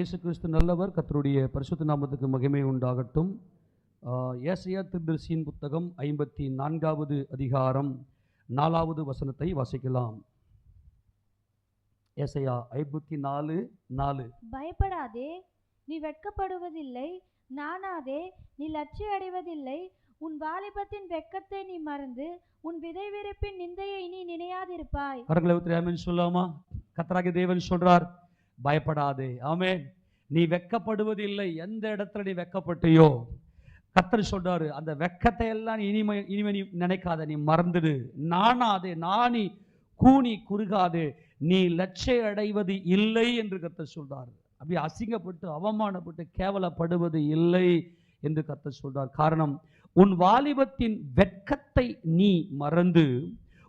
இயேசு கிறிஸ்து நல்லவர். கர்த்தருடைய பரிசுத்த நாமத்துக்கு மகிமை உண்டாகட்டும். ஏசாயா தீர்க்கதரிசியின் புத்தகம் 54வது அதிகாரம் 4வது வசனத்தை வாசிக்கலாம். ஏசாயா 54:4. பயப்படாதே, நீ வெட்கப்படுவதில்லை. நாணாதே, நீ லட்சிய அடைவதில்லை. உன் வாலிபத்தின் வெட்கத்தை நீ மறந்து உன் விதைவிருப்பின் நிந்தையை நீ நினையாதிருப்பாய். கரங்களை ஊற்றி ஆமென் சொல்லாமா? கர்த்தராகிய தேவன் சொல்றார், பயப்படாதே. ஆமென். நீ வெட்கப்படுவதில்லை. எந்த இடத்துல நீ வெட்கப்பட்டியோ கர்த்தர் சொல்றாரு, அந்த வெட்கத்தை எல்லாம் நீ இனிமே நீ நினைக்காத, நீ மறந்துடு. நாணாதே, நாணி கூனி குறுகாதே, நீ லட்சிய அடைவது இல்லை என்று கர்த்தர் சொல்றார். அப்படி அசிங்கப்பட்டு அவமானப்பட்டு கேவலப்படுவது இல்லை என்று கர்த்தர் சொல்றார். காரணம், உன் வாலிபத்தின் வெட்கத்தை நீ மறந்து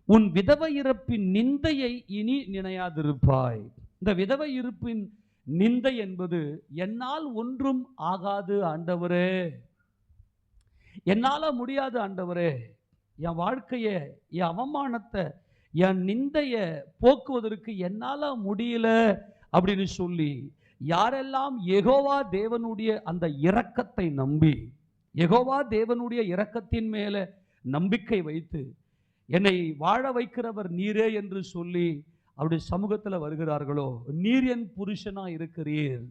உன் விதவை இருப்பின் நிந்தையை இனி நினையாதிருப்பாய். இந்த விதவை இருப்பின் நிந்தை என்பது, என்னால் ஒன்றும் ஆகாது ஆண்டவரே, என்னால முடியாது ஆண்டவரே, என் வாழ்க்கையை, என் அவமானத்தை, என் நிந்தைய போக்குவதற்கு என்னால முடியல அப்படின்னு சொல்லி யாரெல்லாம் யெகோவா தேவனுடைய அந்த இரக்கத்தை நம்பி, யெகோவா தேவனுடைய இரக்கத்தின் மேல நம்பிக்கை வைத்து என்னை வாழ வைக்கிறவர் நீரே என்று சொல்லி அவருடைய சமூகத்தில் வருகிறார்களோ, நீர் என் புருஷனா இருக்கிறீர்,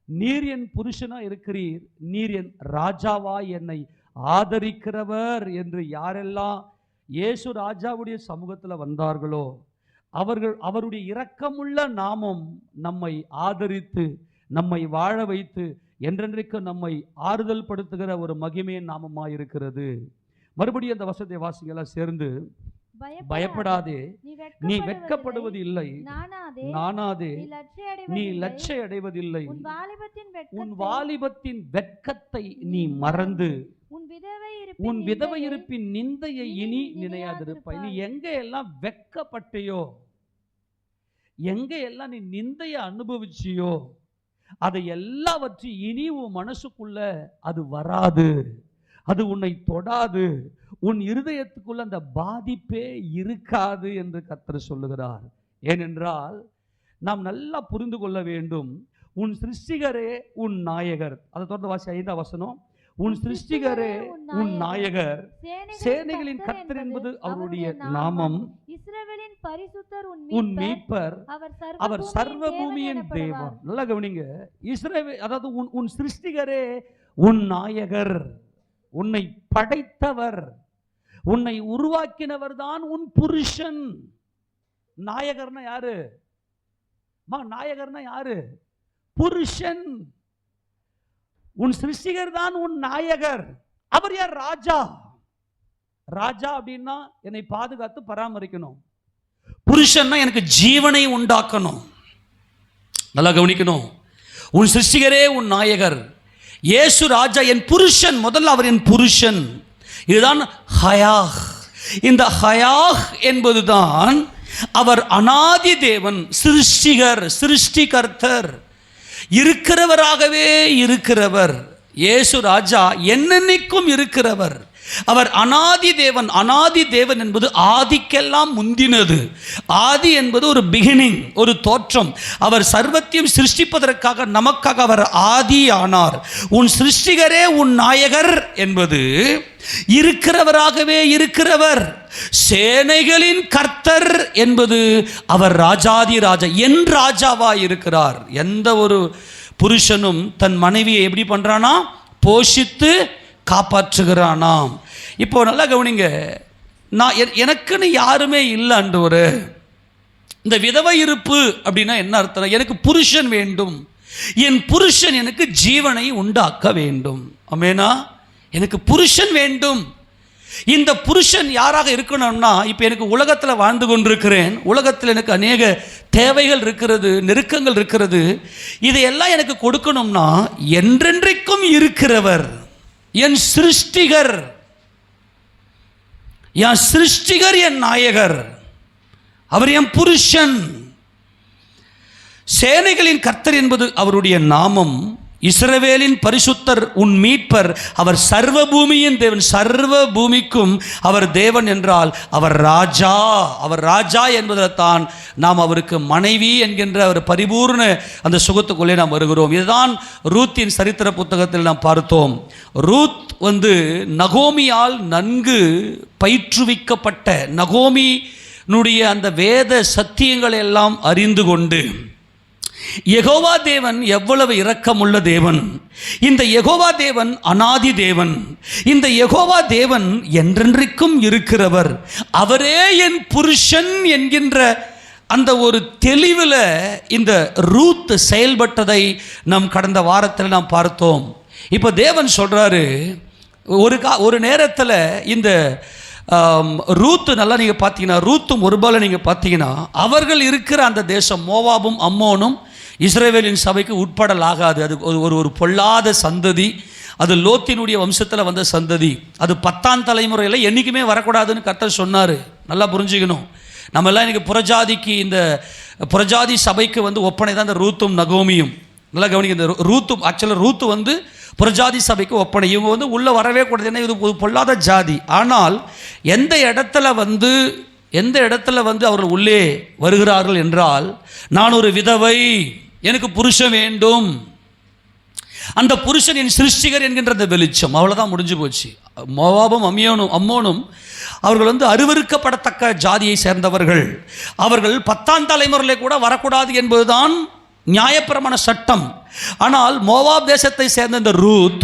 நீர் என் புருஷனா இருக்கிறீர், நீர் என் ராஜாவா என்னை ஆதரிக்கிறவர் என்று யாரெல்லாம் இயேசு ராஜாவுடைய சமூகத்தில் வந்தார்களோ, அவர்கள் அவருடைய இரக்கமுள்ள நாமம் நம்மை ஆதரித்து நம்மை வாழ வைத்து என்றென்றைக்கு நம்மை ஆறுதல் படுத்துகிற ஒரு மகிமையின் நாமமாயிருக்கிறது. மறுபடியும் அந்த வசனத்தை வாசிக்கலாம் சேர்ந்து. பயப்படாதே, நீ வெட்கப்படுவது இல்லை. நாணாதே, நீ லட்சிய அடைவதில்லை. உன் வாலிபத்தின் வெட்கத்தை நீ மறந்து உன் விதவை இருப்பின் நிந்தையை இனி நினையாதிருப்பாய். நீ எங்க எல்லாம் வெட்கப்பட்டியோ, எங்க எல்லாம் நீ நிந்தையை அனுபவிச்சியோ, அதை எல்லாவற்றையும் இனி உன் மனசுக்குள்ள அது வராது, அது உன்னை தொடாது, உன் இருதயத்துக்குள்ள அந்த பாதிப்பே இருக்காது என்று கர்த்தர் சொல்லுகிறார். ஏனென்றால் நாம் நல்லா புரிந்து கொள்ள வேண்டும், உன் சிருஷ்டிகரே உன் நாயகர். அதை தொடர்ந்து வாசி 5ஆம் வசனம். உன் சிருஷ்டிகரே உன் நாயகர், சேனைகளின் கர்த்தர் என்பது அவருடைய நாமம், இஸ்ரவேலின் பரிசுத்தர் உன் மீட்பர், அவர் சர்வ பூமியின் தேவன். நல்லா கவனிங்க, இஸ்ரவேல் அதாவது உன் சிருஷ்டிகரே உன் நாயகர், உன்னை படைத்தவர், உன்னை உருவாக்கினவர் தான் உன் புருஷன். நாயகர்னா யாரு? நாயகர்னா யாரு? புருஷன். உன் சிருஷ்டிகர் தான் உன் நாயகர். அவர் யார்? ராஜா. ராஜா அப்படின்னா என்னை பாதுகாத்து பராமரிக்கணும். புருஷன்னா எனக்கு ஜீவனை உண்டாக்கணும். நல்லா கவனிக்கணும். உன் சிருஷ்டிகரே உன் நாயகர். இயேசு ராஜா என் புருஷன். முதல்ல அவர் என் புருஷன். இதுதான் ஹயாஹ். இந்த ஹயாஹ் என்பதுதான் அவர் அனாதி தேவன், சிருஷ்டிகர், சிருஷ்டிகர்த்தர், இருக்கிறவராகவே இருக்கிறவர். இயேசு ராஜா என்னென்னைக்கும் இருக்கிறவர். அவர் அனாதி தேவன். அனாதி தேவன் என்பது ஆதிக்கெல்லாம் முந்தினது. ஆதி என்பது ஒரு பிகினிங், ஒரு தோற்றம். அவர் சர்வத்தையும் சிருஷ்டிப்பதற்காக நமக்காக அவர் ஆதி ஆனார். உன் சிருஷ்டிகரே உன் நாயகர் என்பது இருக்கிறவராகவே இருக்கிறவர். சேனைகளின் கர்த்தர் என்பது அவர் ராஜாதி ராஜா, என் ராஜாவா இருக்கிறார். எந்த ஒரு புருஷனும் தன் மனைவியை எப்படி பண்றானா? போஷித்து காப்பாற்றுகிறானாம். இப்போ நல்லா கவனிங்க, நான் எனக்குன்னு யாருமே இல்லை ஆண்டவரே. இந்த விதவை இருப்பு அப்படின்னா என்ன அர்த்தம்? எனக்கு புருஷன் வேண்டும், என் புருஷன் எனக்கு ஜீவனை உண்டாக்க வேண்டும். ஆமெனா? எனக்கு புருஷன் வேண்டும். இந்த புருஷன் யாராக இருக்கணும்னா, இப்போ எனக்கு உலகத்தில் வாழ்ந்து கொண்டிருக்கிறேன், உலகத்தில் எனக்கு அநேக தேவைகள் இருக்கிறது, நெருக்கங்கள் இருக்கிறது. இதையெல்லாம் எனக்கு கொடுக்கணும்னா என்றென்றைக்கும் இருக்கிறவர் என் சிருஷ்டிகர், என் சிருஷ்டிகர், என் நாயகர், அவர் என் புருஷன். சேனைகளின் கர்த்தர் என்பது அவருடைய நாமம், இஸ்ரவேலின் பரிசுத்தர் உன் மீட்பர், அவர் சர்வ பூமியின் தேவன், சர்வ பூமிக்கும் அவர் தேவன் என்றால் அவர் ராஜா. அவர் ராஜா என்பதில் தான் நாம் அவருக்கு மனைவி என்கின்ற ஒரு பரிபூர்ண அந்த சுகத்துக்குள்ளே நாம் வருகிறோம். இதுதான் ரூத்தின் சரித்திர புத்தகத்தில் நாம் பார்த்தோம். ரூத் நகோமியால் நன்கு பயிற்றுவிக்கப்பட்ட, நகோமியினுடைய அந்த வேத சத்தியங்களை எல்லாம் அறிந்து கொண்டு, யெகோவா தேவன் எவ்வளவு இரக்கமுள்ள தேவன், இந்த யெகோவா தேவன் அநாதி தேவன், இந்த யெகோவா தேவன் என்றென்றைக்கும் இருக்கிறவர், அவரே என் புருஷன் என்கின்ற அந்த ஒரு தெளிவில் இந்த ரூத் செயல்பட்டதை நாம் கடந்த வாரத்தில் நாம் பார்த்தோம். இப்போ தேவன் சொல்கிறாரு, ஒரு நேரத்தில் இந்த ரூத்து நல்லா நீங்கள் பார்த்தீங்கன்னா, ரூத்தும் ஒருபால நீங்கள் பார்த்தீங்கன்னா, அவர்கள் இருக்கிற அந்த தேசம் மோவாபும் அம்மோனும் இஸ்ரவேலின் சபைக்கு உட்படலாகாது. அது ஒரு பொல்லாத சந்ததி. அது லோத்தினுடைய வம்சத்தில் வந்த சந்ததி. அது 10ஆம் தலைமுறையில் என்றைக்குமே வரக்கூடாதுன்னு கர்த்தர் சொன்னார். நல்லா புரிஞ்சுக்கணும். நம்ம எல்லாம் இன்றைக்கி புறஜாதிக்கு, இந்த புறஜாதி சபைக்கு ஒப்பனை தான் இந்த ரூத்தும் நகோமியும். நல்லா கவனிக்க, இந்த ரூத்தும் ஆக்சுவலாக ரூத்து புறஜாதி சபைக்கு ஒப்பனை. இவங்க உள்ளே வரவே கூடாது, ஏன்னா இது ஒரு பொல்லாத ஜாதி. ஆனால் எந்த இடத்துல அவர்கள் உள்ளே வருகிறார்கள் என்றால், நான் ஒரு விதவை, எனக்கு புருஷன் வேண்டும், அந்த புருஷன் என் சிருஷ்டிகர் என்கின்ற அந்த வெளிச்சம், அவ்வளோதான், முடிஞ்சு போச்சு. மோவாபும் அம்மோனும் அவர்கள் அருவருக்கப்படத்தக்க ஜாதியை சேர்ந்தவர்கள். அவர்கள் 10ஆம் தலைமுறையிலே கூட வரக்கூடாது என்பதுதான் நியாயப்பிரமாண சட்டம். ஆனால் மோவாப் தேசத்தை சேர்ந்த இந்த ரூத்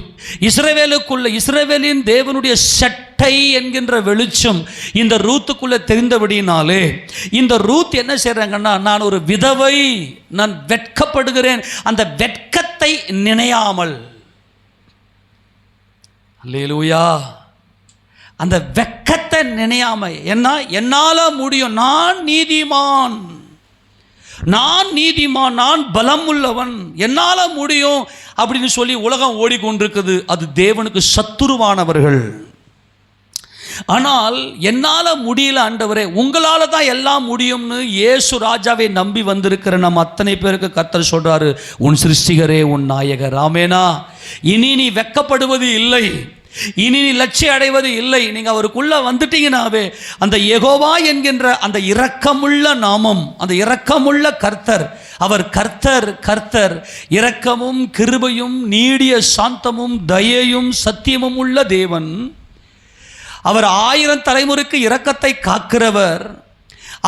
இஸ்ரவேலின் தேவனுடைய சட்டை என்கின்ற வெளிச்சம் இந்த ரூத்துக்குள்ள தெரிந்தபடினாலே, இந்த ரூத் என்ன செய்றாங்கன்னா, நான் ஒரு விதவை, நான் வெட்கப்படுகிறேன், அந்த வெட்கத்தை நினையாமல், அல்லேலூயா, அந்த வெட்கத்தை நினையாம, என்னால் முடியும், நான் நீதிமான், நான் பலம் உள்ளவன், என்னால் முடியும் அப்படின்னு சொல்லி உலகம் ஓடிக்கொண்டிருக்குது. அது தேவனுக்கு சத்துருவானவர்கள். ஆனால் என்னால் முடியல ஆண்டவரே, உங்களால் தான் எல்லாம் முடியும்னு இயேசு ராஜாவை நம்பி வந்திருக்கிற நம்ம அத்தனை பேருக்கு கர்த்தர் சொல்றாரு, உன் சிருஷ்டிகரே, உன் நாயகர். ஆமேனா? இனி நீ வெட்கப்படுவது இல்லை, இனி நீ லட்சியம் அடைவது இல்லை. நீங்கள் அவருக்குள்ள வந்துட்டீங்கன்னாவே அந்த யெகோவா என்கின்ற அந்த இரக்கமுள்ள நாமம், அந்த இரக்கமுள்ள கர்த்தர், அவர் கர்த்தர் இரக்கமும் கிருபையும் நீடிய சாந்தமும் தயையும் சத்தியமும் உள்ள தேவன். அவர் 1000 தலைமுறைக்கு இரக்கத்தை காக்கிறவர்.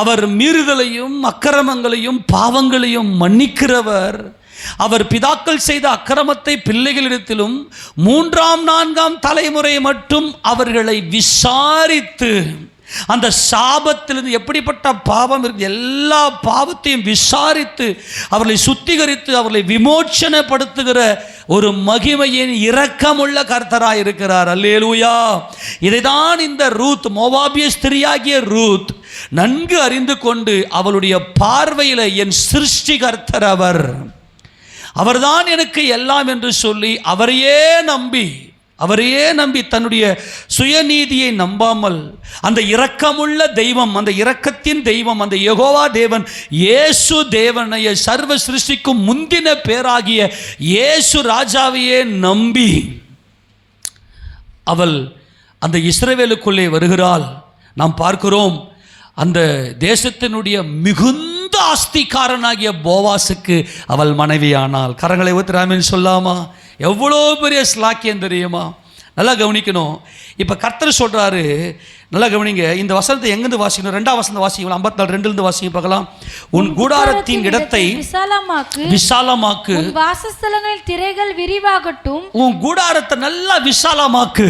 அவர் மீறுதலையும் அக்கிரமங்களையும் பாவங்களையும் மன்னிக்கிறவர். அவர் பிதாக்கள் செய்த அக்கிரமத்தை பிள்ளைகளிடத்திலும் 3ஆம் 4ஆம் தலைமுறை மட்டும் அவர்களை விசாரித்து, அந்த சாபத்திலிருந்து எப்படிப்பட்ட பாவம் இருக்கு எல்லா பாவத்தையும் விசாரித்து அவர்களை சுத்திகரித்து அவர்களை விமோச்சனப்படுத்துகிற ஒரு மகிமையின் இரக்கமுள்ள கர்த்தராய் இருக்கிறார். அல்லேலூயா. இதைதான் இந்த ரூத், மோவாபிய ஸ்திரியாகிய ரூத் நன்கு அறிந்து கொண்டு, அவளுடைய பார்வையில் என் சிருஷ்டிகர்த்தர் அவர்தான் எனக்கு எல்லாம் என்று சொல்லி அவரையே நம்பி தன்னுடைய சுயநீதியை நம்பாமல், அந்த இரக்கமுள்ள தெய்வம், அந்த இரக்கத்தின் தெய்வம், அந்த யெகோவா தேவன், இயேசு தேவனைய சர்வ சிருஷ்டிக்கும் முந்தின பேராகிய இயேசு ராஜாவையே நம்பி அவள் அந்த இஸ்ரவேலுக்குள்ளே வருகிறாள். நாம் பார்க்கிறோம், அந்த தேசத்தினுடைய மிகுந்த ஆஸ்திகாரனாகிய போவாசுக்கு அவள் மனைவியானாள். கரங்களை ஊத்துறாமின்னு சொல்லாமா? எவ்வளோ பெரிய ஸ்லாக்கியம் தெரியுமா? நல்லா கவனிக்கணும். இப்போ கர்த்தர் சொல்றாரு, நல்லா கவனிங்க. இந்த வசனத்தை எங்கிருந்து வாசிக்கணும்? 2ஆம் வசனத்தை வாசிக்கணும். 54:2 வாசிக்க பார்க்கலாம். உன் கூடாரத்தின் இடத்தை விசாலமாக்கு, உன் வாசஸ்தலங்களில் திரைகள் விரிவாகட்டும். உன் கூடாரத்தை நல்லா விசாலமாக்கு.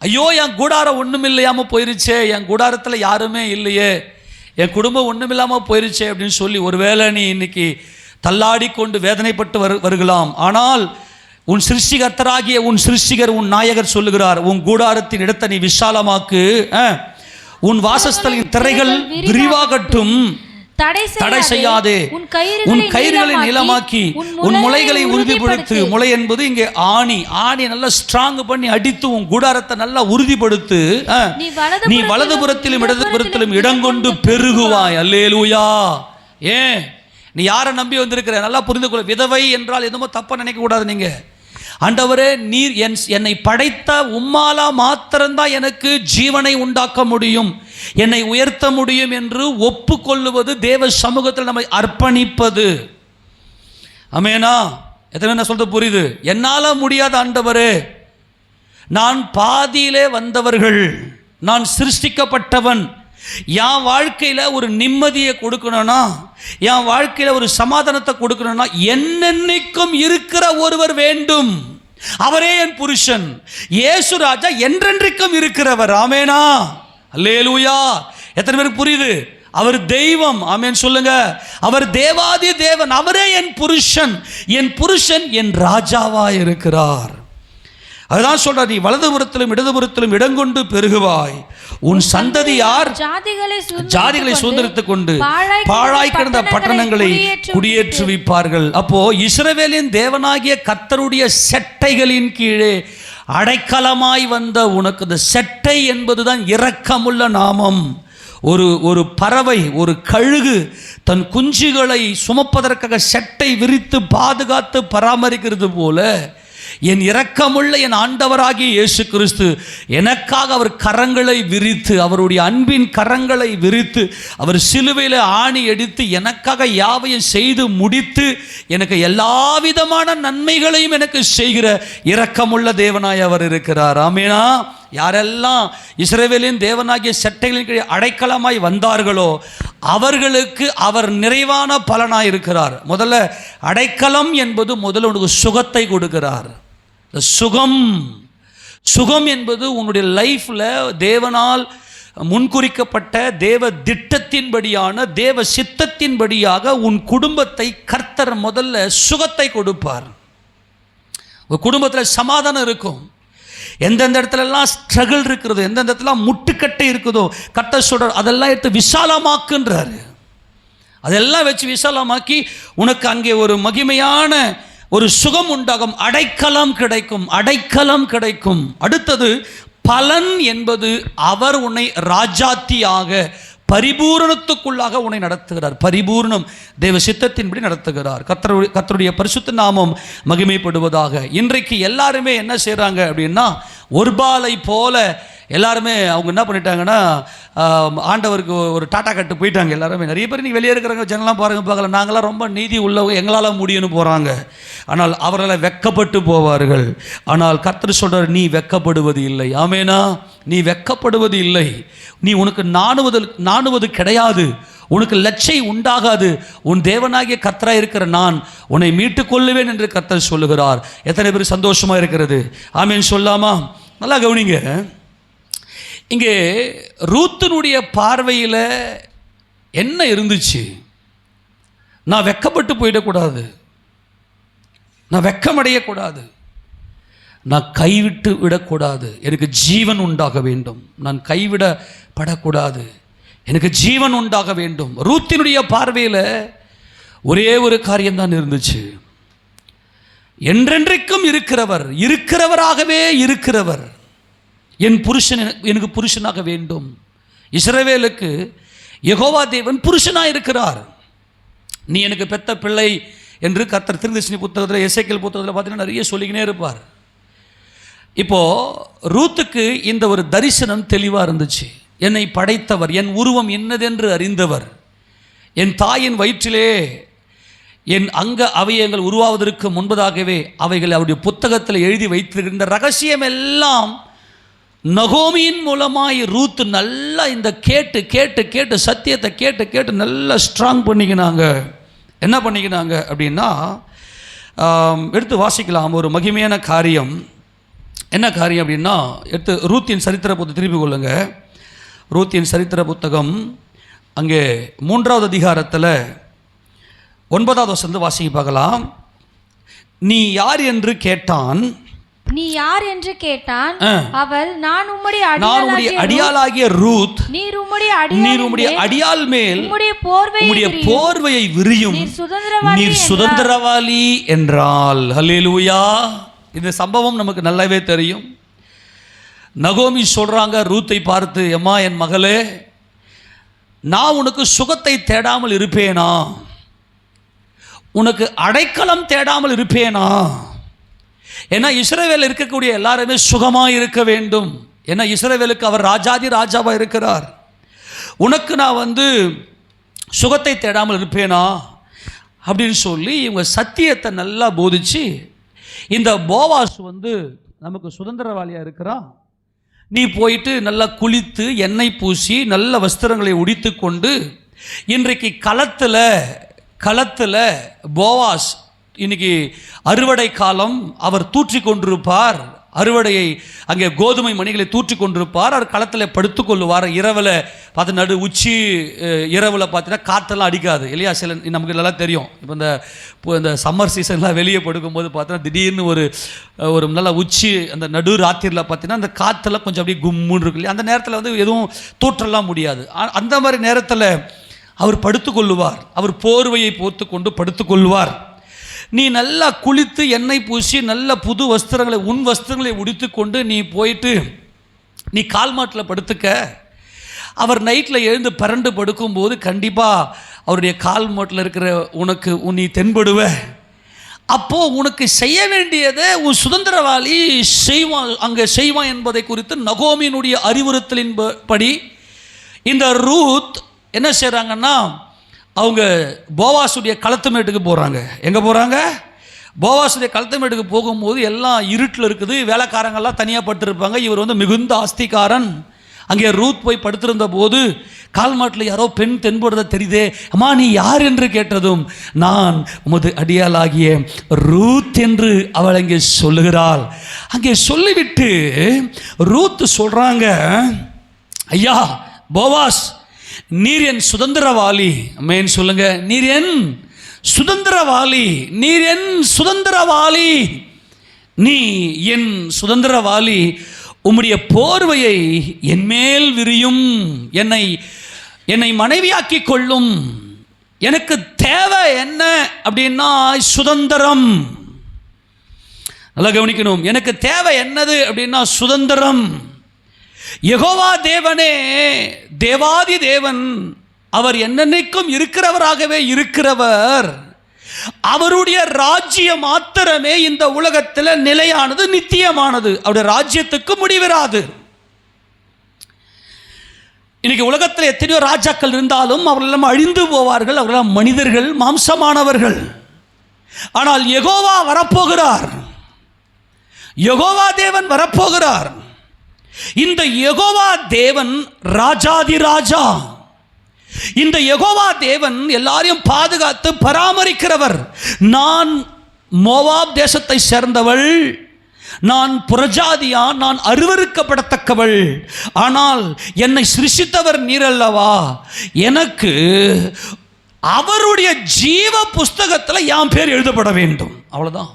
ஐயோ, என் கூடாரம் ஒன்றும் இல்லையாம போயிருச்சே, என் கூடாரத்தில் யாருமே இல்லையே, என் குடும்பம் ஒன்றும் இல்லாமல் போயிருச்சே அப்படின்னு சொல்லி ஒருவேளை நீ இன்னைக்கு தள்ளாடி கொண்டு வேதனைப்பட்டு வருகலாம். ஆனால் உன் சிருஷ்டிகர்த்தராகிய உன் சிருஷ்டிகர், உன் நாயகர் சொல்லுகிறார், உன் கூடாரத்தின் இடத்தை நீ விசாலமாக்கு, உன் வாசஸ்தலின் திரைகள் விரிவாகட்டும், தடை செய்யாதே, உன் கயிறுகளை நீளமாக்கி, உன் முளைகளை உறுதிப்படுத்து. முளை என்பது இங்கே ஆணி நல்லா ஸ்ட்ராங் பண்ணி அடித்து உன் கூடாரத்தை நல்லா உறுதிப்படுத்து. நீ வலதுபுறத்திலும் இடதுபுறத்திலும் இடங்கொண்டு பெருகுவாய். அல்லேலூயா. ஏன் நீ யாரை நம்பி வந்திருக்கிற? நல்லா புரிந்து கொள்ள. விதவை என்றால் எதுவும் தப்பாக நினைக்கக்கூடாது. நீங்கள், ஆண்டவரே நீர் என்னை படைத்த உம்மாலா மாத்திரம்தான் எனக்கு ஜீவனை உண்டாக்க முடியும், என்னை உயர்த்த முடியும் என்று ஒப்புக்கொள்ளுவது, தேவ சமூகத்தில் நம்மை அர்ப்பணிப்பது. ஆமெனா? எத்தனை என்ன சொல்றது புரியுது? என்னால் முடியாத ஆண்டவரே, நான் பாதியிலே வந்தவர்கள், நான் சிருஷ்டிக்கப்பட்டவன், என் வாழ்க்கையில் ஒரு நிம்மதியை கொடுக்கணும்னா, என் வாழ்க்கையில் ஒரு சமாதானத்தை கொடுக்கணும்னா என்னென்னைக்கும் இருக்கிற ஒருவர் வேண்டும். அவரே என் புருஷன். இயேசு ராஜா என்றென்றைக்கும் இருக்கிறவர். ஆமெனா? அல்லேலூயா. எத்தனை பேருக்கு புரியுது? அவர் தெய்வம். ஆமென் சொல்லுங்க. அவர் தேவாதி தேவன். அவரே என் புருஷன். என் புருஷன் என் ராஜாவா இருக்கிறார். அதுதான் சொல்றார், நீ வலதுபுறத்திலும் இடதுபுறத்திலும் இடங்கொண்டு பெருகுவாய், உன் சந்ததி யார் ஜாதிகளை சுதந்திரத்துக் கொண்டு பாழாய் கிடந்த பட்டணங்களை குடியேற்றுவிப்பார்கள். அப்போ இஸ்ரவேலின் தேவனாகிய கர்த்தருடைய செட்டைகளின் கீழே அடைக்கலமாய் வந்த உனக்கு இந்த செட்டை என்பதுதான் இரக்கமுள்ள நாமம். ஒரு பறவை, ஒரு கழுகு தன் குஞ்சுகளை சுமப்பதற்காக செட்டை விரித்து பாதுகாத்து பராமரிக்கிறது போல, என் இரக்கமுள்ள என் ஆண்டவராகிய இயேசு கிறிஸ்து எனக்காக அவர் கரங்களை விரித்து, அவருடைய அன்பின் கரங்களை விரித்து, அவர் சிலுவையில் ஆணி அடித்து எனக்காக யாவையும் செய்து முடித்து எனக்கு எல்லா விதமான நன்மைகளையும் எனக்கு செய்கிற இரக்கமுள்ள தேவனாய் அவர் இருக்கிறார். ஆமெனா? யாரெல்லாம் இஸ்ரவேலின் தேவனாகிய செட்டைகளின் கீழ் அடைக்கலமாய் வந்தார்களோ அவர்களுக்கு அவர் நிறைவான பலனாய் இருக்கிறார். முதல்ல அடைக்கலம் என்பது முதல்ல உனக்கு சுகத்தை கொடுக்கிறார். சுகம் என்பது உன்னுடைய லைஃப்பில் தேவனால் முன்குறிக்கப்பட்ட தேவ திட்டத்தின்படியான தேவ சித்தத்தின்படியாக உன் குடும்பத்தை கர்த்தர் முதல்ல சுகத்தை கொடுப்பார். ஒரு குடும்பத்தில் சமாதானம் இருக்கும். எந்தெந்த இடத்துலலாம் ஸ்ட்ரகிள் இருக்கிறதோ, எந்தெந்த இடத்துல முட்டுக்கட்டை இருக்குதோ, கர்த்தர் சொல்றார் அதெல்லாம் எடுத்து விசாலமாக்குன்றாரு. அதெல்லாம் வச்சு விசாலமாக்கி உனக்கு அங்கே ஒரு மகிமையான ஒரு சுகம் உண்டாகும், அடைக்கலம் கிடைக்கும், அடைக்கலம் கிடைக்கும். அடுத்தது பலன் என்பது அவர் உன்னை ராஜாத்தியாக பரிபூரணத்துக்குள்ளாக உன்னை நடத்துகிறார். பரிபூர்ணம் தேவ சித்தத்தின்படி நடத்துகிறார். கர்த்தருடைய பரிசுத்த நாமம் மகிமைப்படுவதாக. இன்றைக்கு எல்லாருமே என்ன செய்கிறாங்க அப்படின்னா, ஒருபாலை போல எல்லாருமே அவங்க என்ன பண்ணிட்டாங்கன்னா, ஆண்டவருக்கு ஒரு டாட்டா கட்டு போயிட்டாங்க. எல்லாருமே நிறைய பேர் நீங்கள் வெளியே இருக்கிறாங்க, ஜனலாம் பாருங்கள் பார்க்கல, நாங்களாம் ரொம்ப நீதி உள்ளவங்க, எங்களால் முடியும்னு போகிறாங்க. ஆனால் அவர்களை வெட்கப்பட்டு போவார்கள். ஆனால் கர்த்தர் சொல்கிறார், நீ வெட்கப்படுவது இல்லை. ஆமெனா? நீ வெட்கப்படுவது இல்லை. நீ உனக்கு நாணுவது கிடையாது, உனக்கு லட்சை உண்டாகாது. உன் தேவனாகிய கர்த்தராக இருக்கிற நான் உன்னை மீட்டுக் கொள்ளுவேன் என்று கர்த்தர் சொல்லுகிறார். எத்தனை பேர் சந்தோஷமாக இருக்கிறது? ஆமென் சொல்லாமா? நல்லா கவனிங்க. இங்கே ரூத்தினுடைய பார்வையில் என்ன இருந்துச்சு? நான் வெட்கப்பட்டு போயிடக்கூடாது, நான் வெட்கமடையக்கூடாது, நான் கைவிட்டு விடக்கூடாது, எனக்கு ஜீவன் உண்டாக வேண்டும், நான் கைவிடப்படக்கூடாது, எனக்கு ஜீவன் உண்டாக வேண்டும். ரூத்தினுடைய பார்வையில் ஒரே ஒரு காரியம்தான் இருந்துச்சு. என்றென்றைக்கும் இருக்கிறவராகவே இருக்கிறவர் என் புருஷன் எனக்கு புருஷனாக வேண்டும். இஸ்ரவேலுக்கு யெகோவா தேவன் புருஷனாக இருக்கிறார். நீ எனக்கு பெத்த பிள்ளை என்று கர்த்தர் தீர்க்கதரிசி புத்தகத்தில், எசேக்கியேல் புத்தகத்தில் பார்த்தீங்கன்னா நிறைய சொல்லிக்கினே இருப்பார். இப்போது ரூத்துக்கு இந்த ஒரு தரிசனம் தெளிவாக இருந்துச்சு. என்னை படைத்தவர், என் உருவம் என்னதென்று அறிந்தவர், என் தாயின் வயிற்றிலே என் அங்க அவயங்கள் உருவாவதற்கு முன்பதாகவே அவைகள் அவருடைய புத்தகத்தில் எழுதி வைத்திருக்கின்ற ரகசியம் எல்லாம் நகோமியின் மூலமாய் ரூத் நல்லா இந்த கேட்டு கேட்டு கேட்டு சத்தியத்தை கேட்டு கேட்டு நல்லா ஸ்ட்ராங் பண்ணிக்கினாங்க. என்ன பண்ணிக்கினாங்க அப்படின்னா, எடுத்து வாசிக்கலாம் ஒரு மகிமையான காரியம். என்ன காரியம் அப்படின்னா, எடுத்து ரூத்தின் சரித்திர புத்தகம் திருப்பி கொள்ளுங்க. ரூத்தின் சரித்திர புத்தகம் அங்கே 3வது அதிகாரத்தில் 9வது வசனம் வாசிக்க பார்க்கலாம். நீ யார் என்று கேட்டான். நீ யார் என்று கேட்டான். அவள், நான் உம்முடைய அடியாளாகிய ரூத், நீர் உம்முடைய அடியாள் மேல் உம்முடைய போர்வையை விரியும், நீர் சுதந்திரவாளி என்றாள். ஹல்லேலூயா. இந்த சம்பவம் நமக்கு நல்லாவே தெரியும். நகோமி சொல்றாங்க ரூத்தை பார்த்து, அம்மா என் மகளே, நான் உனக்கு சுகத்தை தேடாமல் இருப்பேனா? உனக்கு அடைக்கலம் தேடாமல் இருப்பேனா? ஏன்னா இஸ்ரவேல் இருக்கக்கூடிய எல்லாருமே சுகமாக இருக்க வேண்டும். ஏன்னா இஸ்ரவேலுக்கு அவர் ராஜாதி ராஜாவாக இருக்கிறார். உனக்கு நான் சுகத்தை தேடாமல் இருப்பேனா அப்படின்னு சொல்லி இவங்க சத்தியத்தை நல்லா போதிச்சு, இந்த போவாஸ் நமக்கு சுதந்திரவாளியாக இருக்கிறான், நீ போயிட்டு நல்லா குளித்து எண்ணெய் பூசி நல்ல வஸ்திரங்களை உடித்து கொண்டு இன்றைக்கு களத்தில் போவாஸ் இன்னைக்கு அறுவடை காலம், அவர் தூற்றி கொண்டிருப்பார், அறுவடையை அங்கே கோதுமை மணிகளை தூற்றி கொண்டிருப்பார், அவர் களத்தில் படுத்துக்கொள்ளுவார். இரவில் பார்த்து நடு உச்சி இரவில் பார்த்தீங்கன்னா காற்றெல்லாம் அடிக்காது இல்லையா? சில நமக்கு நல்லா தெரியும். இப்போ இந்த சம்மர் சீசன்லாம் வெளியே படுக்கும்போது பார்த்தீங்கன்னா திடீர்னு ஒரு நல்ல உச்சி அந்த நடு ராத்திரியில் பார்த்தீங்கன்னா அந்த காற்றெல்லாம் கொஞ்சம் அப்படியே கும்முன்னு இருக்கு இல்லையா? அந்த நேரத்தில் எதுவும் தூற்றலாம் முடியாது. அந்த மாதிரி நேரத்தில் அவர் படுத்துக்கொள்ளுவார், அவர் போர்வையை போர்த்து கொண்டு படுத்துக்கொள்வார். நீ நல்லா குளித்து எண்ணெய் பூசி நல்ல புது வஸ்திரங்களை உன் வஸ்திரங்களை உடித்து கொண்டு நீ போயிட்டு நீ கால் மாட்டில் படுத்துக்க. அவர் நைட்டில் எழுந்து பரண்டு படுக்கும்போது கண்டிப்பாக அவருடைய கால் மாட்டில் இருக்கிற நீ தென்படுவ. அப்போது உனக்கு செய்ய வேண்டியதை உன் சுதந்திரவாளி செய்வான் என்பதை குறித்து நகோமியினுடைய அறிவுறுத்தலின் படி இந்த ரூத் என்ன செய்கிறாங்கன்னா, அவங்க போவாசுடைய களத்துமேட்டுக்கு போகிறாங்க. எங்கே போகிறாங்க? போவாசுடைய களத்துமேட்டுக்கு போகும்போது எல்லாம் இருட்டில் இருக்குது, வேலைக்காரங்கள்லாம் தனியாக படுத்திருப்பாங்க. இவர் மிகுந்த ஆஸ்திகாரன். அங்கே ரூத் போய் படுத்திருந்த போது கால் மாட்டில் யாரோ பெண் தென்படுறத தெரியுதே, அம்மா நீ யார் என்று கேட்டதும், நான் உமது அடியாளாகிய ரூத் என்று அவள் அங்கே சொல்லுகிறாள். அங்கே சொல்லிவிட்டு ரூத் சொல்கிறாங்க, ஐயா போவாஸ், நீர் என் சுதந்திரவாளி. அமேன் சொல்லுங்க. நீர் என் சுதந்திரவாளி, நீர் என் சுதந்திரவாளி, நீ என் சுதந்திரவாளி. உம்முடைய போர்வையை என் மேல் விரியும், என்னை மனைவியாக்கி கொள்ளும். எனக்கு தேவை என்ன அப்படின்னா சுதந்திரம். நல்லா கவனிக்கணும். எனக்கு தேவை என்னது அப்படின்னா சுதந்திரம். யெகோவா தேவனே தேவாதி தேவன், அவர் என்னென்னைக்கும் இருக்கிறவராகவே இருக்கிறவர். அவருடைய ராஜ்யம் மாத்திரமே இந்த உலகத்தில் நிலையானது, நித்தியமானது. அவருடைய ராஜ்யத்துக்கு முடிவிராது. இன்னைக்கு உலகத்தில் எத்தனையோ ராஜாக்கள் இருந்தாலும் அவர்களெல்லாம் அழிந்து போவார்கள், அவர்களெல்லாம் மனிதர்கள், மாம்சமானவர்கள். ஆனால் யெகோவா வரப்போகிறார், யெகோவா தேவன் வரப்போகிறார். இந்த யெகோவா தேவன் ராஜாதி ராஜா. இந்த யெகோவா தேவன் எல்லாரையும் பாதுகாத்து பராமரிக்கிறவர். நான் மோவாப் தேசத்தை சேர்ந்தவள், நான் புறஜாதியான், நான் அருவருக்கப்படத்தக்கவள். ஆனால் என்னை சிருஷ்டித்தவர் நீரல்லவா, எனக்கு அவருடைய ஜீவ புஸ்தகத்தில் என் பேர் எழுதப்பட வேண்டும். அவ்வளோதான்.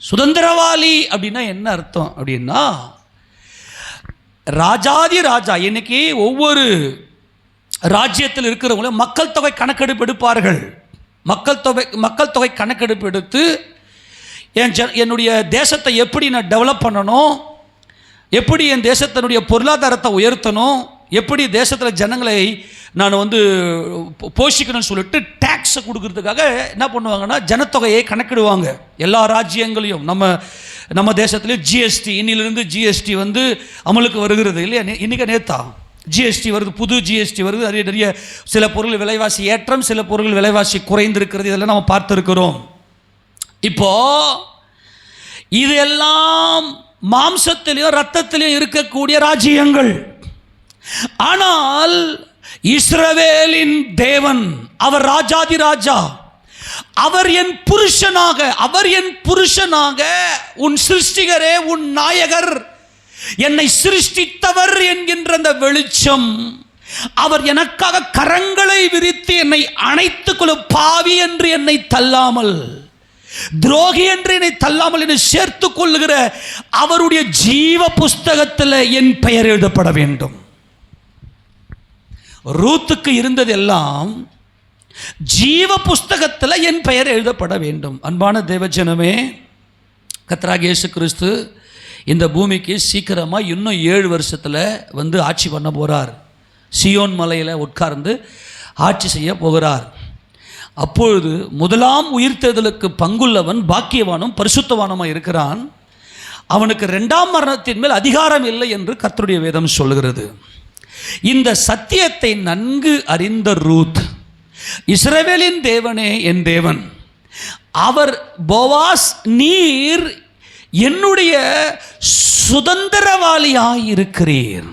சுதந்திரவாளி அப்படின்னா என்ன அர்த்தம் அப்படின்னா, ராஜாதி ராஜா. இன்னைக்கு ஒவ்வொரு ராஜ்யத்தில் இருக்கிறவங்களும் மக்கள் தொகை கணக்கெடுப்பு எடுப்பார்கள். மக்கள் தொகை கணக்கெடுப்பு எடுத்து என்னுடைய தேசத்தை எப்படி நான் டெவலப் பண்ணணும், எப்படி என் தேசத்தினுடைய பொருளாதாரத்தை உயர்த்தணும், எப்படி தேசத்தில் ஜனங்களை நான் போஷிக்கணும்னு சொல்லிட்டு டேக்ஸை கொடுக்கறதுக்காக என்ன பண்ணுவாங்கன்னா ஜனத்தொகையை கணக்கிடுவாங்க. எல்லா ராஜ்யங்களையும் நம்ம தேசத்துலேயும் ஜிஎஸ்டி, இன்னிலிருந்து ஜிஎஸ்டி அமலுக்கு வருகிறது இல்லையா? இன்றைக்கி நேற்றா ஜிஎஸ்டி வருது, புது ஜிஎஸ்டி வருது. நிறைய சில பொருள் விலைவாசி ஏற்றம், சில பொருள் விலைவாசி குறைந்திருக்கிறது. இதெல்லாம் நம்ம பார்த்துருக்கிறோம். இப்போ இதெல்லாம் மாம்சத்திலையும் இரத்தத்திலையும் இருக்கக்கூடிய ராஜ்யங்கள். ஆனால் இஸ்ரவேலின் தேவன், அவர் ராஜாதி ராஜா, அவர் என் புருஷனாக உன் சிருஷ்டிகரே, உன் நாயகர், என்னை சிருஷ்டித்தவர் என்கின்ற அந்த வெளிச்சம், அவர் எனக்காக கரங்களை விரித்து என்னை அணைத்துக் கொள்ளும். பாவி என்று என்னை தள்ளாமல், துரோகி என்று என்னை தள்ளாமல் என்னை சேர்த்துக் கொள்ளுகிற அவருடைய ஜீவ புஸ்தகத்தில் என் பெயர் எழுதப்பட வேண்டும். ரூத்துக்கு இருந்ததெல்லாம் ஜீவ புஸ்தகத்தில் என் பெயர் எழுதப்பட வேண்டும். அன்பான தேவஜனமே, கர்த்தராகிய இயேசு கிறிஸ்து இந்த பூமிக்கு சீக்கிரமாக இன்னும் 7 வருஷத்தில் ஆட்சி பண்ண போகிறார். சியோன் மலையில் உட்கார்ந்து ஆட்சி செய்ய போகிறார். அப்பொழுது முதலாம் உயிர்த்தெழுதலுக்கு பங்குள்ளவன் பாக்கியவானும் பரிசுத்தவானுமாய் இருக்கிறான், அவனுக்கு இரண்டாம் மரணத்தின் மேல் அதிகாரம் இல்லை என்று கர்த்தருடைய வேதம் சொல்கிறது. இந்த சத்தியத்தை நன்கு அறிந்த ரூத், இஸ்ரவேலின் தேவனே என் தேவன், அவர் போவாஸ் நீர் என்னுடைய சுதந்திரவாளியாயிருக்கிறீர்,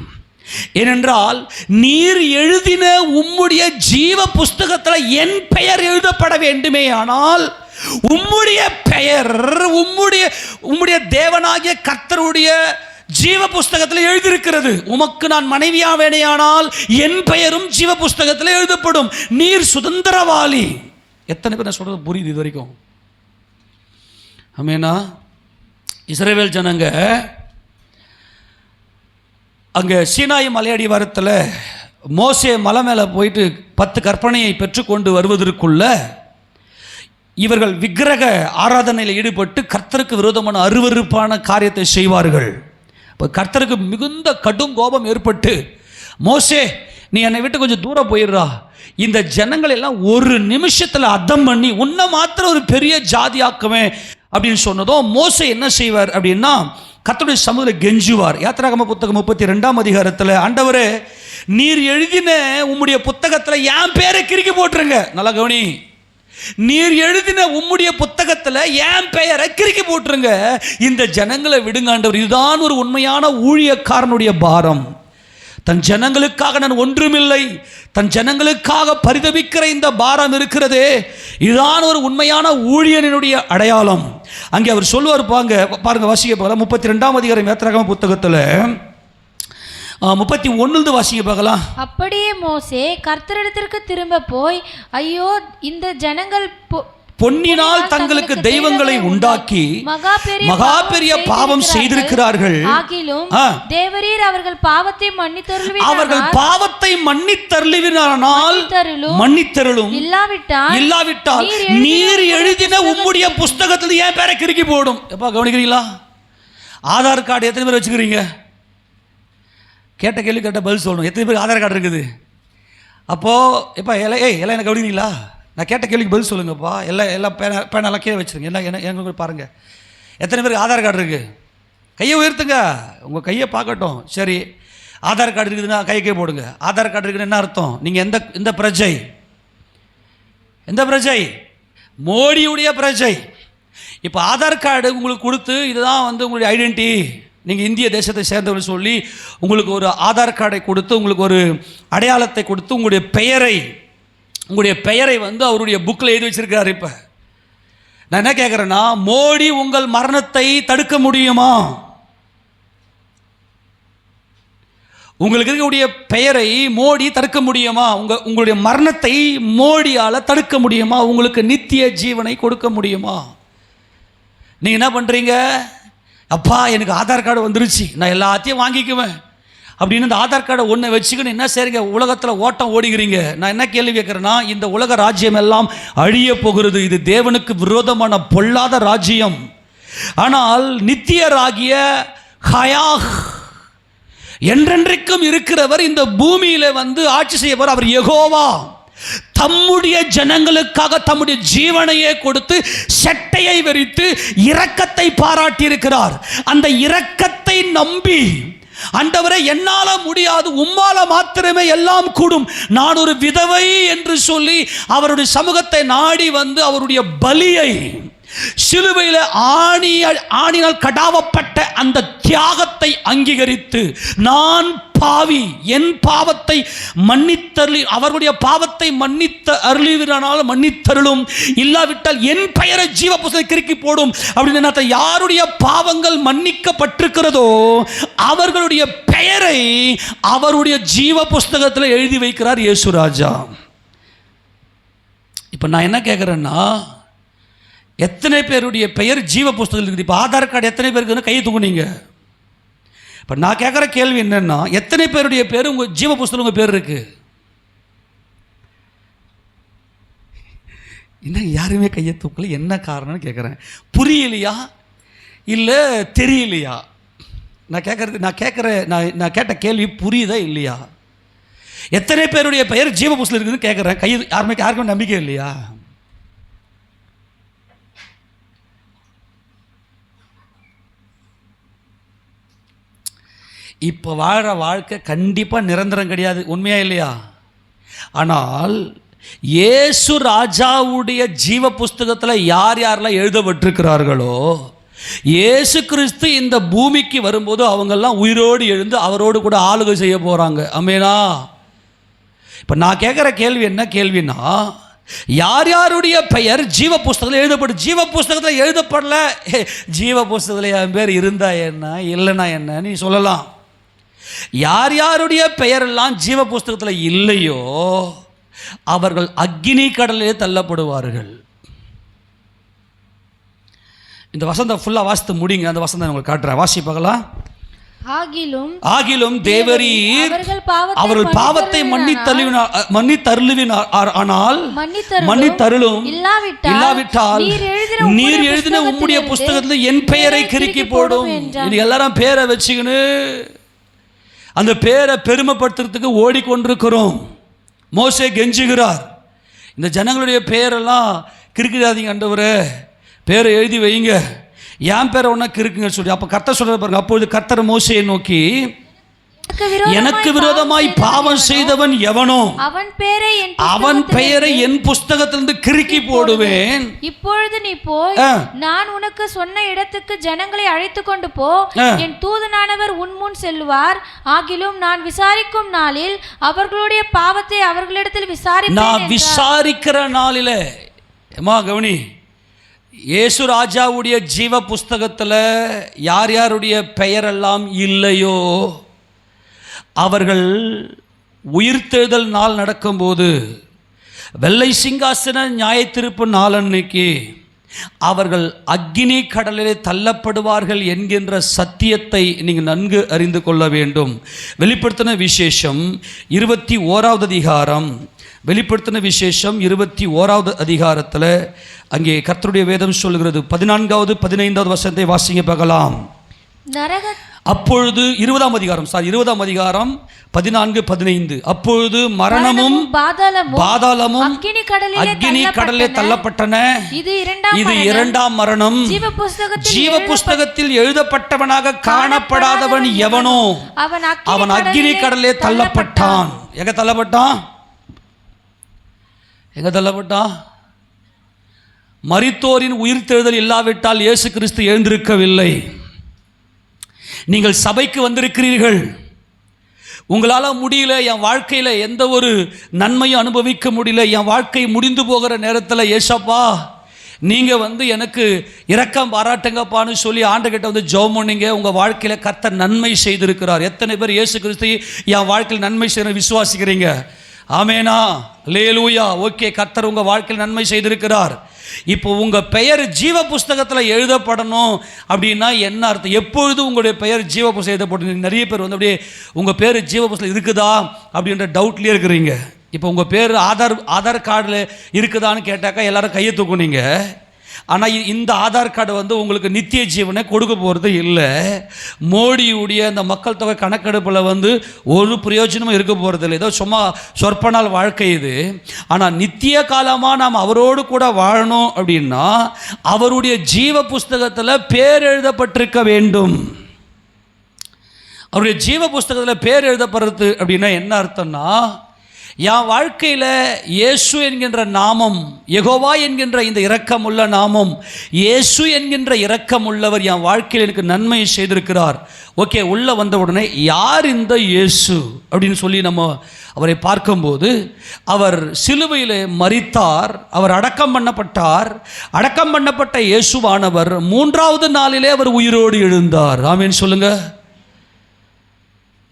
ஏனென்றால் நீர் எழுதின உம்முடைய ஜீவ புஸ்தகத்தில் என் பெயர் எழுதப்பட வேண்டுமே, ஆனால் உம்முடைய பெயர் உம்முடைய தேவனாகிய கர்த்தருடைய ஜீவ புஸ்தகத்தில் எழுதியிருக்கிறது. உமக்கு நான் மனைவியாவேனேயானால் என் பெயரும் ஜீவ புஸ்தகத்தில் எழுதப்படும். நீர் சுதந்திரவாளி. எத்தனை பேர் நான் சொல்றது புரியுது இது வரைக்கும்? ஆமெனா? இஸ்ரவேல் ஜனங்க அங்கே சீனாய் மலையடிவாரத்தில் மோசே மலை மேலே போயிட்டு 10 கற்பனையை பெற்றுக்கொண்டு வருவதற்குள்ள இவர்கள் விக்கிரக ஆராதனையில் ஈடுபட்டு கர்த்தருக்கு விரோதமான அருவருப்பான காரியத்தை செய்வார்கள். இப்போ கர்த்தருக்கு மிகுந்த கடும் கோபம் ஏற்பட்டு, மோசே நீ என்னை விட்டு கொஞ்சம் தூரம் போயிடுறா, இந்த ஜனங்கள் எல்லாம் ஒரு நிமிஷத்தில் அதம் பண்ணி உன்னை மாத்திரம் ஒரு பெரிய ஜாதியாக்குவேன் அப்படின்னு சொன்னதும் மோசே என்ன செய்வார் அப்படின்னா கர்த்தருடைய சமூகத்தில் கெஞ்சுவார். யாத்திராகம புத்தகம் 32ஆம் அதிகாரத்தில், ஆண்டவரே நீர் எழுதின உம்முடைய புத்தகத்தில் என் பேரை கிறுக்கி போட்டுருங்க. நல்லா கவனி, நீர் எழுதின உம்முடைய புத்தகத்தில் என் பெயரை கிறுக்கி போட்டுருங்க, இந்த ஜனங்களை விடுங்க ஆண்டவர். இதுதான் ஒரு உண்மையான ஊழியக்காரனுடைய பாரம். தன் ஜனங்களுக்காக நான் ஒன்றுமில்லை, தன் ஜனங்களுக்காக பரிதபிக்கிற இந்த பாரம் இருக்கிறதே, இதுதான் ஒரு உண்மையான ஊழியனுடைய அடையாளம். அங்கே அவர் சொல்லுவார், பாருங்க வாசிக்க பார்க்கலாம். 32ஆம் அதிகாரம் யாத்திராகம புத்தகத்தில் 31 வாசிக்க பார்க்கலாம். அப்படியே மோசே கர்த்தரிடத்திற்கு திரும்ப போய், ஐயோ இந்த ஜனங்கள் பொன்னினால் தங்களுக்கு தெய்வங்களை உண்டாக்கி மகா பெரிய பாவம் செய்திருக்கிறார்கள், ஆகிலும் தேவரீர் அவர்கள் பாவத்தை மன்னித்தருளினால் மன்னித்தருளும், இல்லாவிட்டால் நீர் எழுதின உம்முடைய புஸ்தகத்தில் ஏன் பேரை கிறுக்கி போடும். எப்பா கவனிக்கிறீங்களா? ஆதார் கார்டு எத்தனை பேர் வச்சுக்கிறீங்க? கேட்ட கேள்வி கேட்ட பதில் சொல்லணும். எத்தனை பேருக்கு ஆதார் கார்டு இருக்குது? அப்போது எப்பா எல்லாம் என்ன கவனிக்கிறீங்களா? நான் கேட்ட கேள்விக்கு பதில் சொல்லுங்கப்பா. எல்லாம் பேனெல்லாம் கீழே வச்சுருங்க. எங்க பாருங்கள், எத்தனை பேருக்கு ஆதார் கார்டு இருக்குது? கையை உயர்த்துங்க, உங்கள் கையை பார்க்கட்டும். சரி, ஆதார் கார்டு இருக்குதுன்னா கையை கீழே போடுங்க. ஆதார் கார்டு இருக்குதுன்னு என்ன அர்த்தம்? நீங்கள் எந்த பிரஜை? எந்த பிரஜை? மோடியுடைய பிரஜை. இப்போ ஆதார் கார்டு உங்களுக்கு கொடுத்து இதுதான் உங்களுடைய ஐடென்டிட்டி, நீங்கள் இந்திய தேசத்தை சேர்ந்தவர்கள் சொல்லி உங்களுக்கு ஒரு ஆதார் கார்டை கொடுத்து உங்களுக்கு ஒரு அடையாளத்தை கொடுத்து உங்களுடைய பெயரை அவருடைய புக்கில் எழுதி வச்சிருக்காரு. இப்போ நான் என்ன கேட்குறேன்னா, மோடி உங்கள் மரணத்தை தடுக்க முடியுமா? உங்களுக்கு இருக்கக்கூடிய பெயரை மோடி தடுக்க முடியுமா? உங்களுடைய மரணத்தை மோடியால் தடுக்க முடியுமா? உங்களுக்கு நித்திய ஜீவனை கொடுக்க முடியுமா? நீங்கள் என்ன பண்ணுறீங்க? அப்பா எனக்கு ஆதார் கார்டு வந்துருச்சு, நான் எல்லாத்தையும் வாங்கிக்குவேன் அப்படின்னு இந்த ஆதார் கார்டை ஒன்று வச்சுக்கணும். என்ன செய்றீங்க? உலகத்தில் ஓட்டம் ஓடுகிறீங்க. நான் என்ன கேள்வி கேட்குறேன்னா, இந்த உலக ராஜ்யம் எல்லாம் அழிய போகிறது. இது தேவனுக்கு விரோதமான பொல்லாத ராஜ்யம். ஆனால் நித்தியராகிய ஹயாஹ் என்றென்றைக்கும் இருக்கிறவர் இந்த பூமியில் ஆட்சி செய்யவர். அவர் யெகோவா. தம்முடைய ஜனங்களுக்காக தம்முடைய ஜீவனையே கொடுத்து செட்டையை வெறித்து இரக்கத்தை பாராட்டி இருக்கிறார். அந்த இரக்கத்தை நம்பி, ஆண்டவரே என்னால முடியாது, உம்மால மாத்திரமே எல்லாம் கூடும், நான் ஒரு விதவை என்று சொல்லி அவருடைய சமூகத்தை நாடி அவருடைய பலியை, சிலுவையில் ஆணினால் கடாவப்பட்ட அந்த தியாகத்தை அங்கீகரித்து, நான் பாவி, என் பாவத்தை மன்னித்தருளி, அவர்களுடைய பாவத்தை மன்னித்தருளினால் மன்னித்தருளும், இல்லாவிட்டால் என் பெயரை ஜீவ புஸ்தகத்தில் கிறுக்கி போடும் அப்படின்னு யாருடைய பாவங்கள் மன்னிக்கப்பட்டிருக்கிறதோ அவர்களுடைய பெயரை அவருடைய ஜீவ புஸ்தகத்தில் எழுதி வைக்கிறார் இயேசுராஜா. இப்போ நான் என்ன கேட்குறேன்னா, எத்தனை பேருடைய பெயர் ஜீவ புஸ்தகத்தில் இருக்குது? இப்போ ஆதார் கார்டு எத்தனை பேருக்கு கையை தூக்குனீங்க? இப்போ நான் கேட்குற கேள்வி என்னென்னா, எத்தனை பேருடைய பேர் உங்கள் ஜீவ புஸ்தகம் உங்கள் பேர் இருக்குது? இன்னும் யாருமே கையை தூக்கல. என்ன காரணம்னு கேட்குறேன். புரியலையா இல்லை தெரியலையா? நான் கேட்ட கேள்வி புரியுதா இல்லையா? எத்தனை பேருடைய பெயர் ஜீவ புஸ்தகம் இருக்குதுன்னு கேட்குறேன். யாருக்குமே நம்பிக்கை இல்லையா? இப்போ வாழ்கிற வாழ்க்கை கண்டிப்பாக நிரந்தரம் கிடையாது, உண்மையா இல்லையா? ஆனால் இயேசு ராஜாவுடைய ஜீவ புஸ்தகத்தில் யார் யாரெல்லாம் எழுதப்பட்டிருக்கிறார்களோ, இயேசு கிறிஸ்து இந்த பூமிக்கு வரும்போது அவங்கெல்லாம் உயிரோடு எழுந்து அவரோடு கூட ஆளுகை செய்ய போகிறாங்க. ஆமெனா? இப்போ நான் கேட்குற கேள்வி என்ன கேள்வினா, யார் யாருடைய பெயர் ஜீவ புஸ்தகத்தில் எழுதப்படும்? ஜீவ புஸ்தகத்தில் எழுதப்படல, ஜீவ புஸ்தகத்தில் என் பேர் இருந்தா என்ன இல்லைனா என்ன நீ சொல்லலாம். யார் யாருடைய பெயரெல்லாம் ஜீவ புஸ்தகத்தில் இல்லையோ அவர்கள் அக்கினி கடலிலே தள்ளப்படுவார்கள். இந்த வசனம் ஃபுல்லாக வாசித்து முடிங்க. அந்த வசனம் உங்களுக்கு காட்டுறேன், வாசி பார்க்கலாம். ஆகிலும் தேவரீர் அவர்கள் பாவத்தை மன்னித்தருளும் இல்லாவிட்டால் நீர் எழுதின உம்முடைய புஸ்தகத்தில் என் பெயரை கிறுக்கி போடும். இது எல்லாரும் பேரை வச்சுக்கின்னு அந்த பேரை பெருமைப்படுத்துறதுக்கு ஓடிக்கொண்டிருக்கிறோம். மோசே கெஞ்சுகிறார், இந்த ஜனங்களுடைய பேரெல்லாம் கிறுக்கிடாதீங்க ஆண்டவரே, பேரை எழுதி வைங்க, என் பேரை ஒன்றா கிறுக்குங்க சொல்லி. அப்போ கர்த்தர் சொல்கிற பாருங்க, அப்பொழுது கர்த்தர் மோசேயை நோக்கி, எனக்கு விரோதமாய் பாவம் செய்தவன் எவனோ அவன் பெயரை என் புஸ்தகத்திலிருந்து கிறுக்கி போடுவேன். இப்பொழுது நீ போய் நான் உனக்கு சொன்ன இடத்துக்கு ஜனங்களை அழைத்து கொண்டு போ, என் தூதனானவர் உன் முன் செல்வார். ஆகிலும் நான் விசாரிக்கும் நாளில் அவர்களுடைய பாவத்தை அவர்களிடத்தில் விசாரிப்பேன். நான் விசாரிக்கிற நாளில கவனி, இயேசு ராஜாவுடைய ஜீவ புஸ்தகத்தில் யார் யாருடைய பெயரெல்லாம் இல்லையோ அவர்கள் உயிர்த்தெழுதல் நாள் நடக்கும்போது, வெள்ளை சிங்காசன நியாயத்தீர்ப்பு நாளன்னைக்கு அவர்கள் அக்கினி கடலிலே தள்ளப்படுவார்கள் என்கின்ற சத்தியத்தை நீங்கள் நன்கு அறிந்து கொள்ள வேண்டும். வெளிப்படுத்தின விசேஷம் 21வது அதிகாரம், வெளிப்படுத்தின விசேஷம் 21வது அதிகாரத்தில் அங்கே கர்த்தருடைய வேதம் சொல்கிறது. 14வது 15வது வசனத்தை வாசிங்க பார்க்கலாம். அப்பொழுது 20ஆம் அதிகாரம் 14 15. அப்பொழுது மரணமும் பாதாளமும் அக்கினி கடலிலே தள்ளப்பட்டன. இது இரண்டாம் மரணம். ஜீவ புஸ்தகத்தில் எழுதப்பட்டவனாக காணப்படாதவன் எவனோ அவன் அக்கினி கடலிலே தள்ளப்பட்டான். எங்க தள்ளப்பட்டான்? மரித்தோரின் உயிர்த்தெழுதல் இல்லாவிட்டால் இயேசு கிறிஸ்து எழுந்திருக்கவில்லை. நீங்கள் சபைக்கு வந்திருக்கிறீர்கள், உங்களால் முடியல, என் வாழ்க்கையில் எந்த ஒரு நன்மையும் அனுபவிக்க முடியல, என் வாழ்க்கை முடிந்து போகிற நேரத்தில் ஏசப்பா நீங்கள் எனக்கு இரக்கம் பாராட்டுங்கப்பான்னு சொல்லி ஆண்டகிட்ட ஜெபம் பண்ணீங்க. உங்கள் வாழ்க்கையில் கர்த்தர் நன்மை செய்திருக்கிறார். எத்தனை பேர் இயேசு கிறிஸ்து என் வாழ்க்கையில் நன்மை செய்ய விசுவாசிக்கிறீங்க? ஆமேனா, அல்லேலூயா. ஓகே, கர்த்தர் உங்கள் வாழ்க்கையில் நன்மை செய்திருக்கிறார். இப்போ உங்கள் பெயர் ஜீவ புஸ்தகத்தில் எழுதப்படணும் அப்படின்னா என்ன அர்த்தம்? எப்பொழுது உங்களுடைய பெயர் ஜீவ புஸ்தகம் எழுதப்படும்? நிறைய பேர் அப்படியே உங்கள் பேர் ஜீவ புஸ்தகம் இருக்குதா அப்படின்ற டவுட்லேயே இருக்கிறீங்க. இப்போ உங்கள் பேர் ஆதார் கார்டில் இருக்குதான்னு கேட்டாக்கா எல்லாரும் கையை தூக்குனீங்க. ஆனால் இந்த ஆதார் கார்டு உங்களுக்கு நித்திய ஜீவனை கொடுக்க போகிறது இல்லை. மோடியுடைய அந்த மக்கள் தொகை கணக்கெடுப்பில் ஒரு பிரயோஜனமும் இருக்க போகிறது இல்லை. ஏதோ சும்மா சொற்ப நாள் வாழ்க்கை இது. ஆனால் நித்திய காலமாக நாம் அவரோடு கூட வாழணும் அப்படின்னா அவருடைய ஜீவ புஸ்தகத்தில் பேர் எழுதப்பட்டிருக்க வேண்டும். அவருடைய ஜீவ புஸ்தகத்தில் பேர் எழுதப்படுறது அப்படின்னா என்ன அர்த்தம்னா, என் வாழ்க்கையில் இயேசு என்கின்ற நாமம், யெகோவா என்கின்ற இந்த இரக்கமுள்ள நாமம், இயேசு என்கின்ற இரக்கமுள்ளவர் என் வாழ்க்கையில் எனக்கு நன்மை செய்திருக்கிறார். ஓகே, உள்ளே வந்த உடனே யார் இந்த இயேசு அப்படின்னு சொல்லி நம்ம அவரை பார்க்கும்போது, அவர் சிலுவையில் மரித்தார், அவர் அடக்கம் பண்ணப்பட்டார். அடக்கம் பண்ணப்பட்ட இயேசுவானவர் 3வது நாளிலே அவர் உயிரோடு எழுந்தார். ஆமென் சொல்லுங்க.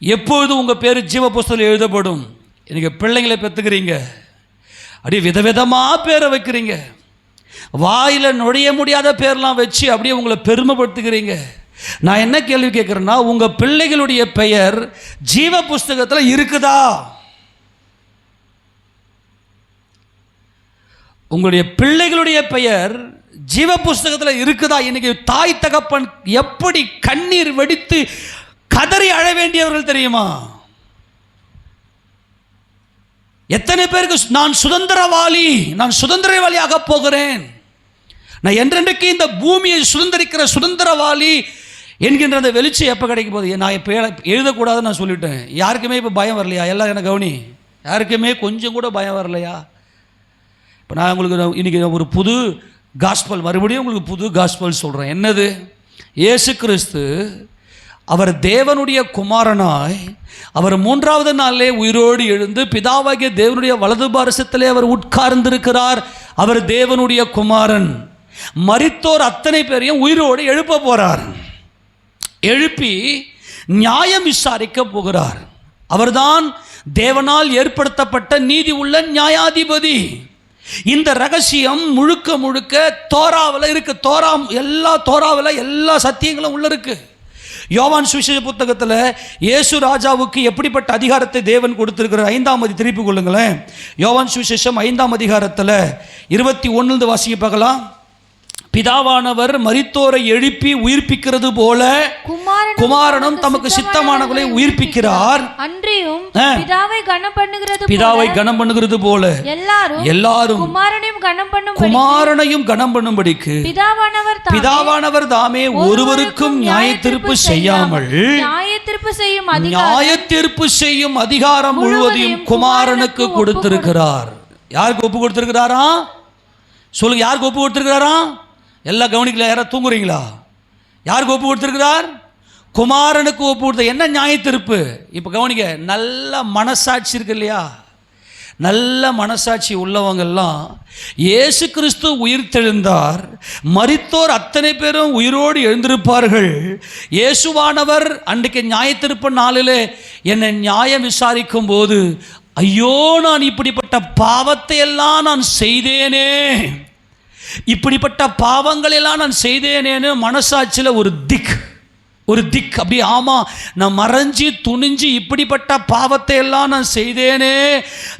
எப்பொழுது உங்கள் பேர் ஜீவ புஸ்தகத்தில் எழுதப்படும்? எனக்கு பிள்ளைங்களை பெற்றுக்கிறீங்க, அப்படியே விதவிதமாக பேரை வைக்கிறீங்க, வாயில் நுழைய முடியாத பேர்லாம் வச்சு அப்படியே உங்களை பெருமைப்படுத்துகிறீங்க. நான் என்ன கேள்வி கேட்குறேன்னா, உங்கள் பிள்ளைகளுடைய பெயர் ஜீவ புஸ்தகத்தில் இருக்குதா? உங்களுடைய பிள்ளைகளுடைய பெயர் ஜீவ புஸ்தகத்தில் இருக்குதா? இன்னைக்கு தாய் தகப்பன் எப்படி கண்ணீர் வெடித்து கதறி அழ வேண்டியவர்கள் தெரியுமா? எத்தனை பேருக்கு நான் சுதந்திரவாளியாக போகிறேன், நான் என்றென்றைக்கு இந்த பூமியை சுதந்திரிக்கிற சுதந்திரவாளி, என்கின்ற அந்த வெளிச்சம் எப்போ கிடைக்கும் போது நான் இப்போ எழுதக்கூடாதுன்னு நான் சொல்லிட்டேன். யாருக்குமே இப்போ பயம் வரலையா? எல்லாம் எனக்கு கவனி, யாருக்குமே கொஞ்சம் கூட பயம் வரலையா? இப்போ நான் உங்களுக்கு இன்றைக்கி ஒரு புது காஸ்பல், மறுபடியும் உங்களுக்கு புது காஸ்பல் சொல்கிறேன். என்னது? இயேசு கிறிஸ்து அவர் தேவனுடைய குமாரனாய் அவர் 3வது நாளிலே உயிரோடு எழுந்து பிதாவாகிய தேவனுடைய வலது பாரசத்திலே அவர் உட்கார்ந்திருக்கிறார். அவர் தேவனுடைய குமாரன். மரித்தோர் அத்தனை பேரையும் உயிரோடு எழுப்ப போகிறார். எழுப்பி நியாயம் விசாரிக்க போகிறார். அவர்தான் தேவனால் ஏற்படுத்தப்பட்ட நீதி உள்ள நியாயாதிபதி. இந்த ரகசியம் முழுக்க முழுக்க தோராவில் இருக்கு. தோராவில் எல்லா சத்தியங்களும் உள்ள இருக்கு. யோவான் சுவிசேஷ புத்தகத்தில் இயேசு ராஜாவுக்கு எப்படிப்பட்ட அதிகாரத்தை தேவன் கொடுத்திருக்கிறார்? 5ஆம் திருப்பி கொள்ளுங்களேன். யோவான் சுவிசேஷம் 5ஆம் அதிகாரத்தில் 21 வாசிக்க பார்க்கலாம். பிதாவானவர் மரித்தோரை எழுப்பி உயிர்ப்பிக்கிறது போல குமாரனும் தமக்கு சித்தமானவர்களை உயிர்ப்பிக்கிறார். அன்றியும் பிதாவை கனம் பண்ணுகிறது போல எல்லாரும் குமாரனையும் கனம் பண்ணும்படிக்கு பிதாவானவர் தாமே ஒருவருக்கும் நியாயத்தீர்ப்பு செய்யாமல் நியாயத்தீர்ப்பு செய்யும் அதிகாரம் முழுவதையும் குமாரனுக்கு கொடுத்திருக்கிறார். யாருக்கு ஒப்பு கொடுத்திருக்கிறாரா? சொல்லுங்க, யாருக்கு ஒப்பு கொடுத்திருக்கிறாரா? எல்லாம் கவனிக்கல. யாராவது தூங்குறீங்களா? யாருக்கு ஒப்பு கொடுத்திருக்கிறார்? குமாரனுக்கு ஒப்பு கொடுத்த. என்ன நியாயத்தீர்ப்பு? இப்போ கவனிக்க. நல்ல மனசாட்சி இருக்கு இல்லையா? நல்ல மனசாட்சி உள்ளவங்கெல்லாம் இயேசு கிறிஸ்து உயிர் தெழுந்தார், மரித்தோர் அத்தனை பேரும் உயிரோடு எழுந்திருப்பார்கள். இயேசுவானவர் அன்றைக்கு நியாயத்தீர்ப்பு நாளிலே என்னை நியாயம் விசாரிக்கும் போது, ஐயோ நான் இப்படிப்பட்ட பாவத்தை எல்லாம் நான் செய்தேனே, இப்படிப்பட்ட பாவங்கள் எல்லாம் நான் செய்தேனேன்னு மனசாட்சியில் ஒரு திக் அப்படி, ஆமாம் நான் மறைஞ்சி துணிஞ்சு இப்படிப்பட்ட பாவத்தை எல்லாம் நான் செய்தேனே,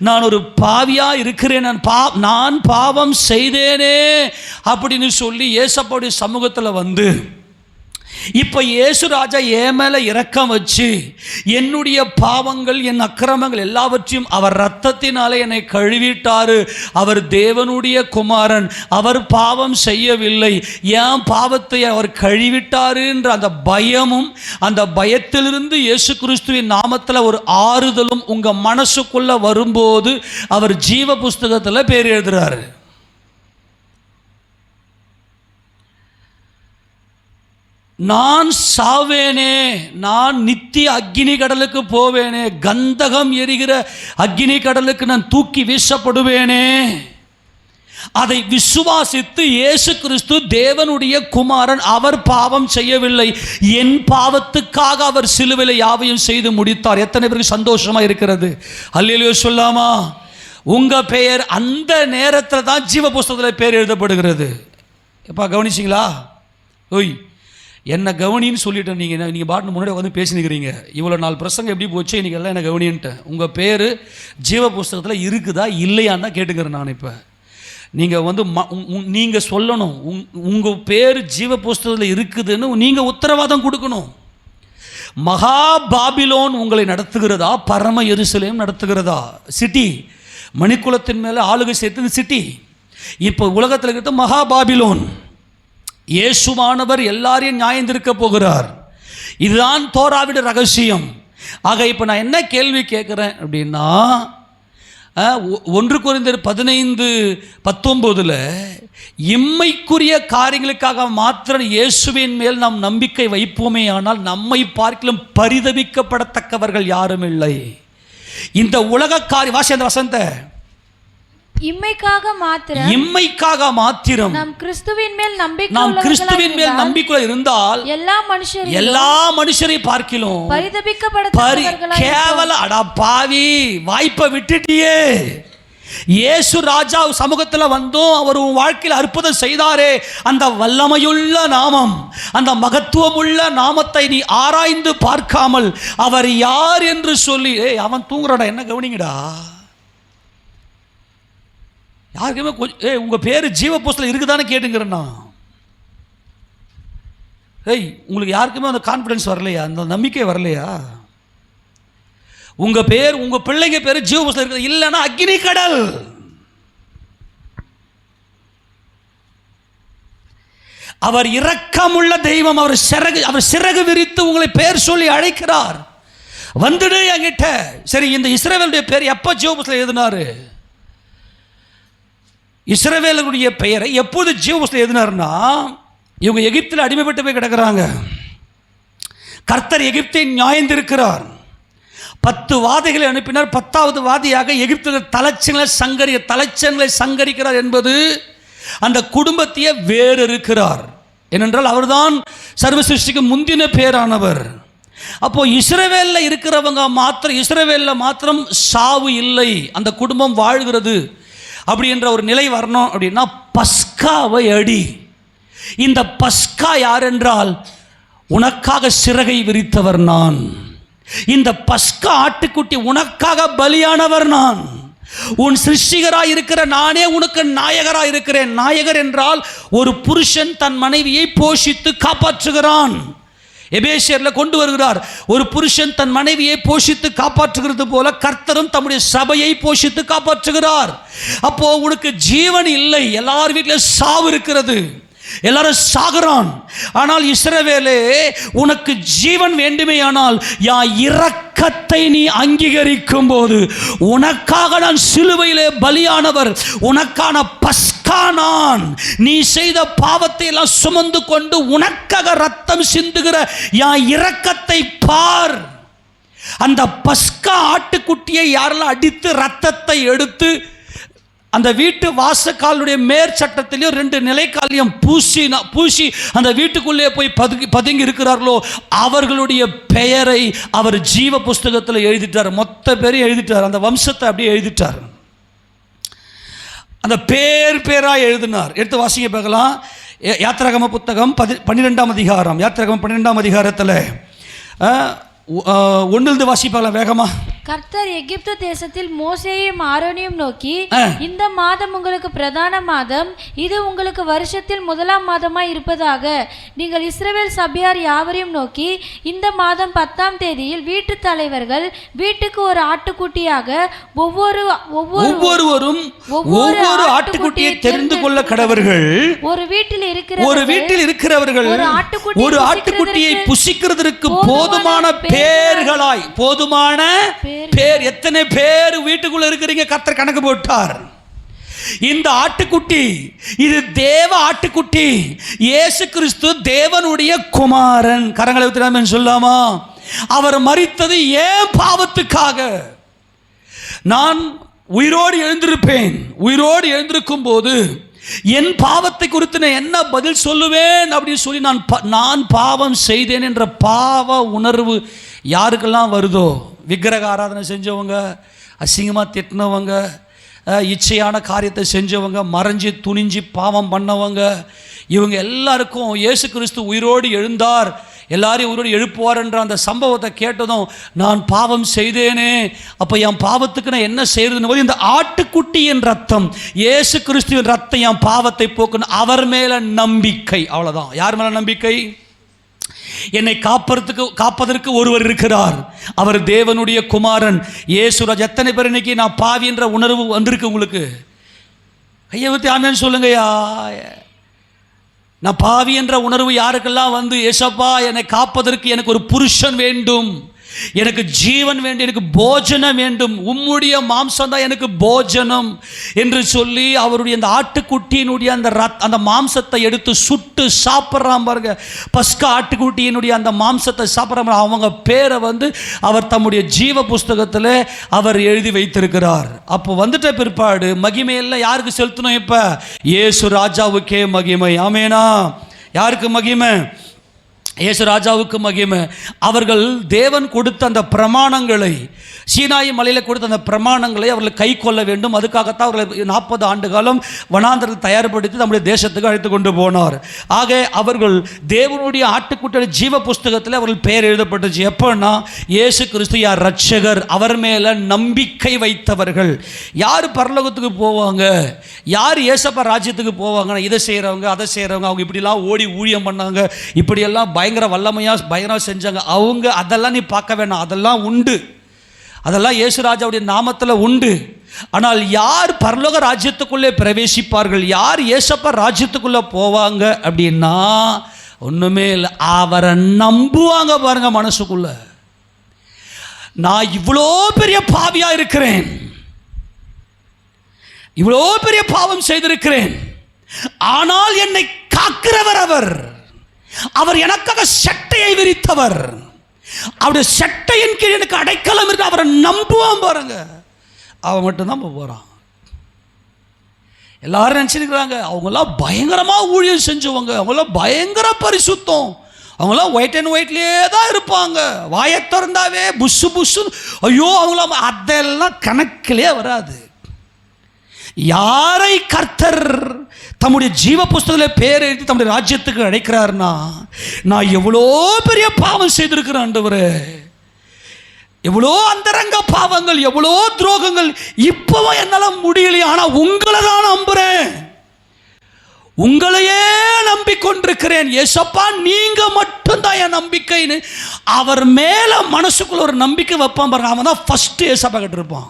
நான் ஒரு பாவியாக இருக்கிறேன், நான் பாவம் செய்தேனே அப்படின்னு சொல்லி ஏசப்பாவுடைய சமூகத்தில் வந்து இப்போ இயேசு ராஜா என் மேலே இரக்கம் வச்சு என்னுடைய பாவங்கள் என் அக்கிரமங்கள் எல்லாவற்றையும் அவர் இரத்தத்தினாலே என்னை கழுவிட்டாரு. அவர் தேவனுடைய குமாரன், அவர் பாவம் செய்யவில்லை, என் பாவத்தை அவர் கழுவிட்டாருன்ற அந்த பயமும் அந்த பயத்திலிருந்து இயேசு கிறிஸ்துவின் நாமத்தில் ஒரு ஆறுதலும் உங்கள் மனசுக்குள்ளே வரும்போது அவர் ஜீவ புஸ்தகத்தில் பேர் எழுதுறாரு. நான் சாவேனே, நான் நித்திய அக்கினி கடலுக்கு போவேனே, கந்தகம் எரிகிற அக்கினி கடலுக்கு நான் தூக்கி வீசப்படுவேனே. அதை விசுவாசித்து இயேசு கிறிஸ்து தேவனுடைய குமாரன், அவர் பாவம் செய்யவில்லை, என் பாவத்துக்காக அவர் சிலுவையில் யாவையும் செய்து முடித்தார். எத்தனை பேருக்கு சந்தோஷமா இருக்கிறது? அல்லேலூயா சொல்லாமா? உங்க பெயர் அந்த நேரத்தில் தான் ஜீவ புஸ்தகத்தில் பேர் எழுதப்படுகிறது. எப்பா கவனிச்சிங்களா? ஓய், என்ன கவனின்னு சொல்லிட்டேன். நீங்கள் பாட்டு முன்னாடி வந்து பேசினுக்கிறீங்க. இவ்வளோ நாள் பிரசங்கம் எப்படி போச்சு, இன்றைக்கி எல்லாம் என்ன கவனின்ட்டேன். உங்கள் பேர் ஜீவ புஸ்தகத்தில் இருக்குதா இல்லையான்னு தான் கேட்டுக்கிறேன் நான். இப்போ நீங்கள் வந்து நீங்கள் சொல்லணும், உங்கள் பேர் ஜீவ புஸ்தகத்தில் இருக்குதுன்னு நீங்கள் உத்தரவாதம் கொடுக்கணும். மகா பாபிலோன் உங்களை நடத்துகிறதா, பரம எருசலேம் நடத்துகிறதா? சிட்டி, மணிக்குலத்தின் மேலே ஆளுகை சேர்த்து சிட்டி. இப்போ உலகத்தில் இருக்கிறது மகா பாபிலோன். இயேசுவானவர் எல்லாரையும் நியாயந்திருக்க போகிறார். இதுதான் தோராவிட ரகசியம். ஆக இப்போ நான் என்ன கேள்வி கேட்குறேன் அப்படின்னா, 1 கொரிந்தியர் 15:19 இம்மைக்குரிய காரியங்களுக்காக மாத்திரம் இயேசுவின் மேல் நாம் நம்பிக்கை வைப்போமே, ஆனால் நம்மை பார்க்கிலும் பரிதபிக்கப்படத்தக்கவர்கள் யாரும் இல்லை. இந்த உலக வாசி அந்த வசந்த இம்மைக்காக மாத்திரம் நாம் கிறிஸ்துவின் மேல் நம்பிக்கை இருந்தால் எல்லா மனுஷரை பார்க்கிலும் கேவல அடா பாவி வாய்ப்பை விட்டுட்டியே. இயேசு ராஜா சமூகத்தில் வந்தும் அவர் உன் வாழ்க்கையில் அற்புதம் செய்தாரே, அந்த வல்லமையுள்ள நாமம், அந்த மகத்துவமுள்ள நாமத்தை நீ ஆராய்ந்து பார்க்காமல் அவர் யார் என்று சொல்லி அவன் தூங்குறாடா, என்ன கவனிங்கடா. யாருக்குமே கொஞ்சம் உங்கள் பேர் ஜீவ புஸ்தகத்தில் இருக்குதானே கேட்டுங்கிறேன்னா. உங்களுக்கு யாருக்குமே அந்த கான்ஃபிடன்ஸ் வரலையா, அந்த நம்பிக்கை வரலையா? உங்கள் பேர், உங்கள் பிள்ளைங்க பேர் ஜீவ புஸ்தகம் இருக்குது, இல்லைன்னா அக்னி கடல். அவர் இரக்கமுள்ள தெய்வம். அவர் சிறகு விரித்து உங்களை பேர் சொல்லி அழைக்கிறார். வந்துடு என்கிட்ட. சரி, இந்த இஸ்ரவேலுடைய பேர் எப்போ ஜீவ புஸ்தகத்தில் எழுதினாரு? இஸ்ரவேலுடைய பெயரை எப்போது ஜீவ புஸ்தகத்தில் எழுதினார்னா, இவங்க எகிப்தில் அடிமைப்பட்டு போய் கிடக்கிறாங்க. கர்த்தர் எகிப்தை நியாயந்திருக்கிறார். 10 வாதைகளை அனுப்பினார். 10வது வாதியாக எகிப்தில் தலைச்சங்களை சங்கரிக்கிறார் என்பது அந்த குடும்பத்தையே வேறு இருக்கிறார். ஏனென்றால் அவர்தான் சர்வ சிருஷ்டிக்கு முந்தின பேரானவர். அப்போ இஸ்ரவேலில் இருக்கிறவங்க இஸ்ரவேலில் மாத்திரம் சாவு இல்லை, அந்த குடும்பம் வாழ்கிறது அப்படி என்ற ஒரு நிலை வரணும் அப்படின்னா பஸ்காவை அடி. இந்த பஸ்கா யார் என்றால், உனக்காக சிறகை விரித்தவர் நான். இந்த பஸ்கா ஆட்டுக்குட்டி உனக்காக பலியானவர் நான். உன் சிருஷ்டிகராய் இருக்கிற நானே உனக்கு நாயகராய் இருக்கிறேன். நாயகர் என்றால் ஒரு புருஷன் தன் மனைவியை போஷித்து காப்பாற்றுகிறான். எபேசியர்ல கொண்டு வருகிறார். ஒரு புருஷன் தன் மனைவியை போஷித்து காப்பாற்றுகிறது போல கர்த்தரும் தம்முடைய சபையை போஷித்து காப்பாற்றுகிறார். அப்போ உனக்கு ஜீவன் இல்லை, எல்லார் வீட்டிலும் சாவு இருக்கிறது, எல்லாரும் சாகுறான். ஆனால் இஸ்ரவேலே, உனக்கு ஜீவன் வேண்டுமே ஆனால் என் இரக்கத்தை நீ அங்கீகரிக்கும் போது, உனக்காக நான் சிலுவையிலே பலியானவர், உனக்கான பஸ்கா நான், நீ செய்த பாவத்தை எல்லாம் சுமந்து கொண்டு உனக்காக ரத்தம் சிந்துகிற என் இரக்கத்தை பார். அந்த பஸ்கா ஆட்டுக்குட்டியை யாரெல்லாம் அடித்து ரத்தத்தை எடுத்து அந்த வீட்டு வாசக்காலுடைய மேற்சட்டத்திலையும் 2 நிலைக்காலையும் பூசி அந்த வீட்டுக்குள்ளே போய் பதுங்கி இருக்கிறார்களோ அவர்களுடைய பெயரை அவர் ஜீவ புஸ்தகத்தில் எழுதிட்டார். மொத்த பேரையும் எழுதிட்டார். அந்த வம்சத்தை அப்படியே எழுதிட்டார். அந்த பேராக எழுதினார். எடுத்து வாசிங்க பார்க்கலாம். யாத்திராகம புத்தகம் 12ஆம் அதிகாரம். யாத்திராகமம் 12ஆம் அதிகாரத்தில் 1 வாசிப்பாங்களா வேகமா? கர்த்தர் எகிப்து தேசத்தில் மோசேயையும் ஆரோனையும் நோக்கி, இந்த மாதம் உங்களுக்கு பிரதான மாதம், இது உங்களுக்கு வருஷத்தில் 1ஆம் மாதமாய் இருப்பதாக. நீங்கள் இஸ்ரவேல் சபையார் யாவரையும் நோக்கி, இந்த மாதம் 10ஆம் தேதியில் வீட்டு தலைவர்கள் வீட்டுக்கு ஒரு ஆட்டுக்குட்டியாக ஒவ்வொருவரும் ஒவ்வொரு ஆட்டுக்குட்டியை தெரிந்து கொள்ள கடவர்கள். ஒரு வீட்டில் இருக்கிறவர்கள் ஒரு ஆட்டுக்குட்டியை புசிக்கிறதற்கு போதுமான பேர்களாய், போதுமான பேர். எத்தனை பேர் வீட்டுக்குள்ள இருக்கிறீங்க? கர்த்தர் கணக்கு போட்டார். இந்த ஆட்டுக்குட்டி இது தேவ ஆட்டுக்குட்டி. இயேசு கிறிஸ்து தேவனுடைய குமாரன். கரங்களை ஊத்தினாமேன்னு சொல்லாமா? அவர் மரித்தது ஏன் பாவத்துக்காக. நான் உயிரோடு எழுந்திருப்பேன். உயிரோடு எழுந்திருக்கும் போது என் பாவத்தை குறித்து நான் என்ன பதில் சொல்லுவேன் அப்படின்னு சொல்லி நான் பாவம் செய்தேன் என்ற பாவ உணர்வு யாருக்கெல்லாம் வருதோ, விக்கிரக ஆராதனை செஞ்சவங்க, அசிங்கமாக திட்டினவங்க, இச்சையான காரியத்தை செஞ்சவங்க, மறைஞ்சி துணிஞ்சி பாவம் பண்ணவங்க, இவங்க எல்லாருக்கும் இயேசு கிறிஸ்து உயிரோடு எழுந்தார், எல்லாரையும் உயிரோடு எழுப்புவார் என்ற அந்த சம்பவத்தை கேட்டதும் நான் பாவம் செய்தேனே, அப்போ என் பாவத்துக்கு நான் என்ன செய்யறதுன்னு போது இந்த ஆட்டுக்குட்டியின் ரத்தம், இயேசு கிறிஸ்துவின் ரத்தம் என் பாவத்தை போக்கணும். அவர் மேலே நம்பிக்கை. அவ்வளோதான். யார் மேலே நம்பிக்கை? என்னை காப்பதற்கு ஒருவர் இருக்கிறார். அவர் தேவனுடைய குமாரன் இயேசுராஜ். எத்தனை பேர் இன்னைக்கு நான் பாவி என்ற உணர்வு வந்திருக்கு உங்களுக்கு? கையை ஊற்றி ஆமென் சொல்லுங்கய்யா. நான் பாவி என்ற உணர்வு யாருக்கெல்லாம் வந்து, ஏசப்பா என்னை காப்பதற்கு எனக்கு ஒரு புருஷன் வேண்டும், எனக்கு ஜீவன் வேண்டும், எனக்கு போஜனம் வேண்டும், உம்முடைய மாம்சம் தான் எனக்கு போஜனம் என்று சொல்லி அவருடைய அந்த ஆட்டுக்குட்டியினுடைய அந்த மாம்சத்தை எடுத்து சுட்டு சாப்பிட்றான் பாருங்க. பஸ்கா ஆட்டுக்குட்டியினுடைய அந்த மாம்சத்தை சாப்பிட்ற அவங்க பேரை வந்து அவர் தம்முடைய ஜீவ புஸ்தகத்தில் அவர் எழுதி வைத்திருக்கிறார். அப்போ வந்துட்ட பிற்பாடு மகிமையெல்லாம் யாருக்கு செலுத்தணும்? இப்போ இயேசு ராஜாவுக்கே மகிமை. ஆமேனா? யாருக்கு மகிமை? இயேசு ராஜாவுக்கு மகிமை. அவர்கள் தேவன் கொடுத்த அந்த பிரமாணங்களை, சீனாய் மலையில் கொடுத்த அந்த பிரமாணங்களை அவர்கள் கை கொள்ள வேண்டும். அதுக்காகத்தான் அவர்கள் 40 ஆண்டு காலம் வனாந்தரத்தை தயார்படுத்தி நம்முடைய தேசத்துக்கு அழைத்து கொண்டு போனார். ஆக அவர்கள் தேவனுடைய ஆட்டுக்குட்டிய ஜீவ புஸ்தகத்தில் அவர்கள் பெயர் எழுதப்பட்டுச்சு. எப்போன்னா இயேசு கிறிஸ்து யார் ரட்சகர், அவர் மேலே நம்பிக்கை வைத்தவர்கள். யார் பரலோகத்துக்கு போவாங்க, யார் இயேசப்பா ராஜ்யத்துக்கு போவாங்கன்னா இதை செய்கிறவங்க அதை செய்கிறவங்க, அவங்க இப்படிலாம் ஓடி ஊழியம் பண்ணாங்க, இப்படியெல்லாம் பயங்கர வல்லமையாக பயங்கரமாக செஞ்சாங்க, அவங்க அதெல்லாம் நீ பார்க்க வேணாம், அதெல்லாம் உண்டு. அதெல்லாம் இயேசுராஜாவுடைய நாமத்தில் உண்டு. ஆனால் யார் பரலோக ராஜ்யத்துக்குள்ளே பிரவேசிப்பார்கள், யார் இயேசப்பா ராஜ்யத்துக்குள்ளே போவாங்க அப்படின்னா ஒன்றுமே இல்லை, அவரை நம்புவாங்க. பாருங்க, மனசுக்குள்ள நான் இவ்வளோ பெரிய பாவியாக இருக்கிறேன், இவ்வளோ பெரிய பாவம் செய்திருக்கிறேன், ஆனால் என்னை காக்கிறவர் அவர், அவர் எனக்காக சட்டையை விரித்தவர், அவருடைய சட்டையின் கீழ் எனக்கு அடைக்கலம் இருக்கு, அவரை நம்புவான். பாருங்க, அவன் மட்டும்தான் போகிறான். எல்லாரும் நினச்சிருக்கிறாங்க அவங்களாம் பயங்கரமாக ஊழியம் செஞ்சவங்க, அவங்களாம் பயங்கர பரிசுத்தம், அவங்களாம் ஒயிட் அண்ட் ஒயிட்லேயே தான் இருப்பாங்க, வாயை திறந்தாவே புஷு புஷு. ஐயோ, அவங்களாம் அதெல்லாம் கணக்கிலே வராது. யாரை கர்த்தர் தம்முடைய ஜீவ புஸ்தகத்தில் பேர் எழுதி தம்முடைய ராஜ்யத்துக்கு அழைக்கிறார்னா, நான் எவ்வளோ பெரிய பாவம் செய்திருக்கிறேன் ஆண்டவரே, எவ்வளோ அந்தரங்க பாவங்கள், எவ்வளோ துரோகங்கள், இப்பவும் என்னால் முடியலையே, ஆனால் உங்களை தான் நம்புறேன், உங்களையே நம்பிக்கொண்டிருக்கிறேன் ஏசப்பா, நீங்க மட்டும்தான் என் நம்பிக்கைன்னு அவர் மேல மனசுக்குள்ள ஒரு நம்பிக்கை வைப்பான் பாருங்க. அவன் தான் ஃபர்ஸ்ட் ஏசப்பா கிட்ட இருப்பான்.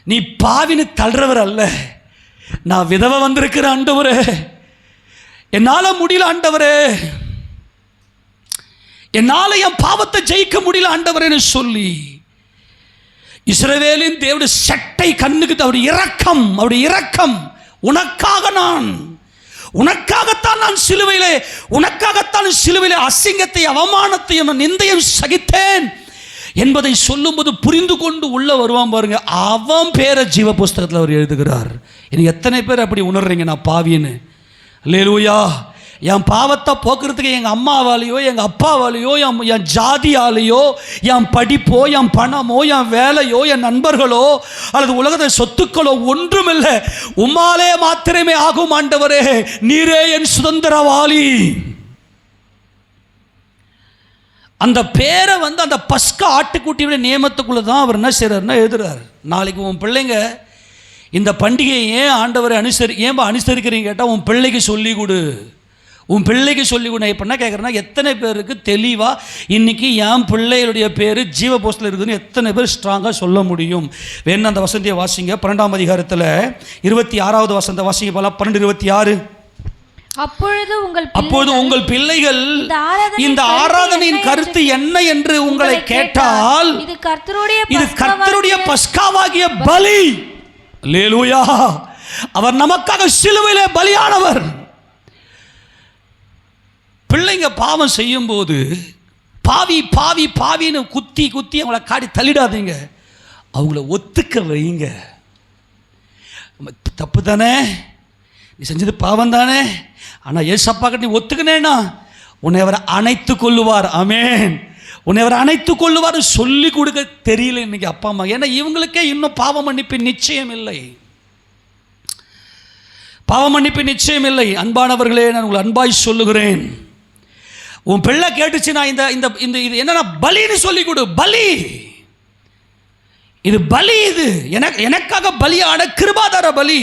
நீ பாவின்னு தள்ளுறவர் அல்ல, நான் விதவை வந்திருக்கிற ஆண்டவரே, என்னால முடியல ஆண்டவரே, என்னால என் பாவத்தை ஜெயிக்க முடியல ஆண்டவரேன்னு சொல்லி இஸ்ரவேலின் தேவனுடைய சட்டை கண்ணுக்கு அவருடைய இரக்கம், அவருடைய இரக்கம், உனக்காக உனக்காகத்தான் நான் சிலுவையிலே, உனக்காகத்தான் சிலுவையிலே அசிங்கத்தை அவமானத்தையும் நிந்தையும் சகித்தேன் என்பதை சொல்லும்போது புரிந்து கொண்டு உள்ள வருவான் பாருங்க. அவன் பேரை ஜீவ புஸ்தகத்தில் அவர் எழுதுகிறார். எனக்கு எத்தனை பேர் அப்படி உணர்றீங்க நான் பாவின்னு? அல்லேலூயா. என் பாவத்தை போக்குறதுக்கு எங்கள் அம்மாவாலேயோ எங்கள் அப்பாவாலேயோ என் ஜாதியாலேயோ என் படிப்போ என் பணமோ என் வேலையோ என் நண்பர்களோ அல்லது உலகத்தை சொத்துக்களோ ஒன்றுமில்லை, உம்மாலே மாத்திரமே ஆகும் ஆண்டவரே, நீரே என் சுதந்திரவாளி. அந்த பேரை அந்த பஸ்கா ஆட்டுக்குட்டியுடைய நியமத்துக்குள்ளே தான் அவர் என்ன செய்கிறார்னா எழுதுறார். நாளைக்கு உன் பிள்ளைங்க இந்த பண்டிகையை ஏன் ஆண்டவரை அனுசரிக்கிறீங்க கேட்டால் உன் பிள்ளைக்கு சொல்லிக் கொடு, உன் பிள்ளைக்கு சொல்லிக் கொடு. இப்போ என்ன கேட்குறேன்னா, எத்தனை பேருக்கு தெளிவாக இன்றைக்கி என் பிள்ளைகளுடைய பேர் ஜீவ புஸ்தகத்தில் இருக்குதுன்னு எத்தனை பேர் ஸ்ட்ராங்காக சொல்ல முடியும்? வேணும் அந்த வசனத்தை வாசிங்க. 12ஆம் அதிகாரத்தில் 26வது வசனத்தை வாசிங்க. போல 12:26. அப்பொழுது உங்கள் பிள்ளைகள் இந்த ஆராதனையின் கருத்து என்ன என்று உங்களை கேட்டால், இது கர்த்தருடைய பஸ்காவாகிய பலி. அல்லேலூயா. அவர் நமக்காக சிலுவையிலே பலியானவர். பிள்ளைங்க பாவம் செய்யும் போது பாவி பாவி பாவின்னு குத்தி குத்தி அவங்கள காடி தள்ளிடாதீங்க, அவங்கள ஒத்துக்க வைங்க. தப்பு தானே, நீ செஞ்சது பாவம் தானே, ஆனால் ஏசப்பா கிட்ட நீ ஒத்துக்கினேன்னா உன்னை அவர் அணைத்து கொள்ளுவார். ஆமென். உன்னை அவர் அணைத்து கொள்ளுவார். சொல்லி கொடுக்க தெரியல இன்னைக்கு அப்பா அம்மா. ஏன்னா இவங்களுக்கே இன்னும் பாவ மன்னிப்பு நிச்சயம் இல்லை, பாவ மன்னிப்பு நிச்சயம் இல்லை. அன்பானவர்களே, நான் உங்களை அன்பாய் சொல்லுகிறேன், உன் பிள்ளை கேட்டுச்சுன்னா இந்த இது என்னன்னா பலின்னு சொல்லி கொடு. பலி, இது பலி, இது எனக்காக பலியான கிருபாதார பலி.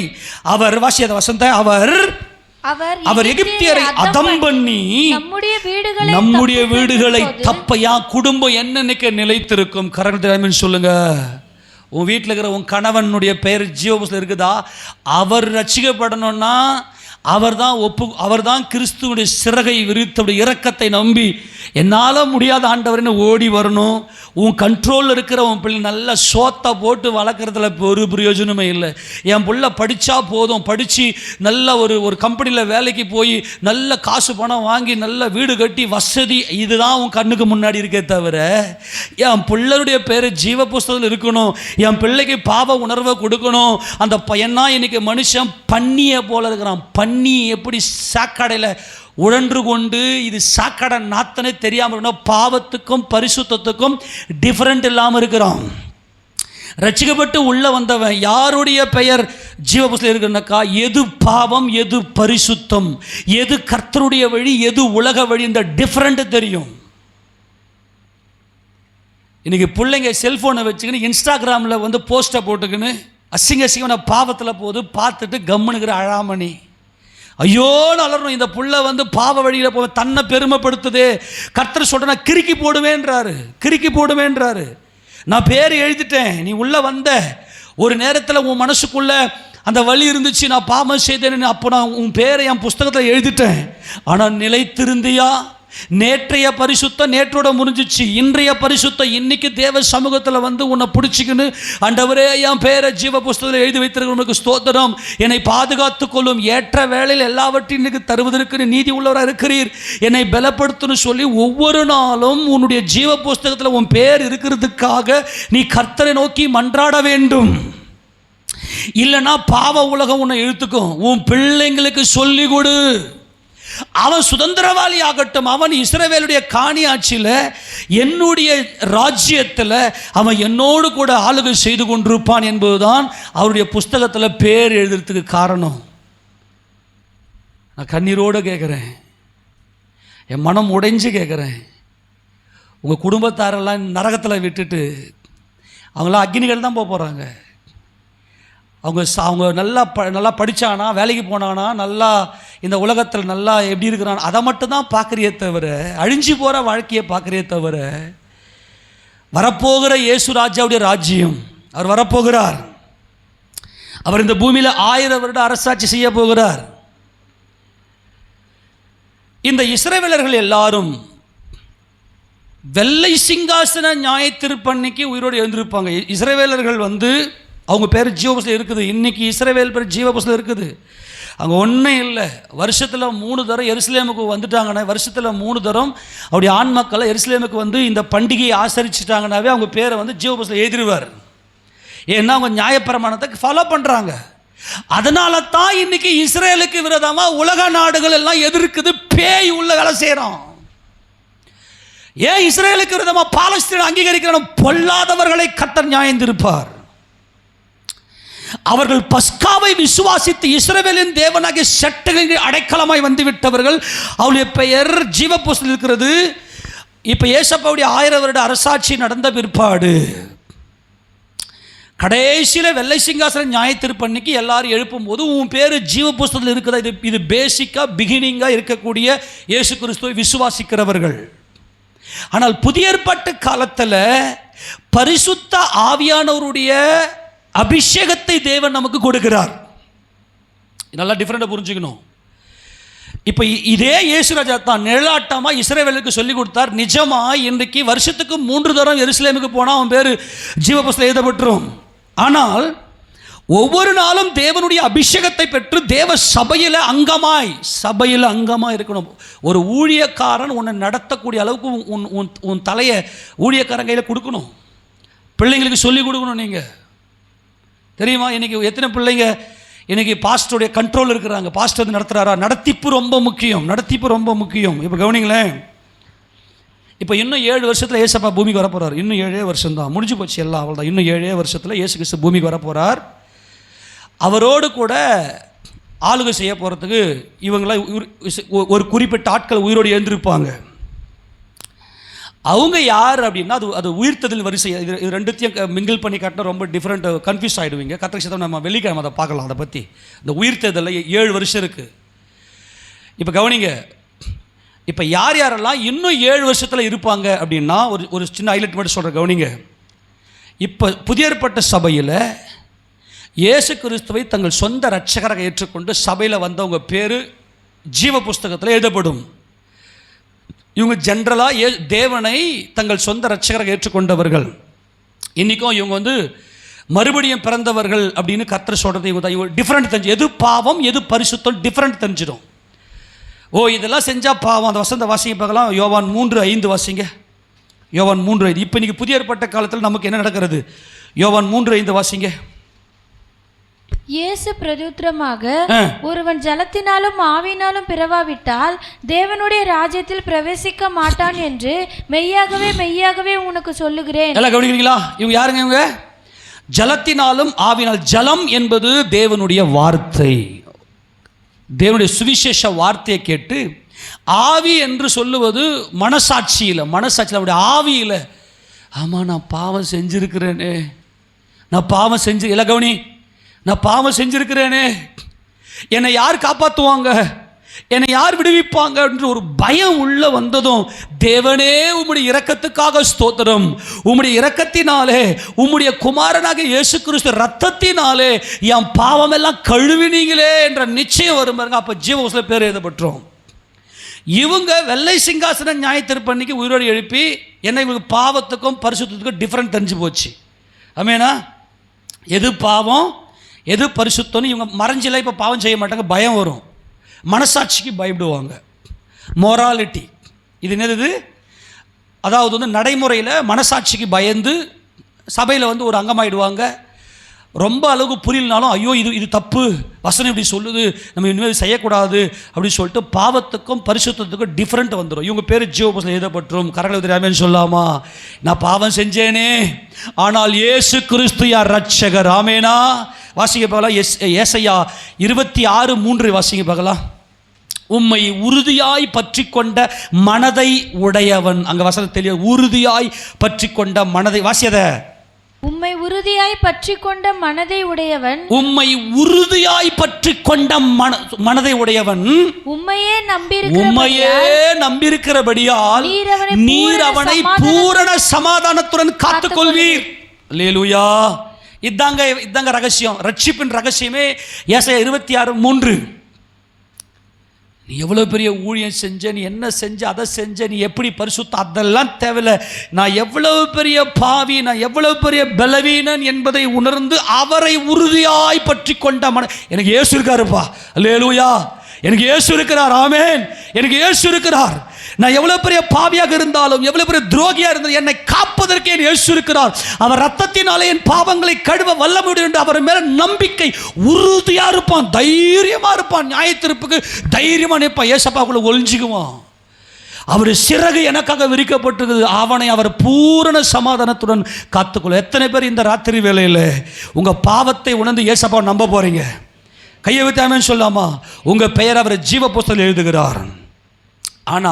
அவர் வாசியத வசந்த அவர் எகிப்தியரை அதம் பண்ணி நம்முடைய வீடுகளை தப்பையா குடும்பம் என்னன்னைக்கு நிலைத்திருக்கும். கரங்கள் சொல்லுங்க. உன் வீட்டில் இருக்கிற உன் கணவனுடைய பெயர் ஜீவபுஸ்தகத்தில் இருக்குதா? அவர் ரட்சிக்கப்படணும்னா அவர் தான் கிறிஸ்துவனுடைய சிறகை விரித்தவுடைய இரக்கத்தை நம்பி என்னால் முடியாத ஆண்டவர்னு ஓடி வரணும். உன் கண்ட்ரோலில் இருக்கிற உன் பிள்ளை நல்ல சோத்தை போட்டு வளர்க்குறதுல ஒரு பிரயோஜனமே இல்லை. என் பிள்ளை படித்தா போதும், படித்து நல்ல ஒரு கம்பெனியில் வேலைக்கு போய் நல்ல காசு பணம் வாங்கி நல்ல வீடு கட்டி வசதி, இதுதான் உன் கண்ணுக்கு முன்னாடி இருக்கே தவிர என் பிள்ளையுடைய பேர் ஜீவ புஸ்தகத்தில் இருக்கணும், என் பிள்ளைக்கு பாவ உணர்வை கொடுக்கணும். அந்த பையனா இன்னைக்கு மனுஷன் பன்னியை போல இருக்கிறான். பன்னி எப்படி சாக்கடையில் உழன்று கொண்டு இது சாக்கடை நாத்தனே தெரியாமல் பாவத்துக்கும் பரிசுத்தத்துக்கும் டிஃபரெண்ட் இல்லாமல் இருக்கிறான். ரட்சிக்கப்பட்டு உள்ள வந்தவன் யாருடைய பெயர் ஜீவபுஸ்தகத்தில் இருக்குன்னாக்கா, எது பாவம் எது பரிசுத்தம், எது கர்த்தருடைய வழி எது உலக வழி, இந்த டிஃபரெண்ட் தெரியும். இன்னைக்கு பிள்ளைங்க செல்ஃபோனை வச்சுக்கின்னு இன்ஸ்டாகிராமில் போஸ்ட்டை போட்டுக்கின்னு அசிங்கமான பாவத்தில் போது பார்த்துட்டு கம்முனுக்கிற அழாமணி ஐயோன்னு அலறணும். இந்த புள்ள பாவ வழியில் போய் தன்னை பெருமைப்படுத்துது. கர்த்தர் சொல்கிறேன் கிறுக்கி போடுவேன்றாரு. நான் பேர் எழுதிட்டேன். நீ உள்ள வந்த ஒரு நேரத்தில் உன் மனசுக்குள்ள அந்த வலி இருந்துச்சு, நான் பாவம் செய்தேன்னு. அப்போ நான் உன் பேரை என் புஸ்தகத்தில் எழுதிட்டேன். ஆனால் நிலைத்திருந்தியா? நேற்றைய பரிசுத்தம் நேற்றோட முடிஞ்சிச்சு. இன்றைய பரிசுத்தம் இன்னைக்கு தேவ சமூகத்தில் வந்து உன்னை பிடிச்சிக்கின்னு, ஆண்டவரே என் பேரை ஜீவ புஸ்தகத்தில் எழுதி வைத்திருக்கிறவனுக்கு ஸ்தோத்திரம், என்னை பாதுகாத்து கொள்ளும், ஏற்ற வேளையில் எல்லாவற்றையும் இன்னைக்கு தருவதற்கு நீதி உள்ளவராக இருக்கிறீர், என்னை பலப்படுத்தணும் சொல்லி ஒவ்வொரு நாளும் உன்னுடைய ஜீவ புஸ்தகத்தில் உன் பேர் இருக்கிறதுக்காக நீ கர்த்தரை நோக்கி மன்றாட வேண்டும். இல்லைன்னா பாவ உலகம் உன்னை இழுத்துக்கும். உன் பிள்ளைங்களுக்கு சொல்லி கொடு. அவன் சுதந்திரவாளி ஆகட்டும். அவன் இஸ்ரவேலுடைய காணி ஆட்சியில், என்னுடைய ராஜ்யத்தில் அவன் என்னோடு கூட ஆளுகை செய்து கொண்டிருப்பான் என்பதுதான் அவருடைய புஸ்தகத்தில் பேர் எழுதுறதுக்கு காரணம். நான் கண்ணீரோடு கேட்குறேன், என் மனம் உடைஞ்சு கேட்குறேன். உங்கள் குடும்பத்தாரெல்லாம் நரகத்தில் விட்டுட்டு அவங்களாம் அக்னிகள் தான் போக போகிறாங்க. அவங்க நல்லா படித்தானா, வேலைக்கு போனானா, நல்லா இந்த உலகத்தில் நல்லா எப்படி இருக்கிறான், அதை மட்டும்தான் பார்க்குறியே தவிர, அழிஞ்சு போகிற வாழ்க்கையை பார்க்குறியே தவிர, வரப்போகிற இயேசு ராஜாவுடைய ராஜ்யம், அவர் வரப்போகிறார். அவர் இந்த பூமியில் 1000 வருட அரசாட்சி செய்ய போகிறார். இந்த இஸ்ரவேலர்கள் எல்லாரும் வெள்ளை சிங்காசன நியாயத்தீர்ப்பன்னைக்கு உயிரோடு எழுந்திருப்பாங்க. இஸ்ரவேலர்கள் வந்து அவங்க பேர் ஜீவபுஸ்தகத்தில் இருக்குது. இன்றைக்கி இஸ்ரவேல் பேர் ஜீவபுஸ்தகத்தில் இருக்குது. அங்கே ஒன்றும் இல்லை. வருஷத்தில் 3 தரம் எருசலேமுக்கு வந்துட்டாங்கன்னா, வருஷத்தில் 3 தரம் அவருடைய ஆண் மக்களை எருசலேமுக்கு வந்து இந்த பண்டிகையை ஆசரிச்சிட்டாங்கன்னாவே அவங்க பேரை வந்து ஜீவபுஸ்தகத்தில் எழுதிடுவார். ஏன்னா அவங்க நியாயப்பிரமாணத்தை ஃபாலோ பண்ணுறாங்க. அதனால தான் இன்றைக்கி இஸ்ரேலுக்கு விரோதமாக உலக நாடுகள் எல்லாம் எதிர்க்குது. பேய் உள்ள வேலை செய்கிறோம். ஏன் இஸ்ரேலுக்கு விரோதமாக பாலஸ்தீனை அங்கீகரிக்கிறோம்? பொல்லாதவர்களை கர்த்தர் நியாயந்திருப்பார். அவர்கள் பஸ்காவை விசுவாசித்து இஸ்ரவேலின் தேவனாகிய சட்டங்களின் அடைக்கலமாய் வந்துவிட்டவர்கள். அவருடைய பெயர் ஜீவ புஸ்தகத்தில் இருக்கிறது. இப்போ ஏசப்பாவுடைய 1000 வருட அரசாட்சி நடந்த பிற்பாடு கடைசியில் வெள்ளை சிங்காசன நியாயத்தீர்ப்பன்னைக்கு எல்லாரும் எழுப்பும் போது உன் பேர் ஜீவ புஸ்தகத்தில் இருக்குதா? இது பேசிக்காக பிகினிங்காக இருக்கக்கூடிய இயேசு கிறிஸ்துவை விசுவாசிக்கிறவர்கள். ஆனால் புதிய ஏற்பாட்டு காலத்தில் பரிசுத்த ஆவியானவருடைய அபிஷேகத்தை தேவன் நமக்கு கொடுக்கிறார். நல்லா டிஃப்ரெண்டாக புரிஞ்சுக்கணும். இப்போ இதே இயேசு ராஜா தான் நிழலாட்டமாக இஸ்ரவேலுக்கு சொல்லி கொடுத்தார். நிஜமாக இன்றைக்கு வருஷத்துக்கு 3 தரம் எருசலேமுக்கு போனால் அவன் பேர் ஜீவ புஸ்தகத்தில் எழுதப்பட்டுரும். ஆனால் ஒவ்வொரு நாளும் தேவனுடைய அபிஷேகத்தை பெற்று தேவ சபையில் அங்கமாய் இருக்கணும். ஒரு ஊழியக்காரன் உன்னை நடத்தக்கூடிய அளவுக்கு உன் தலையை ஊழியக்காரன் கையில் கொடுக்கணும். பிள்ளைங்களுக்கு சொல்லிக் கொடுக்கணும். நீங்கள் தெரியுமா, இன்றைக்கி எத்தனை பிள்ளைங்க இன்றைக்கி பாஸ்டருடைய கண்ட்ரோல் இருக்கிறாங்க. பாஸ்டர் வந்து நடத்துகிறாரா? நடத்திப்பு ரொம்ப முக்கியம். இப்போ கவனிங்களேன், இப்போ இன்னும் 7 வருஷத்தில் ஏசப்பா பூமிக்கு வரப்போகிறார். இன்னும் 7 வருஷம் தான், முடிஞ்சு போச்சு எல்லாம், அவ்வளோதான். இன்னும் 7 வருஷத்தில் இயேசு கிறிஸ்து பூமிக்கு வரப்போகிறார். அவரோடு கூட ஆளுகை செய்ய போகிறதுக்கு இவங்களாம் ஒரு குறிப்பிட்ட ஆட்கள் உயிரோடு எழுந்திருப்பாங்க. அவங்க யார் அப்படின்னா, அது உயிர்த்ததில் வரிசை. இது ரெண்டுத்தையும் மிங்கிள் பண்ணி காட்டினா ரொம்ப டிஃப்ரெண்ட், கன்ஃபியூஸ் ஆகிடுவீங்க. கத்திரிக்க நம்ம வெள்ளிக்கிழமை அதை பார்க்கலாம். அதை பற்றி இந்த உயிர்த்ததில் 7 வருஷம் இருக்குது. இப்போ கவனிங்க, இப்போ யாரெல்லாம் இன்னும் 7 வருஷத்தில் இருப்பாங்க அப்படின்னா ஒரு சின்ன ஹைலைட் மட்டும் சொல்கிற கவனிங்க. இப்போ புதிய ஏற்பட்ட சபையில் இயேசு கிறிஸ்துவை தங்கள் சொந்த இரட்சகராக ஏற்றுக்கொண்டு சபையில் வந்தவங்க பேர் ஜீவ புஸ்தகத்தில் எழுதப்படும். இவங்க ஜென்ரலாக தேவனை தங்கள் சொந்த இரட்சகராக ஏற்றுக்கொண்டவர்கள். இன்றைக்கும் இவங்க வந்து மறுபடியும் பிறந்தவர்கள் அப்படின்னு கர்த்தர் சொல்கிறது. இவங்க டிஃப்ரெண்ட் தெரிஞ்சு, எது பாவம் எது பரிசுத்தம் டிஃப்ரெண்ட் தெரிஞ்சிடும். இதெல்லாம் செஞ்சால் பாவம். அந்த வசந்த வாசிங்க பார்க்கலாம். யோவான் 3:5 வாசிங்க. யோவான் 3:5. இப்போ இன்றைக்கி புதிய ஏற்பட்ட காலத்தில் நமக்கு என்ன நடக்கிறது? யோவான் 3:5 வாசிங்க. இயேசு பிரதியுத்தரமாக, ஒருவன் ஜலத்தினாலும் ஆவியினாலும் பிறவாவிட்டால் தேவனுடைய ராஜ்யத்தில் பிரவேசிக்க மாட்டான் என்று மெய்யாகவே உனக்கு சொல்லுகிறேன். எல்லாம் கவனிக்கிறீங்களா? இவங்க யாருங்க? இவங்க ஜலத்தினாலும் ஆவியினால். ஜலம் என்பது தேவனுடைய வார்த்தை, தேவனுடைய சுவிசேஷ வார்த்தையை கேட்டு, ஆவி என்று சொல்லுவது மனசாட்சியில் அவருடைய ஆவியில், ஆமாம் நான் பாவம் செஞ்சிருக்கிறேனே, எல்லாம் கவனி, நான் பாவம் செஞ்சிருக்கிறேனே, என்னை யார் காப்பாற்றுவாங்க? என்னை யார் விடுவிப்பாங்க என்று ஒரு பயம் உள்ள வந்ததும், தேவனே உம்முடைய இரக்கத்துக்காக ஸ்தோத்திரம், உம்முடைய இரக்கத்தினாலே உம்முடைய குமாரனாக இயேசு கிறிஸ்து ரத்தத்தினாலே என் பாவம் எல்லாம் கழுவினீங்களே என்ற நிச்சயம் வரும் பாருங்க. அப்போ ஜீவபுஸ்தகத்தில் பேர் எழுதப்பட்டோம். இவங்க வெள்ளை சிங்காசன நியாயத்தீர்ப்பன்னைக்கு உயிரோடு எழுப்பி என்ன இவங்களுக்கு பாவத்துக்கும் பரிசுத்தத்துக்கும் டிஃப்ரெண்ட் தெரிஞ்சு போச்சு. ஆமேனா? எது பாவம் எது பரிசுத்தம்னு இவங்க மறைஞ்சில இப்போ பாவம் செய்ய மாட்டாங்க. பயம் வரும், மனசாட்சிக்கு பயப்படுவாங்க. மொராலிட்டி இது என்னது? அதாவது வந்து நடைமுறையில் மனசாட்சிக்கு பயந்து சபையில் வந்து ஒரு அங்கமாயிடுவாங்க. ரொம்ப அளவுக்கு புரியலனாலும் ஐயோ இது தப்பு, வசனம் இப்படி சொல்லுது, நம்ம இனிமேல் செய்யக்கூடாது அப்படின்னு சொல்லிட்டு பாவத்துக்கும் பரிசுத்தத்துக்கும் டிஃப்ரெண்ட் வந்துடும். இவங்க பேர் ஜீவபுஸ்தகத்தில் எழுதப்பட்டுரும். கரங்களை தெரியாமல் சொல்லாமா, நான் பாவம் செஞ்சேனே ஆனால் இயேசு கிறிஸ்து யார் ரட்சகர். ஆமேனா? வாசிக்க பார்க்கலாம். ஏசாயா 26:3 வாசிக்க பார்க்கலாம். உம்மை உறுதியாய் பற்றி கொண்ட மனதை உடையவன். அங்கே வசனம் தெரியும், உறுதியாய் பற்றி கொண்ட மனதை. வாசியத, உம்மை உறுதியாய் பற்றி கொண்ட மனதை உடையவன். உம்மை உறுதியாய் பற்றி கொண்ட மனதை உடையவன். உம்மையே நம்பியிருக்கிறபடியால் நீர் அவனை பூரண சமாதானத்துடன் காத்துக்கொள்வீர். அல்லேலூயா. இதாங்க ரகசியம், ரட்சிப்பின் ரகசியமே. ஏசாயா 26:3. நீ எவ்வளோ பெரிய ஊழியம் செஞ்ச, நீ என்ன செஞ்ச, அதை செஞ்ச, நீ எப்படி பரிசுத்த, அதெல்லாம் தேவையில்லை. நான் எவ்வளவு பெரிய பாவி, நான் எவ்வளவு பெரிய பலவீனன் என்பதை உணர்ந்து அவரை உறுதியாய் பற்றி கொண்ட எனக்கு இயேசு இருக்காருப்பா. அல்லேலூயா. எனக்கு இயேசு இருக்கிறார். ஆமேன். எனக்கு இயேசு இருக்கிறார். நான் எவ்வளவு பெரிய பாவியாக இருந்தாலும், எவ்வளவு பெரிய துரோகியாக இருந்தாலும் என்னை காப்பதற்கே இயேசு இருக்கிறார். அவர் ரத்தத்தினாலே என் பாவங்களை கழுவ வல்லமையுடைய என்று அவர் மேல நம்பிக்கை உறுதியா இருப்பான், தைரியமா இருப்பான். நியாயத்தீர்ப்புக்கு தைரியமா நிற்பான். ஏசப்பாக்குள்ள ஒளிஞ்சுக்குவான். அவர் சிறகு எனக்காக விரிக்கப்பட்டிருக்குது. அவனை அவர் பூரண சமாதானத்துடன் காத்துக்கொள்ள. எத்தனை பேர் இந்த ராத்திரி வேளையில் உங்க பாவத்தை உணர்ந்து ஏசப்பா நம்ப போறீங்க? கையை வைத்தாமேன்னு சொல்லாமா? உங்க பெயர் அவர் ஜீவ புஸ்தகத்தில் எழுதுகிறார். ஆனா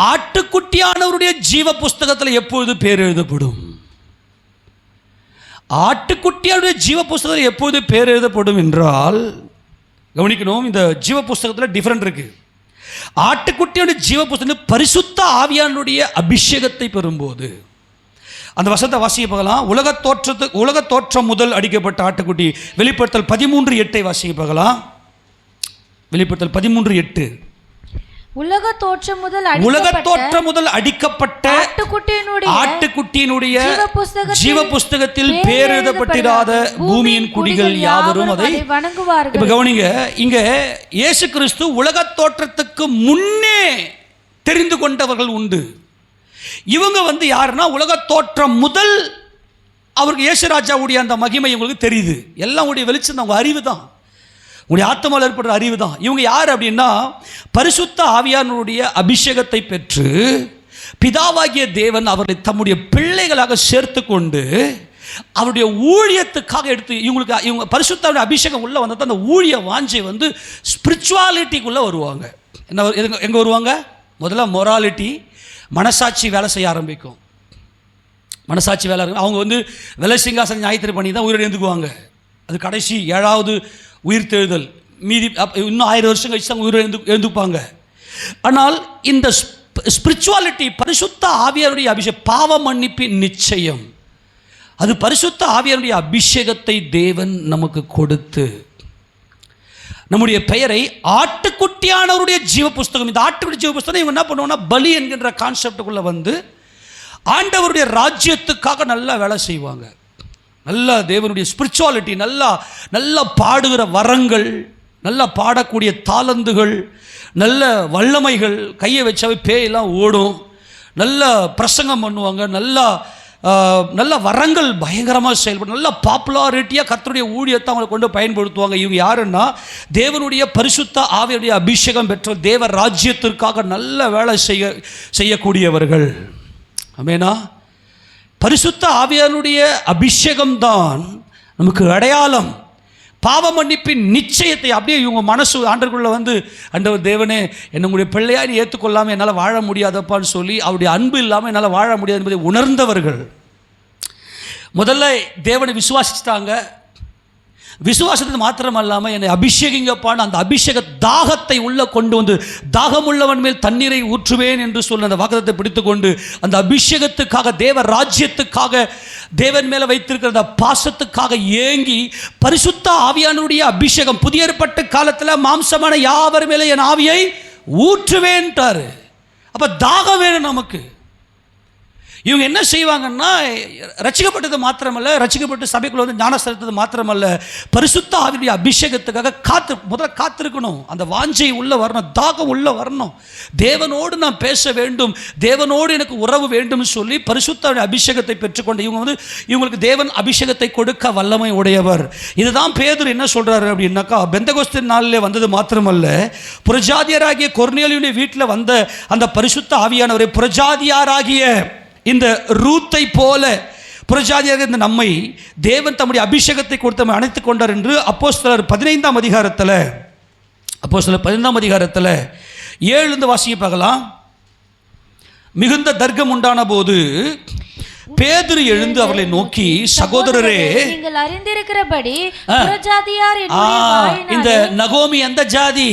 ஆட்டுக்குட்டியானவருடைய ஜீவ புஸ்தகத்தில் எப்பொழுது பேர் எழுதப்படும்? ஆட்டுக்குட்டியானுடைய ஜீவ புஸ்தகத்தில் எப்பொழுது பேர் எழுதப்படும் என்றால், கவனிக்கணும், இந்த ஜீவ புஸ்தகத்தில் டிஃபரெண்ட் இருக்கு. ஆட்டுக்குட்டியுடைய ஜீவ புஸ்தகம் பரிசுத்த ஆவியானுடைய அபிஷேகத்தை பெறும்போது, அந்த வசனத்தை வாசிக்க பார்க்கலாம். உலக தோற்றம் முதல் அடிக்கப்பட்ட ஆட்டுக்குட்டி. வெளிப்படுத்தல் 13:8 வாசிக்க பார்க்கலாம். வெளிப்படுத்தல் 13:8. உலக தோற்றம் முதல் அடிக்கப்பட்ட ஆட்டுக்குட்டியினுடைய ஜீவ புஸ்தகத்தில் பேர் எழுதப்பட்டிராத பூமியின் குடிகள் யாவரும் அதை வணங்குவார்கள். இப்ப கவனிங்க, இங்க இயேசு கிறிஸ்து உலக தோற்றத்துக்கு முன்னே தெரிந்து கொண்டவர்கள் உண்டு. இவங்க வந்து யாருன்னா, உலக தோற்றம் முதல் அவருக்கு இயேசு ராஜாவுடைய அந்த மகிமை இவங்களுக்கு தெரியுது. எல்லாம் உடைய வெளிச்சம் தான், உங்க அறிவு தான், உங்களுடைய ஆத்மாவில் ஏற்படுற அறிவு தான். இவங்க யார் அப்படின்னா, பரிசுத்த ஆவியானுடைய அபிஷேகத்தை பெற்று பிதாவாகிய தேவன் அவர்களை தம்முடைய பிள்ளைகளாக சேர்த்து கொண்டு அவருடைய ஊழியத்துக்காக எடுத்து இவங்க பரிசுத்த அபிஷேகம் உள்ள வந்தது. அந்த ஊழிய வாஞ்சை வந்து ஸ்பிரிச்சுவாலிட்டிக்குள்ளே வருவாங்க. என்ன எங்கே வருவாங்க? முதல்ல மொராலிட்டி, மனசாட்சி வேலை செய்ய ஆரம்பிக்கும். மனசாட்சி வேலை அவங்க வந்து வெள்ளை சிங்காசனம் நியாயத்தீர்ப்பு பண்ணி தான் உயிரோடு எழுந்துக்குவாங்க. அது கடைசி 7வது உயிர்த்தெழுதல். மீதி இன்னும் 1000 வருஷம் கழிச்சு தான் உயிரோடு எழுந்துப்பாங்க. ஆனால் இந்த ஸ்பிரிச்சுவாலிட்டி, பரிசுத்த ஆவியாருடைய அபிஷேகம், பாவ மன்னிப்பின் நிச்சயம், அது பரிசுத்த ஆவியாருடைய அபிஷேகத்தை தேவன் நமக்கு கொடுத்து நம்முடைய பெயரை ஆட்டுக்குட்டியானவருடைய ஜீவ புஸ்தகம், இந்த ஆட்டுக்குட்டி ஜீவ புஸ்தகம் இவங்க என்ன பண்ணுவோம்னா, பலி என்கின்ற கான்செப்டுக்குள்ளே வந்து ஆண்டவருடைய ராஜ்யத்துக்காக நல்லா வேலை செய்வாங்க. நல்லா தேவனுடைய ஸ்பிரிச்சுவாலிட்டி, நல்லா பாடுகிற வரங்கள், நல்லா பாடக்கூடிய தாளந்துகள், நல்ல வல்லமைகள், கையை வச்சாவே பேயெல்லாம் ஓடும், நல்ல பிரசங்கம் பண்ணுவாங்க, நல்ல வரங்கள் பயங்கரமாக செயல்படும், நல்ல பாப்புலாரிட்டியாக கர்த்தருடைய ஊழியத்தை அவங்களை கொண்டு பயன்படுத்துவாங்க. இவங்க யாருன்னா, தேவனுடைய பரிசுத்த ஆவியுடைய அபிஷேகம் பெற்ற தேவ ராஜ்யத்திற்காக நல்ல வேலை செய்யக்கூடியவர்கள். ஆமெனா? பரிசுத்த ஆவியானுடைய அபிஷேகம்தான் நமக்கு அடையாளம். பாவ மன்னிப்பின் நிச்சயத்தை அப்படியே இவங்க மனசு ஆண்டவருக்குள்ள வந்து, ஆண்டவர் தேவனே என்ன உங்களுடைய பிள்ளையா நீ ஏற்றுக்கொள்ளாமல் என்னால் வாழ முடியாதப்பான்னு சொல்லி அவருடைய அன்பு இல்லாமல் என்னால் வாழ முடியாது என்பதை உணர்ந்தவர்கள் முதல்ல தேவனை விசுவாசிச்சிட்டாங்க. விசுவாசத்துக்கு மாத்திரம் அல்லாமல் என்னை அபிஷேகிங்கப்பான்னு அந்த அபிஷேக தாகத்தை உள்ள கொண்டு வந்து, தாகமுள்ளவன் மேல் தண்ணீரை ஊற்றுவேன் என்று சொல்ல அந்த வாக்குத்தத்தை பிடித்துக்கொண்டு அந்த அபிஷேகத்துக்காக, தேவ ராஜ்யத்துக்காக, தேவன் மேலே வைத்திருக்கிற அந்த பாசத்துக்காக ஏங்கி பரிசுத்த ஆவியானுடைய அபிஷேகம் புதிய ஏற்பட்ட காலத்தில் மாம்சமான யாவர் மேலே என் ஆவியை ஊற்றுவேன்ட்டாரு. அப்போ தாகம் வேணும் நமக்கு. இவங்க என்ன செய்வாங்கன்னா, ரட்சிக்கப்பட்டது மாத்திரமல்ல, ரட்சிக்கப்பட்டு சபைக்குள்ள வந்து ஞானஸ்தானத்தது மாத்திரமல்ல, பரிசுத்த ஆவியுடைய அபிஷேகத்துக்காக முதல்ல காத்திருக்கணும். அந்த வாஞ்சை உள்ள வரணும், தாகம் உள்ள வரணும். தேவனோடு நான் பேச வேண்டும், தேவனோடு எனக்கு உறவு வேண்டும் சொல்லி பரிசுத்த அபிஷேகத்தை பெற்றுக்கொண்டு இவங்களுக்கு தேவன் அபிஷேகத்தை கொடுக்க வல்லமை உடையவர். இதுதான் பேதுரு என்ன சொல்றாரு அப்படின்னாக்கா, பெந்தகோஸ்து நாளிலே வந்தது மாத்திரமல்ல, புறஜாதியராகிய கொர்நேலியுடைய வீட்டில் வந்த அந்த பரிசுத்த ஆவியானவரை புறஜாதியாராகிய இந்த ரூத்தை போல புறஜாதியாக இருந்த நம்மை தேவன் தம்முடைய அபிஷேகத்தை கொடுத்து அணைத்துக் கொண்டார் என்று அப்போஸ்தலர் 15ஆம் அதிகாரத்தில் 7 வாசிக்க பார்க்கலாம். மிகுந்த தர்க்கம் உண்டான போது பேதுரு எழுந்து அவர்களை நோக்கி, சகோதரரே, நீங்கள் அறிந்திருக்கிறபடி புறஜாதியார் இந்த நகோமி எந்த ஜாதி,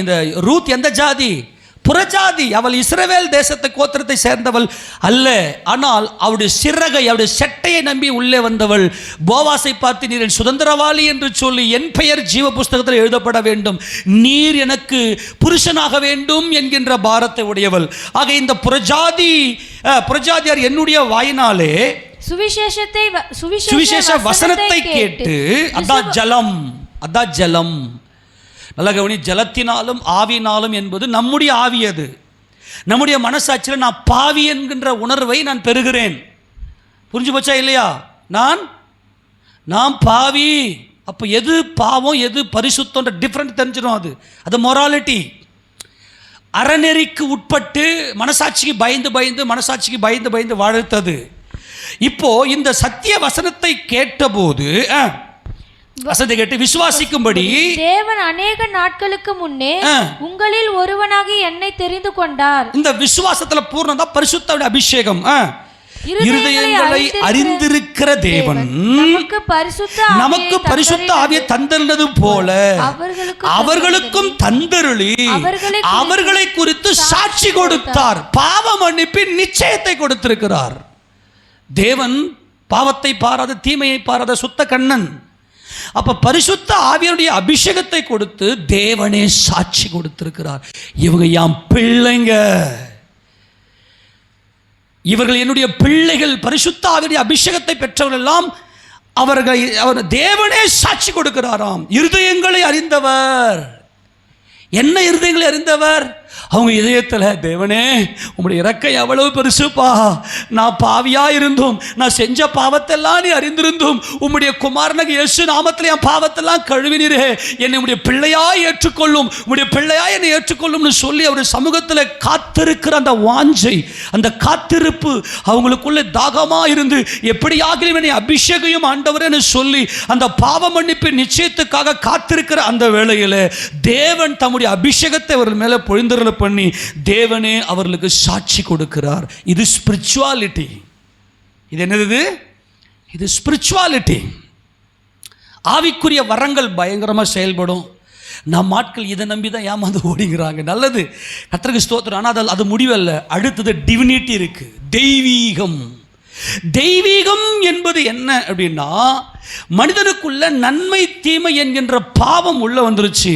இந்த ரூத் எந்த ஜாதி? புறஜாதி. அவள் இஸ்ரவேல் தேசத்தை கோத்திரத்தை சேர்ந்தவள் அல்ல. ஆனால் அவருடைய சிறகை, அவருடைய செட்டையை நம்பி உள்ளே வந்தவள். போவாசை பார்த்து, நீர் என் சுதந்திரவாளி என்று சொல்லி என் பெயர் ஜீவ புஸ்தகத்தில் எழுதப்பட வேண்டும், நீர் எனக்கு புருஷனாக வேண்டும் என்கின்ற பாரத்தை உடையவள். ஆக இந்த புறஜாதியார் என்னுடைய வாயினாலே சுவிசேஷ வசனத்தை கேட்டு, அதான் ஜலம். நல்ல கவனி, ஜலத்தினாலும் ஆவியினாலும் என்பது நம்முடைய ஆவி. அது நம்முடைய மனசாட்சியில் நான் பாவி என்கின்ற உணர்வை நான் பெறுகிறேன். புரிஞ்சு போச்சா இல்லையா? நான் பாவி. அப்போ எது பாவம் எது பரிசுத்தன்ற டிஃப்ரெண்ட் தெரிஞ்சிடும். அது மொராலிட்டி. அறநெறிக்கு உட்பட்டு மனசாட்சிக்கு பயந்து வாழ்த்தது. இப்போ இந்த சத்திய வசனத்தை கேட்டபோது வசனத்தை கேட்டு விசுவாசிக்கும்படி தேவன் அநேக நாட்களுக்கு முன்னே உங்களில் ஒருவனாக என்னை தெரிந்து கொண்டார். இந்த விசுவாசத்துல பூர்ணதா பரிசுத்த அபிஷேகம். இருதயங்களை அறிந்திருக்கிற தேவன் நமக்கு பரிசுத்த ஆவியை தந்தருளது போல அவர்களுக்கும் தந்தருளி அவர்களை குறித்து சாட்சி கொடுத்தார். பாவ மன்னிப்பின் நிச்சயத்தை கொடுத்திருக்கிறார். தேவன் பாவத்தை பாராத, தீமையை பாராத சுத்த கண்ணன். அப்ப பரிசுத்த ஆவியனுடைய அபிஷேகத்தை கொடுத்து தேவனே சாட்சி கொடுத்திருக்கிறார். இவங்க என் பிள்ளைங்க, இவர்கள் என்னுடைய பிள்ளைகள். பரிசுத்த ஆவியுடைய அபிஷேகத்தை பெற்றவர்கள் எல்லாம் அவர் தேவனே சாட்சி கொடுக்கிறாராம். இருதயங்களை அறிந்தவர். என்ன இருதயங்களை அறிந்தவர்? அவங்க இதயத்தில், தேவனே உங்களுடைய இறக்கை எவ்வளவு பெருசுப்பா, நான் பாவியா இருந்தும், நான் செஞ்ச பாவத்தெல்லாம் நீ அறிந்திருந்தும் உம்முடைய குமாரனுக்கு இயேசு நாமத்தில் என் பாவத்தெல்லாம் கழுவினீரே, என்னை உடைய பிள்ளையா ஏற்றுக்கொள்ளும், உடைய பிள்ளையா என்னை ஏற்றுக்கொள்ளும்னு சொல்லி அவர் சமூகத்தில் காத்திருக்கிற அந்த வாஞ்சை, அந்த காத்திருப்பு அவங்களுக்குள்ள தாகமாக இருந்து, எப்படியாகிலும் என்னை அபிஷேகையும் ஆண்டவரேன்னு சொல்லி அந்த பாவ மன்னிப்பு நிச்சயத்துக்காக காத்திருக்கிற அந்த வேளையில் தேவன் தம்முடைய அபிஷேகத்தை அவர்கள் மேலே பொழிந்தருள பண்ணி தேவனே அவர்களுக்கு சாட்சி கொடுக்கிறார். இது ஸ்பிரிச்சுவாலிட்டி. இது என்னது? இது ஸ்பிரிச்சுவாலிட்டி. ஆவிக்குரிய வரங்கள் பயங்கரமாக செயல்படும். நம் ஆட்கள் இதை நம்பி தான் ஏமாந்து ஓடிங்கிறாங்க. நல்லது, கர்த்தருக்கு ஸ்தோத்திரம். ஆனால் அது முடிவல்ல. அடுத்தது டிவினிட்டி இருக்கு, தெய்வீகம். தெய்வீகம் என்பது என்ன அப்படின்னா, மனிதனுக்குள்ள நன்மை தீமை என்கின்ற பாவம் உள்ள வந்துருச்சு.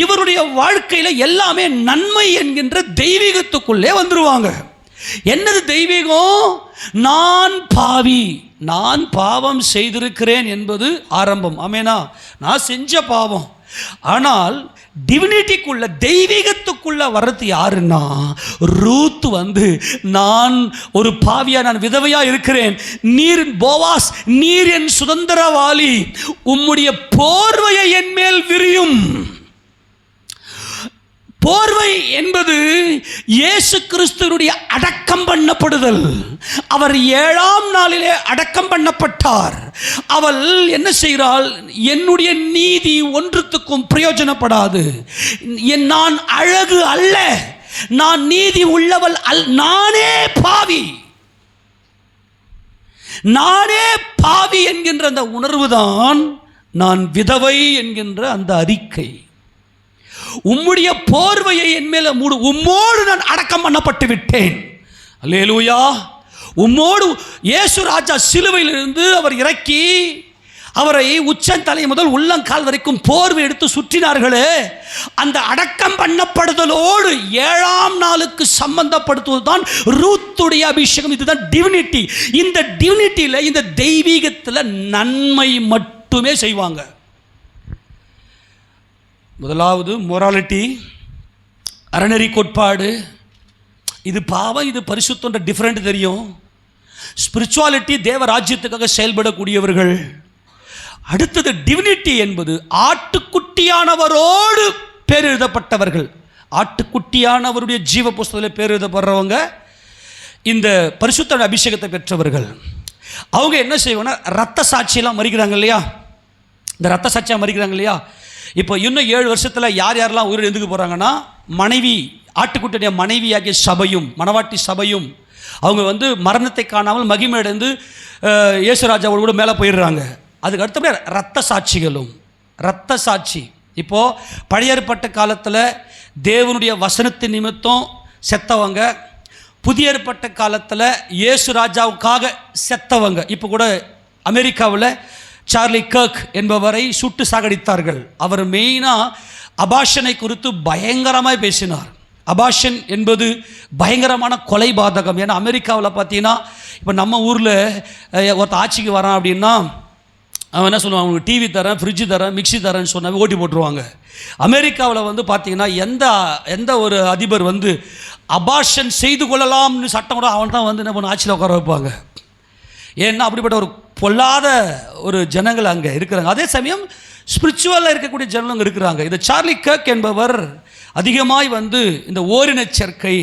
இவருடைய வாழ்க்கையில எல்லாமே நன்மை என்கின்ற தெய்வீகத்துக்குள்ளே வந்துருவாங்க. என்னது தெய்வீகம்? நான் பாவம் செய்திருக்கிறேன் என்பது ஆரம்பம். ஆமேனா? நான் செஞ்ச பாவம். ஆனால் டிவினிட்டிக்குள்ள, தெய்வீகத்துக்குள்ள வர்றது யாருன்னா, ரூத் நான் ஒரு பாவியா, நான் விதவையா இருக்கிறேன், நீர் போவாஸ், நீர் என் சுதந்திரவாளி, உம்முடைய போர்வையை என் மேல் விரியும். போர்வை என்பது இயேசு கிறிஸ்துவினுடைய அடக்கம் பண்ணப்படுதல். அவர் 7ஆம் நாளிலே அடக்கம் பண்ணப்பட்டார். அவள் என்ன செய்கிறாள்? என்னுடைய நீதி ஒன்றுத்துக்கும் பிரயோஜனப்படாது, நான் அழகு அல்ல, நான் நீதி உள்ளவள் நானே பாவி என்கின்ற அந்த உணர்வுதான் நான் விதவை என்கின்ற அந்த அறிக்கை, உம்முடைய போர்வையை என் மேல மூடு, உம்மோடு நான் அடக்கம் பண்ணப்பட்டு விட்டேன். அல்லேலூயா. உம்மோடு இயேசு ராஜா சிலுவையிலிருந்து அவர் இறக்கி அவரை உச்சந்தலை முதல் உள்ளங்கால் வரைக்கும் போர்வை எடுத்து சுற்றினார்களே, அந்த அடக்கம் பண்ணப்படுதலோடு 7ஆம் நாளுக்கு சம்பந்தப்படுத்துவதுதான் ரூத்துடைய அபிஷேகம். இதுதான் டிவினிட்டி. இந்த டிவினிட்டியில், இந்த தெய்வீகத்தில் நன்மை மட்டுமே செய்வாங்க. முதலாவது மொராலிட்டி, அறநெறி கோட்பாடு. இது பாவம், இது பரிசுத்தன்ற டிஃப்ரெண்ட் தெரியும். ஸ்பிரிச்சுவாலிட்டி, தேவ ராஜ்யத்துக்காக செயல்படக்கூடியவர்கள். அடுத்தது டிவினிட்டி என்பது ஆட்டுக்குட்டியானவரோடு பேர் எழுதப்பட்டவர்கள். ஆட்டுக்குட்டியானவருடைய ஜீவ புஸ்தகத்தில் பேர் எழுதப்படுறவங்க இந்த பரிசுத்த அபிஷேகத்தை பெற்றவர்கள். அவங்க என்ன செய்வாங்கன்னா, ரத்த சாட்சியெல்லாம் மறிக்கிறாங்க இல்லையா, இந்த ரத்த சாட்சியாக மறிக்கிறாங்க இல்லையா. இப்போ இன்னும் 7 வருஷத்தில் யார் யாரெல்லாம் உயிர் எழுந்துக்கு போகிறாங்கன்னா, மனைவி, ஆட்டுக்குட்டிய மனைவியாகிய சபையும் மணவாட்டி சபையும் அவங்க மரணத்தை காணாமல் மகிமை அடைந்து இயேசுராஜாவோடு கூட மேலே போயிடுறாங்க. அதுக்கு அடுத்தபடி ரத்த சாட்சிகளும். ரத்த சாட்சி இப்போது பழைய ஏற்பட்ட காலத்தில் தேவனுடைய வசனத்தின் நிமித்தம் செத்தவங்க, புதிய ஏற்பட்ட காலத்தில் இயேசு ராஜாவுக்காக செத்தவங்க. இப்போ கூட அமெரிக்காவில் சார்லி கர்க் என்பவரை சுட்டு சாகடித்தார்கள். அவர் மெயினாக அபாஷனை குறித்து பயங்கரமாக பேசினார். அபாஷன் என்பது பயங்கரமான கொலை பாதகம். ஏன்னா அமெரிக்காவில் பார்த்தீங்கன்னா, இப்போ நம்ம ஊரில் ஒருத்த ஆட்சிக்கு வரான் அப்படின்னா அவன் என்ன சொல்லுவான், அவங்களுக்கு டிவி தரேன், ஃப்ரிட்ஜு தரேன், மிக்சி தரேன்னு சொன்னாவே ஓட்டி போட்டுருவாங்க. அமெரிக்காவில் பார்த்தீங்கன்னா எந்த ஒரு அதிபர் அபாஷன் செய்து கொள்ளலாம்னு சட்டம் கூட அவன் தான் என்ன பண்ண ஆட்சியில் உட்கார வைப்பாங்க. ஏன்னா அப்படிப்பட்ட ஒரு பொல்லாத ஒரு ஜனங்கள் அங்கே இருக்கிறாங்க. அதே சமயம் ஸ்பிரிச்சுவலாக இருக்கக்கூடிய ஜனங்கள் இருக்கிறாங்க. இந்த சார்லி கர்க் என்பவர் அதிகமாய் இந்த ஓரின சேர்க்கை,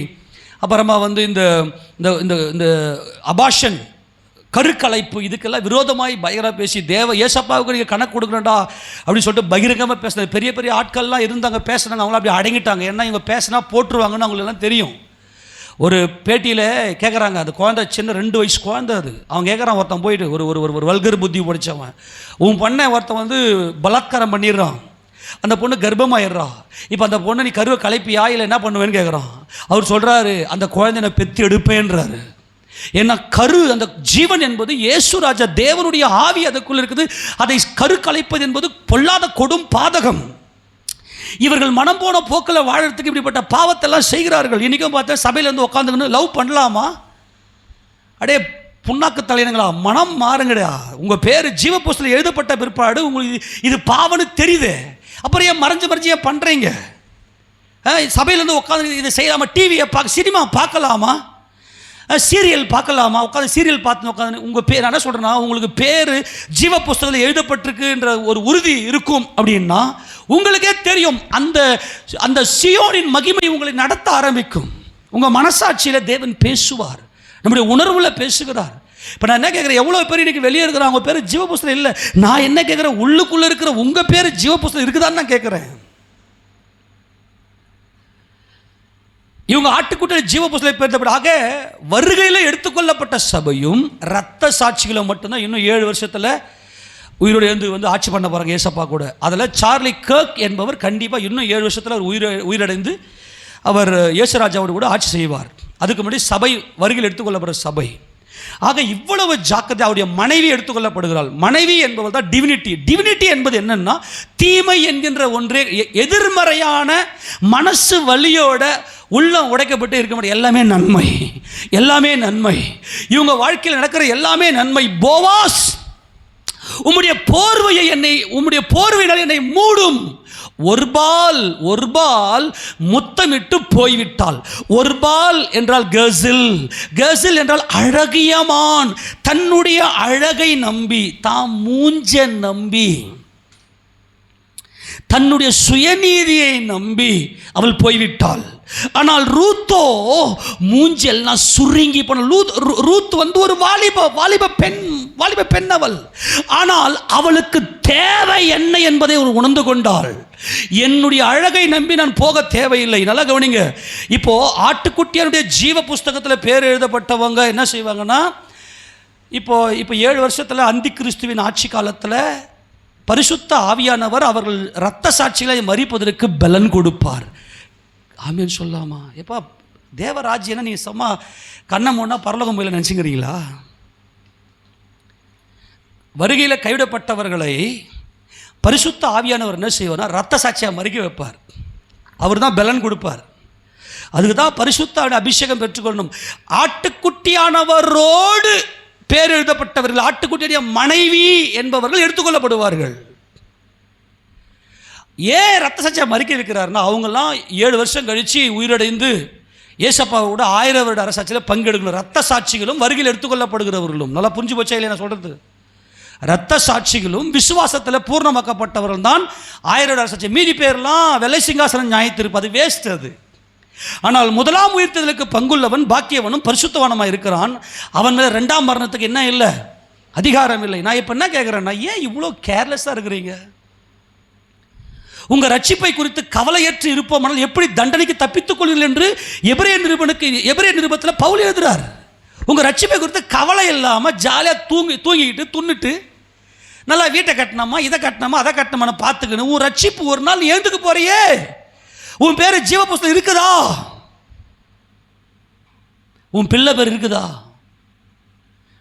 அப்புறமா இந்த இந்த அபாஷன், கருக்கலைப்பு, இதுக்கெல்லாம் விரோதமாய் பயங்கர பேசி ஏசப்பாவுக்கு நீங்கள் கணக்கு கொடுக்கணும்டா அப்படின்னு சொல்லிட்டு பகிரங்கமாக பேசினார். பெரிய பெரிய ஆட்கள்லாம் இருந்தாங்க, பேசுனாங்க. அவங்களாம் அப்படி அடங்கிட்டாங்க. ஏன்னா இவங்க பேசினா போட்டுருவாங்கன்னு அவங்களெல்லாம் தெரியும். ஒரு பேட்டியில் கேட்குறாங்க, அந்த குழந்தை சின்ன 2 வயசு குழந்தை, அது அவன் கேட்குறான், ஒருத்தன் போயிட்டு ஒரு வல்கர் புத்தி படித்தவன், உன் பொண்ணை ஒருத்தன் பலாத்காரம் பண்ணிடுறான், அந்த பொண்ணு கர்ப்பமாயிடுறா, இப்போ அந்த பொண்ணை நீ கருவை கலைப்பியா இல்லை என்ன பண்ணுவேன்னு கேட்குறான். அவர் சொல்கிறாரு, அந்த குழந்தை நான் பெற்று எடுப்பேன்றாரு. ஏன்னா அந்த ஜீவன் என்பது இயேசு ராஜா, தேவனுடைய ஆவி அதுக்குள்ள இருக்குது. அதை கரு கலைப்பது என்பது பொல்லாத கொடும் பாதகம். இவர்கள் மனம் போன போக்கில் வாழறதுக்கு இப்படிப்பட்ட பாவத்தெல்லாம் செய்கிறார்கள். இன்றைக்கும் பார்த்தா சபையிலேருந்து உட்காந்துக்கணும், லவ் பண்ணலாமா? அடே புண்ணாக்கு தலையணுங்களா, மனம் மாறுங்கடா. உங்கள் பேர் ஜீவ புஸ்தகத்தில் எழுதப்பட்ட பிற்பாடு உங்களுக்கு இது பாவம்னு தெரியுது, அப்புறம் ஏன் மறைஞ்சு ஏன் பண்ணுறீங்க? சபையிலேருந்து உட்காந்து இதை செய்யலாமா? டிவியை சினிமா பார்க்கலாமா? சீரியல் பார்க்கலாமா? உட்காந்து சீரியல் பார்த்து உட்காந்து உங்கள் பேர் என்ன சொல்கிறேன்னா, உங்களுக்கு பேர் ஜீவ புஸ்தகத்தில் எழுதப்பட்டிருக்குன்ற ஒரு உறுதி இருக்கும் அப்படின்னா உங்களுக்கே தெரியும், அந்த அந்த சியோனின் மகிமை உங்களை நடத்த ஆரம்பிக்கும். உங்கள் மனசாட்சியில் தேவன் பேசுவார், நம்முடைய உணர்வில் பேசுகிறார். இப்போ நான் என்ன கேட்குறேன், எவ்வளோ பேர் இன்றைக்கி வெளியே இருக்கிறாங்க, அவங்க பேர் ஜீவ புஸ்தகம் இல்லை. நான் என்ன கேட்குறேன், உள்ளுக்குள்ளே இருக்கிற உங்கள் பேர் ஜீவ புஸ்தகம் இருக்குதான்னு நான் கேட்குறேன். இவங்க ஆட்டுக்குட்டி ஜீவ புஸ்தகத்தை பெற்றபடியாக வருகையில் எடுத்துக்கொள்ளப்பட்ட சபையும் இரத்த சாட்சிகளும் மட்டும்தான் இன்னும் 7 வருஷத்தில் உயிரோடு எழுந்து ஆட்சி பண்ண போகிறாங்க ஏசப்பா கூட. அதில் சார்லி கர்க் என்பவர் கண்டிப்பாக இன்னும் 7 வருஷத்தில் அவர் உயிரடைந்து அவர் இயேசுராஜாவோடு கூட ஆட்சி செய்வார். அதுக்கு முன்னாடி சபை வருகையில் எடுத்துக்கொள்ளப்படுற சபை. ஆக இவ்வளவு ஜாக்கிரதை. அவருடைய மனைவி எடுத்துக்கொள்ளப்படுகிறாள். மனைவி என்பவள் தான் டிவினிட்டி. டிவினிட்டி என்பது என்னன்னா, தீமை என்கின்ற ஒன்றே, எதிர்மறையான மனசு வலியோட உள்ளம் உடைக்கப்பட்டு இருக்க முடியும். எல்லாமே நன்மை, எல்லாமே நன்மை. இவங்க வாழ்க்கையில் நடக்கிற எல்லாமே நன்மை. போவாஸ், உம்முடைய போர்வையினால் என்னை மூடும். ஒரு பால் முத்தமிட்டு போய்விட்டாள். ஒரு பால் என்றால் கசில் என்றால் அழகியமான். தன்னுடைய அழகை நம்பி, தாம் மூஞ்ச நம்பி, தன்னுடைய சுயநீதியை நம்பி அவள் போய்விட்டாள். ஆனால் ரூத்தோ மூஞ்செல்லாம் சுருங்கி போன. ரூத் ஒரு வாலிப பெண் அவள். ஆனால் அவளுக்கு தேவை என்ன என்பதை உணர்ந்து கொண்டாள். என்னுடைய அழகை நம்பி நான் போக தேவையில்லை. நல்லா கவனிங்க. இப்போ ஆட்டுக்குட்டியாருடைய ஜீவ புஸ்தகத்தில் பேர் எழுதப்பட்டவங்க என்ன செய்வாங்கன்னா, இப்போ 7 வருஷத்தில் அந்தி கிறிஸ்துவின் ஆட்சி காலத்தில் பரிசுத்த ஆவியானவர் அவர்கள் இரத்த சாட்சிகளை மறிப்பதற்கு பலன் கொடுப்பார். ஆமேன் சொல்லாமா? எப்பா தேவராஜ்யம்னா நீங்கள் சும்மா கண்ணம் ஒன்றா பரலோகம் போயில நினச்சிக்கிறீங்களா? வருகையில் கைவிடப்பட்டவர்களை பரிசுத்த ஆவியானவர் என்ன செய்வார்னா இரத்த சாட்சியாக மறிக்க வைப்பார். அவர் தான் பலன் கொடுப்பார். அதுக்கு தான் பரிசுத்த அபிஷேகம் பெற்றுக்கொள்ளணும். ஆட்டுக்குட்டியானவரோடு பேர் எழுதப்பட்டவர்கள், ஆட்டுக்குட்டியுடைய மனைவி என்பவர்கள் எடுத்துக்கொள்ளப்படுவார்கள். ஏன் ரத்த சாட்சியாக மறிக்க வைக்கிறாருன்னா, அவங்கெல்லாம் 7 வருஷம் கழித்து உயிரடைந்து ஏசப்பாவோட 1000 வருட அரசாட்சியில் பங்கெடுக்கணும். ரத்த சாட்சிகளும் வருகையில் எடுத்துக்கொள்ளப்படுகிறவர்களும். நல்லா புரிஞ்சு போச்சா இல்லையா நான் சொல்கிறது? ரத்த சாட்சிகளும் விசுவாசத்தில் பூர்ணமாக்கப்பட்டவர்கள் தான் 1000 வருட அரசாட்சி. மீதி பேர்லாம் வெள்ளை சிங்காசனம் நியாயத்திருப்பு, அது வேஸ்ட் அது. ஆனால் முதலாம் உயிர்த்தெழுதலுக்கு பங்குள்ளவன் பாக்கியவனும் பரிசுத்தவானுமாக இருக்கிறான். அவன் மேலே 2ஆம் மரணத்துக்கு என்ன இல்லை? அதிகாரம் இல்லை. நான் இப்போ என்ன கேட்குறேன்னா, ஏன் இவ்வளோ கேர்லெஸ்ஸாக இருக்கிறீங்க? உங்கள் ரட்சிப்பை குறித்து கவலையற்று இருப்போமானால் எப்படி தண்டனைக்கு தப்பித்துக் கொள்வீர்கள் என்று எபிரேய நிருபத்தில் பவுல் எழுதுறார். உங்கள் ரட்சிப்பை குறித்து கவலை இல்லாமல் ஜாலியாக தூங்கிக்கிட்டு துண்ணுட்டு நல்லா வீட்டை கட்டினோமா, இதை கட்டினோமா, அதை கட்டினோமா பார்த்துக்கணும். உன் ரட்சிப்பு ஒரு நாள் நீ எழுந்துக்கு போறியே, உன் பேர் ஜீவ புஸ்தகம் இருக்குதா? உன் பிள்ளை பேர் இருக்குதா?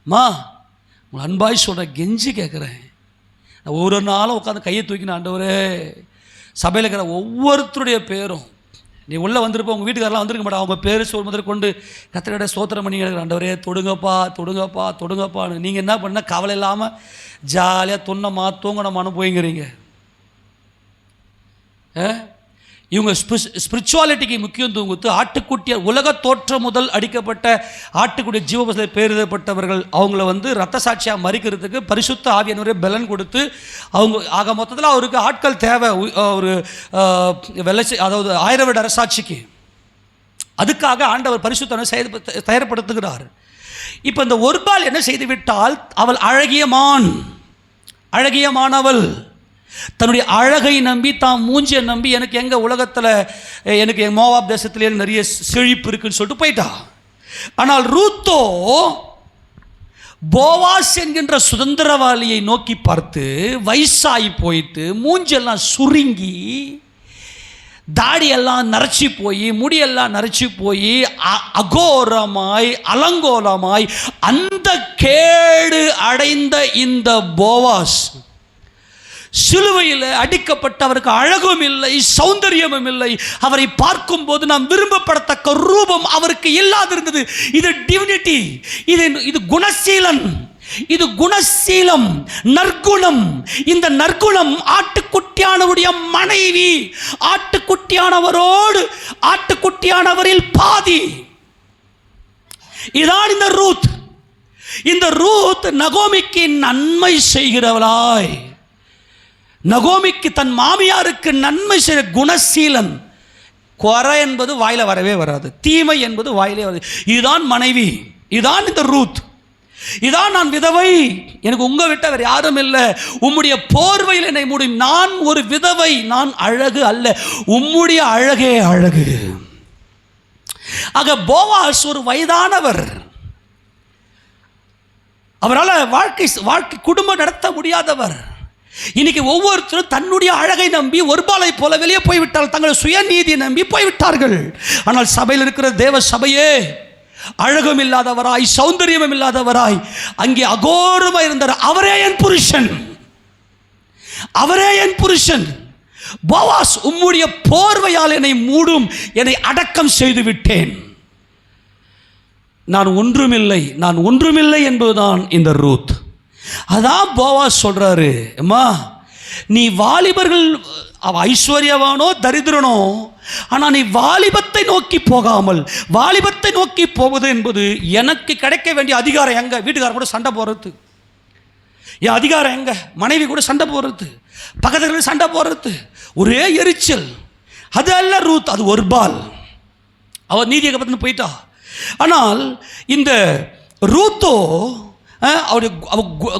மா உன் அன்பாய் சொல்ற, கெஞ்சி கேட்குறேன். நான் ஒரு நாளும் உட்காந்து கையை தூக்கின, ஆண்டவரே சபையில் இருக்கிற ஒவ்வொருத்தருடைய பேரும், நீ உள்ளே வந்திருப்ப உங்கள் வீட்டுக்காரெலாம் வந்திருக்க மாட்டா, அவங்க பேர் சொல் முதல் கொண்டு கத்திரிட சோத்திரம் பண்ணி கிடக்குற, ஆண்டவரே தொடுங்கப்பா தொடுங்கப்பா தொடுங்கப்பான்னு. நீங்கள் என்ன பண்ணால் கவலை இல்லாமல் ஜாலியாக துண்ணமா தூங்கணுமான்னு போய்ங்கிறீங்க. இவங்க ஸ்பிரிச்சுவாலிட்டிக்கு முக்கியத்துவம் கொடுத்து ஆட்டுக்குட்டிய உலக தோற்றம் முதல் அடிக்கப்பட்ட ஆட்டுக்குட்டிய ஜீவபுஸ்தகத்தில் பேரிடப்பட்டவர்கள் அவங்கள ரத்த சாட்சியாக மறிக்கிறதுக்கு பரிசுத்த ஆவியானவரே பலன் கொடுத்து அவங்க ஆக மொத்தத்தில் அவருக்கு ஆட்கள் தேவை. ஒரு அதாவது 1000 வருட அரசாட்சிக்கு அதுக்காக ஆண்டவர் பரிசுத்தனை தயார்படுத்துகிறார். இப்போ இந்த ஒருபால் என்ன செய்து விட்டால், அவள் அழகியமானவள் தன்னுடைய அழகை நம்பி, தான் மூஞ்சியை நம்பி, எனக்கு எங்கள் உலகத்தில் எனக்கு என் மோவாப் தேசத்திலே நிறைய செழிப்பு இருக்குன்னு சொல்லிட்டு போயிட்டா. ஆனால் ரூத்தோ போவாஸ் என்கின்ற சுதந்திரவாளியை நோக்கி பார்த்து வயசாகி போயிட்டு மூஞ்செல்லாம் சுருங்கி தாடியெல்லாம் நரைச்சி போய் முடியெல்லாம் நரைச்சி போய் அகோரமாய் அலங்கோலமாய் அந்த கேடு அடைந்த இந்த போவாஸ் சிலுவையில் அடிக்கப்பட்டவருக்கு அழகும் இல்லை, சௌந்தரியமும் இல்லை. அவரை பார்க்கும் போது நாம் விரும்பப்படத்தக்க ரூபம் அவருக்கு இல்லாதிருந்தது. இது டிவினிட்டி, இது குணசீலன், இது குணசீலம், நற்குணம். இந்த நற்குணம் ஆட்டுக்குட்டியானவருடைய மனைவி, ஆட்டுக்குட்டியானவரோடு ஆட்டுக்குட்டியானவரில் பாதி. இதான் இந்த ரூத் நகோமிக்கு நன்மை செய்கிறவளாய், நகோமிக்கு தன் மாமியாருக்கு நன்மை செய்ய குணசீலன். குறை என்பது வாயில வரவே வராது, தீமை என்பது வாயிலே வராது. இதுதான் மனைவி, இதான் இந்த ரூத். இதான் நான் விதவை, எனக்கு உங்க விட்ட வேறு யாரும் இல்லை, உம்முடைய போர்வையில் என்னை மூடி, நான் ஒரு விதவை, நான் அழகு அல்ல, உம்முடைய அழகே அழகு. ஆக போவாஸ் ஒரு வயதானவர், அவரால் வாழ்க்கை குடும்பம் நடத்த முடியாதவர். இன்னைக்கு ஒவ்வொருத்தரும் தன்னுடைய அழகை நம்பி ஒருபாலை போல வெளியே போய்விட்டால், தங்கள் சுயநீதியை நம்பி போய்விட்டார்கள். ஆனால் சபையில் இருக்கிற தேவ சபையே அழகும் இல்லாதவராய், சௌந்தரியமும் இல்லாதவராய், அங்கே அகோரமாக இருந்தார். அவரே என் புருஷன், அவரே என் புருஷன். போவாஸ், உம்முடைய போர்வையால் என்னை மூடும், என்னை அடக்கம் செய்து விட்டேன், நான் ஒன்றுமில்லை என்பதுதான் இந்த ரூத். அதான் போவாஸ் சொல்றாரு, அம்மா நீ வாலிபர்கள் ஐஸ்வர்யவானோ தரித்திரனோ, ஆனால் நீ வாலிபத்தை நோக்கி போகாமல், வாலிபத்தை நோக்கி போவது என்பது எனக்கு கிடைக்க வேண்டிய அதிகாரம் எங்க? வீட்டுக்காரர் கூட சண்டை போடுறது, என் அதிகாரம் எங்க? மனைவி கூட சண்டை போடுறது, பக்கத்தில் சண்டை போடுறது, ஒரே எரிச்சல். அது அல்ல ரூத், அது ஒருபால். அவள் நீதியை பற்றி போயிட்டா. ஆனால் இந்த ரூத்தோ அவருடைய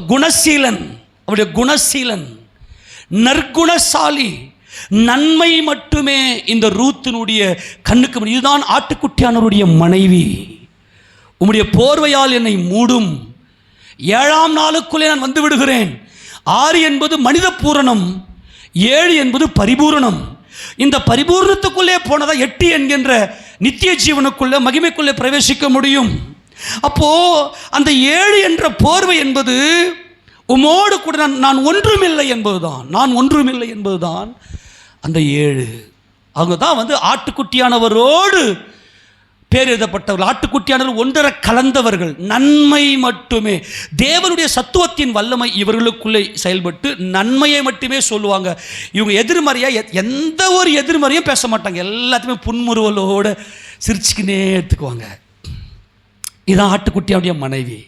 குணசீலன், அவருடைய குணசீலன், நற்குணசாலி, நன்மை மட்டுமே இந்த ரூத்தினுடைய கண்ணுக்கு. இதுதான் ஆட்டுக்குட்டியானவருடைய மனைவி. உம்முடைய போர்வையால் என்னை மூடும், 7ஆம் நாளுக்குள்ளே நான் வந்து விடுகிறேன், 6 என்பது மனித பூரணம், 7 என்பது பரிபூரணம். இந்த பரிபூரணத்துக்குள்ளே போனதா 8 என்கின்ற நித்திய ஜீவனுக்குள்ள மகிமைக்குள்ளே பிரவேசிக்க முடியும். அப்போ அந்த 7 என்ற போர்வை என்பது உமோடு கூட நான் ஒன்றுமில்லை என்பதுதான் அந்த 7. அவங்க தான் ஆட்டுக்குட்டியானவரோடு பேர் எழுதப்பட்டவர்கள். ஆட்டுக்குட்டியானவர்கள் ஒன்றரை கலந்தவர்கள். நன்மை மட்டுமே, தேவனுடைய சத்துவத்தின் வல்லமை இவர்களுக்குள்ளே செயல்பட்டு நன்மையை மட்டுமே சொல்லுவாங்க. இவங்க எதிர்மறையாக எந்த ஒரு எதிர்மறையும் பேச மாட்டாங்க. எல்லாத்தையுமே புன்முறுவலோடு சிரிச்சுக்கினே எடுத்துக்குவாங்க. இதுதான் ஆட்டுக்குட்டியாவுடைய மனைவி.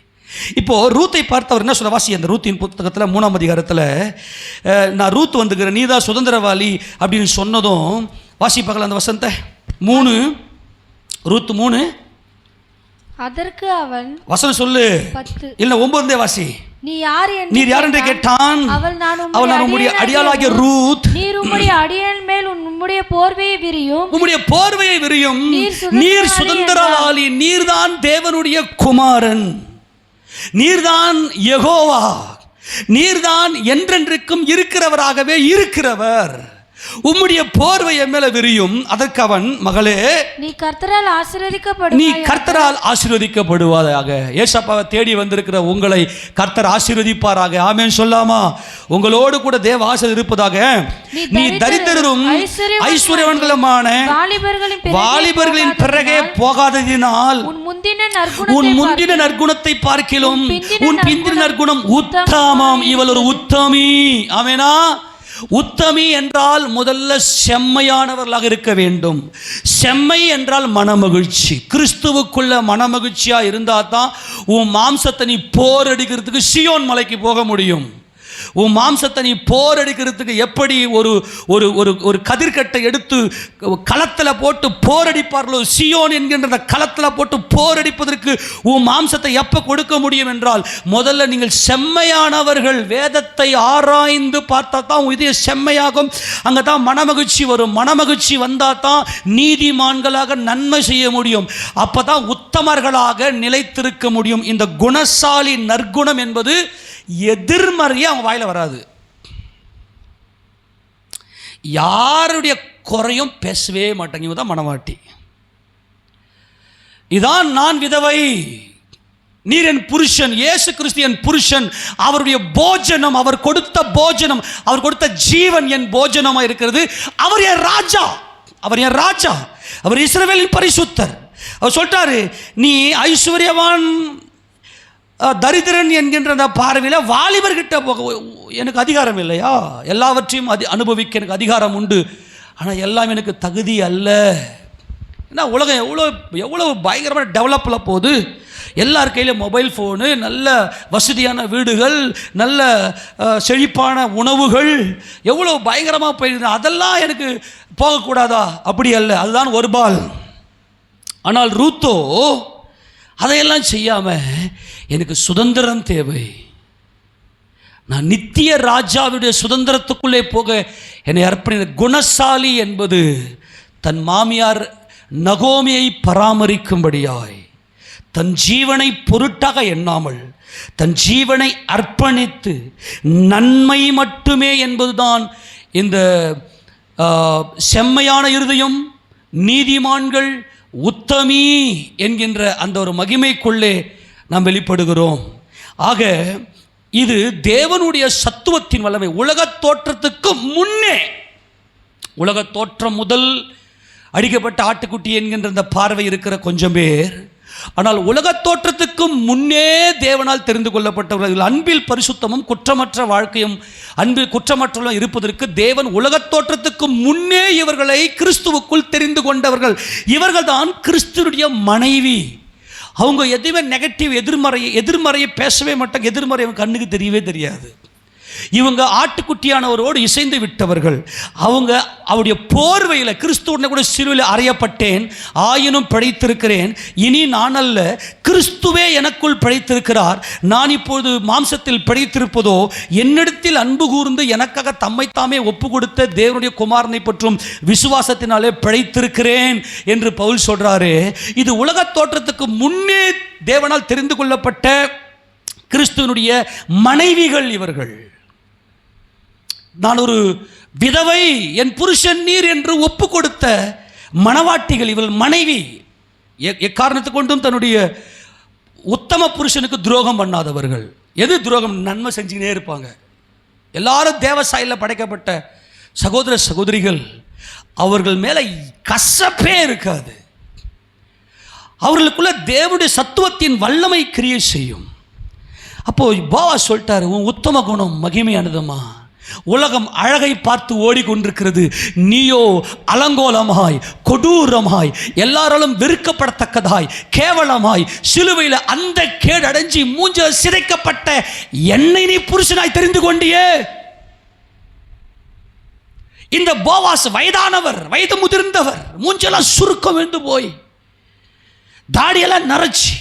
இப்போது ரூத்தை பார்த்தவர் என்ன சொல்ல, வாசி அந்த ரூத்தின் புத்தகத்தில் 3ஆம் அதிகாரத்தில் நான் ரூத் வந்துக்கிறேன், நீ தான் சுதந்திரவாளி அப்படின்னு சொன்னதும் வாசி பார்க்கலாம் அந்த வசனத்தை. 3 ரூத் 3. அதற்கு அவன் வசனம் சொல்லு 10 இல்ல 9 வாசி. நீர் யார் என்று கேட்டான். அவள் நான் உம்முடைய அடியாளாகிய ரூத். நீர் உம்முடைய அடியாள் மேல் உம்முடைய போர்வையை விரியும். நீர் சுதந்திரவாளி, நீர்தான் தேவனுடைய குமாரன், நீர்தான் யெகோவா, நீர்தான் என்றென்றைக்கும் இருக்கிறவராகவே இருக்கிறவர். உம்முடைய போர்வை என் மேல விரியும். அதற்கு அவன், மகளே நீ கர்த்தரால் ஆசீர்வதிக்கப்படுவாயாக. ஏசப்பாவை தேடி வந்திருக்கிற உங்களை கர்த்தர் ஆசீர்வதிப்பாராக. ஆமென் சொல்லாமா? உங்களோடு கூட தேவ ஆசீர்வாதம் இருப்பதாக. நீ தரித்திரரும் ஐஸ்வர்யவான்களுமான வாலிபர்களின் பிறகே போகாததினால் உன் முந்தின நற்குணத்தை பார்க்கிலும் உன் பிந்தின நற்குணம் உத்தமம். இவள் ஒரு உத்தமி. ஆமெனா? உத்தமி என்றால் முதல்ல செம்மையானவர்களாக இருக்க வேண்டும். செம்மை என்றால் மனமகிழ்ச்சி. கிறிஸ்துவுக்குள்ள மனமகிழ்ச்சியா இருந்தா தான் உன் மாம்சத்தை நீ போர் அடிக்கிறதுக்கு சீயோன் மலைக்கு போக முடியும். உன் மாம்சத்தை நீ போர் அடிக்கிறதுக்கு எப்படி ஒரு ஒரு ஒரு ஒரு கதிர்கட்டை எடுத்து களத்தில் போட்டு போர் அடிப்பார்களோ, சியோன் என்கின்ற களத்தில் போட்டு போர் அடிப்பதற்கு உன் மாம்சத்தை எப்போ கொடுக்க முடியும் என்றால் முதல்ல நீங்கள் செம்மையானவர்கள். வேதத்தை ஆராய்ந்து பார்த்தா தான் உன் இதயம் செம்மையாகும். அங்கே தான் மனமகிழ்ச்சி வரும். மனமகிழ்ச்சி வந்தால் தான் நீதிமான்களாக நன்மை செய்ய முடியும். அப்போ தான் உத்தமர்களாக நிலைத்திருக்க முடியும். இந்த குணசாலி நற்குணம் என்பது எதிர்மறையே அவங்க வாயில வராது. யாருடைய குறையும் பேசவே மாட்டாங்க. இவங்க தான் மனவாட்டி. இதான் நான் விதவை, நீர் என் புருஷன். இயேசு கிறிஸ்து என் புருஷன். அவருடைய போஜனம், அவர் கொடுத்த போஜனம், அவர் கொடுத்த ஜீவன் என் போஜனமா இருக்கிறது. அவர் என் ராஜா, அவர் இஸ்ரவேலின் பரிசுத்தர். அவர் சொல்லிட்டாரு, நீ ஐஸ்வர்யவான் தரித்திரன் என்கின்ற அந்த பார்வையில் வாலிபர்கிட்ட போக எனக்கு அதிகாரம் இல்லையா? எல்லாவற்றையும் அனுபவிக்க எனக்கு அதிகாரம் உண்டு, ஆனால் எல்லாம் எனக்கு தகுதி அல்ல. ஏன்னா உலகம் எவ்வளோ பயங்கரமான டெவலப்பில் போகுது. எல்லார் கையிலும் மொபைல் ஃபோனு, நல்ல வசதியான வீடுகள், நல்ல செழிப்பான உணவுகள், எவ்வளோ பயங்கரமாக போயிடுது. அதெல்லாம் எனக்கு போகக்கூடாதா? அப்படி அல்ல, அதுதான் ஒரு பால். ஆனால் ரூத்தோ அதையெல்லாம் செய்யாமல் எனக்கு சுதந்திரம் தேவை, நான் நித்திய ராஜாவுடைய சுதந்திரத்துக்குள்ளே போக என்னை அர்ப்பணி. குணசாலி என்பது தன் மாமியார் நகோமியை பராமரிக்கும்படியாய் தன் ஜீவனை பொருட்டாக எண்ணாமல் தன் ஜீவனை அர்ப்பணித்து நன்மை மட்டுமே என்பதுதான் இந்த செம்மையான இருதயம், நீதிமான்கள், உத்தமி என்கின்ற அந்த ஒரு மகிமைக்குள்ளே நாம் வெளிப்படுகிறோம். ஆக இது தேவனுடைய சத்துவத்தின் வல்லமை. உலகத் தோற்றத்துக்கு முன்னே, உலகத் தோற்றம் முதல் அடிக்கப்பட்ட ஆட்டுக்குட்டி என்கின்ற அந்த பார்வை இருக்கிற கொஞ்சம் பேர், ஆனால் உலகத் தோற்றத்துக்கு முன்னே தேவனால் தெரிந்து கொள்ளப்பட்டவர்கள். அன்பில் பரிசுத்தமும் குற்றமற்ற வாழ்க்கையும் அன்பில் குற்றமற்றவர்களும் இருப்பதற்கு தேவன் உலகத் தோற்றத்துக்கு முன்னே இவர்களை கிறிஸ்துவுக்குள் தெரிந்து கொண்டவர்கள். இவர்கள் தான் கிறிஸ்துவுடைய மனைவி. அவங்க எதுவுமே நெகட்டிவ், எதிர்மறையை பேசவே மாட்டாங்க. எதிர்மறை அவங்க கண்ணுக்கு தெரியவே தெரியாது. இவங்க ஆட்டுக்குட்டியானவரோடு இசைந்து விட்டவர்கள். அவங்க அவருடைய போர்வையில், கிறிஸ்துவுடனே கூட சிலுவையில் அறையப்பட்டேன், ஆயினும் பிழைத்திருக்கிறேன். இனி நான் அல்ல, கிறிஸ்துவே எனக்குள் பிழைத்திருக்கிறார். நான் இப்போது மாம்சத்தில் பிழைத்திருப்பதோ என்னிடத்தில் அன்பு கூர்ந்து எனக்காக தம்மைத்தாமே ஒப்பு கொடுத்த தேவனுடைய குமாரனை பற்றும் விசுவாசத்தினாலே பிழைத்திருக்கிறேன் என்று பவுல் சொல்றாரு. இது உலகத் தோற்றத்துக்கு முன்னே தேவனால் தெரிந்து கொள்ளப்பட்ட கிறிஸ்துவனுடைய மனைவிகள் இவர்கள். நான் ஒரு விதவை, என் புருஷன் நீர் என்று ஒப்பு கொடுத்த மணவாட்டிகள். இவள் மனைவி எக்காரணத்தை கொண்டும் தன்னுடைய உத்தம புருஷனுக்கு துரோகம் பண்ணாதவர்கள். எது துரோகம்? நன்மை செஞ்சுக்கினே இருப்பாங்க. எல்லாரும் தேவசாயில படைக்கப்பட்ட சகோதர சகோதரிகள். அவர்கள் மேலே கசப்பே இருக்காது. அவர்களுக்குள்ள தேவனுடைய சத்துவத்தின் வல்லமை கிரியை செய்யும். அப்போ போவாஸ் சொல்லிட்டாரு, உன் உத்தம குணம் மகிமையானதுமா, உலகம் அழகை பார்த்து ஓடிக்கொண்டிருக்கிறது, நீயோ அலங்கோலமாய் கொடூரமாய் எல்லாராலும் வெறுக்கப்படத்தக்கதாய் கேவலமாய் சிலுவையில் அந்த கேடு அடைஞ்சி மூஞ்ச சிதைக்கப்பட்ட என்னை நீ புருஷனாய் தெரிந்து கொண்டியே. இந்த போவாஸ் வயதானவர், வயது முதிர்ந்தவர், மூஞ்செல்லாம் சுருக்கம் விழுந்து போய் தாடியெல்லாம் நரைச்சி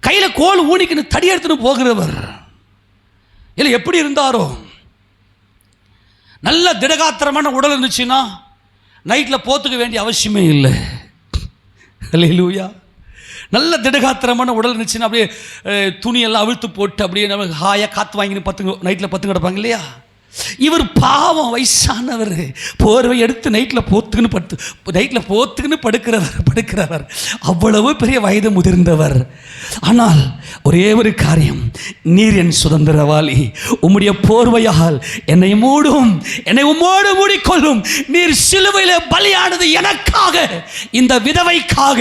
கையில கோல் ஊனிக்கின்னு தடி எடுத்துன்னு போகிறவர். இல்லை எப்படி இருந்தாரோ, நல்ல திடகாத்திரமான உடல் இருந்துச்சுன்னா நைட்டில் போத்துக்க வேண்டிய அவசியமே இல்லை. அல்லேலூயா. நல்ல திடகாத்திரமான உடல் இருந்துச்சுன்னா அப்படியே துணியெல்லாம் அவிழ்த்து போட்டு அப்படியே நம்ம ஹாயாக காற்று வாங்கின்னு நைட்டில் பத்து கிடப்பாங்க இல்லையா. இவர் பாவம், வயசானவர், போர்வை எடுத்து நைட்டில் போத்துக்குன்னு படுக்கிறவர். அவ்வளவு பெரிய வயது முதிர்ந்தவர். ஆனால் ஒரே ஒரு காரியம், நீர் என் சுதந்திரவாளி, உம்முடைய போர்வையால் என்னை உம்மோடு மூடிக்கொள்ளும். நீர் சிலுவையில் பலியானது எனக்காக, இந்த விதவைக்காக.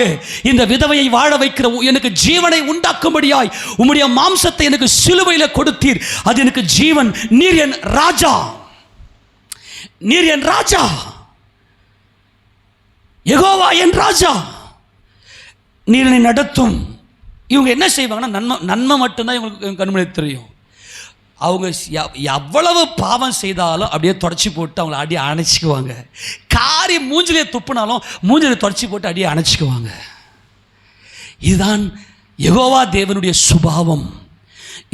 இந்த விதவையை வாழ வைக்கிற எனக்கு ஜீவனை உண்டாக்கும்படியாய் உம்முடைய மாம்சத்தை எனக்கு சிலுவையில் கொடுத்தீர். அது எனக்கு ஜீவன். நீர் என் ராஜா, நீர் என் ராஜா, யெகோவா என் ராஜா, நீர் என்னை நடத்தும். இவங்க என்ன செய்வாங்கன்னா, நன்மை மட்டும்தான் இவங்களுக்கு கண்மணி தெரியும். அவங்க எவ்வளவு பாவம் செய்தாலும் அப்படியே தொடச்சி போட்டு அவங்கள அடியே அணைச்சிக்குவாங்க. காரி மூஞ்சிலே துப்புனாலும் மூஞ்சிலே தொடச்சி போட்டு அடியே அணைச்சிக்குவாங்க. இதுதான் யெகோவா தேவனுடைய சுபாவம்.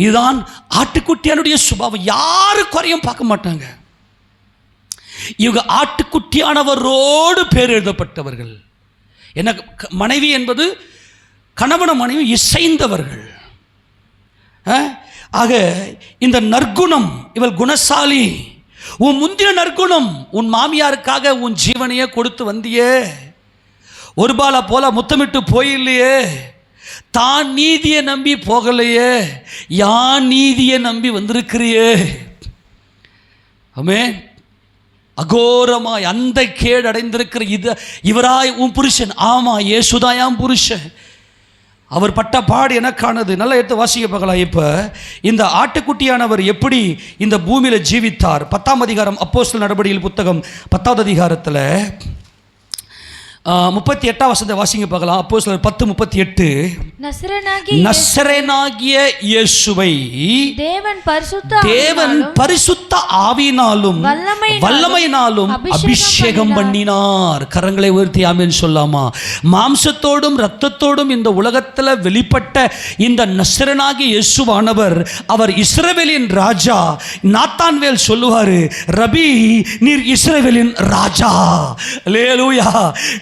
இதுதான் ஆட்டுக்குட்டியானுடைய சுபாவம். யாரு குறையும் பார்க்க மாட்டாங்க. இவங்க ஆட்டுக்குட்டியானவரோடு பேர் எழுதப்பட்டவர்கள். என்ன, மனைவி என்பது கணவன மனைவி இசைந்தவர்கள். ஆக இந்த நற்குணம், இவள் குணசாலி. உன் முந்தின நற்குணம், உன் மாமியாருக்காக உன் ஜீவனையே கொடுத்து வந்தியே, ஒரு பால போல முத்தமிட்டு போயில்லையே, தான் நீதியை நம்பி போகலையே, யான் நீதியை நம்பி வந்திருக்கிறியே. ஆமென். அகோரமாய் அந்த கேடு அடைந்திருக்கிற இவராய் உன் புருஷன். ஆமா, இயேசுதாயாம் புருஷன். அவர் பட்ட பாடு எனக்கானது. நல்லா எடுத்து வாசிக்க பார்க்கலாம். இப்போ இந்த ஆட்டுக்குட்டியானவர் எப்படி இந்த பூமியில் ஜீவித்தார்? 10ஆம் அதிகாரம் அப்போஸ்தலர் நடபடிகள் புத்தகம் 10வது அதிகாரத்தில் 38ஆம் வசனத்தை வாசிங்க பார்க்கலாம். அப்போஸ்தலர் 10:38. நசரேனாகிய இயேசுவை தேவன் பரிசுத்த ஆவியினாலும் வல்லமையினாலும் அபிஷேகம் பண்ணினார். கரங்களை உயர்த்தி ஆமென் சொல்லாமா? மாம்சத்தோடும் இரத்தத்தோடும் இந்த உலகத்தில் வெளிப்பட்ட இந்த நசரேனாகிய இயேசுவானவர், அவர் இஸ்ரவேலின் ராஜா. நாத்தான்வேல் சொல்லுவாரு, ரபி நீர் இஸ்ரவேலின் ராஜா. அல்லேலூயா.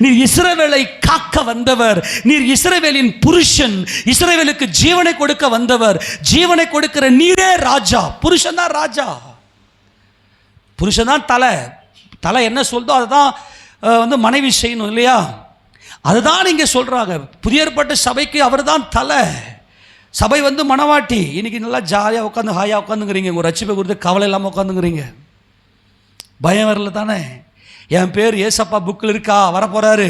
நீர் இஸ்ரவேலை காக்க வந்தவர், நீர் இஸ்ரவேலின் புருஷன், இஸ்ரவேலுக்கு ஜீவனை கொடுக்க வந்தவர். ஜீவனை கொடுக்கிற நீரே ராஜா. புருஷன் தான் ராஜா, புருஷன் தான் தலை என்ன சொல்தோ அதுதான் மனைவி செய்யணும் இல்லையா? அதுதான் இங்கே சொல்றாங்க. புதிய ஏற்பாட்டு சபைக்கு அவர் தான் தலை. சபை மணவாட்டி. இன்னைக்கு நல்லா ஜாலியாக உட்காந்து ஹாயாக உட்காந்துங்கிறீங்க. உங்கள் ரட்சிப்பை குறித்து கவலை இல்லாமல் உட்காந்துங்கிறீங்க. பயம் வரல தானே? என் பேர் ஏசப்பா புக்கில் இருக்கா? வரப்போறாரு.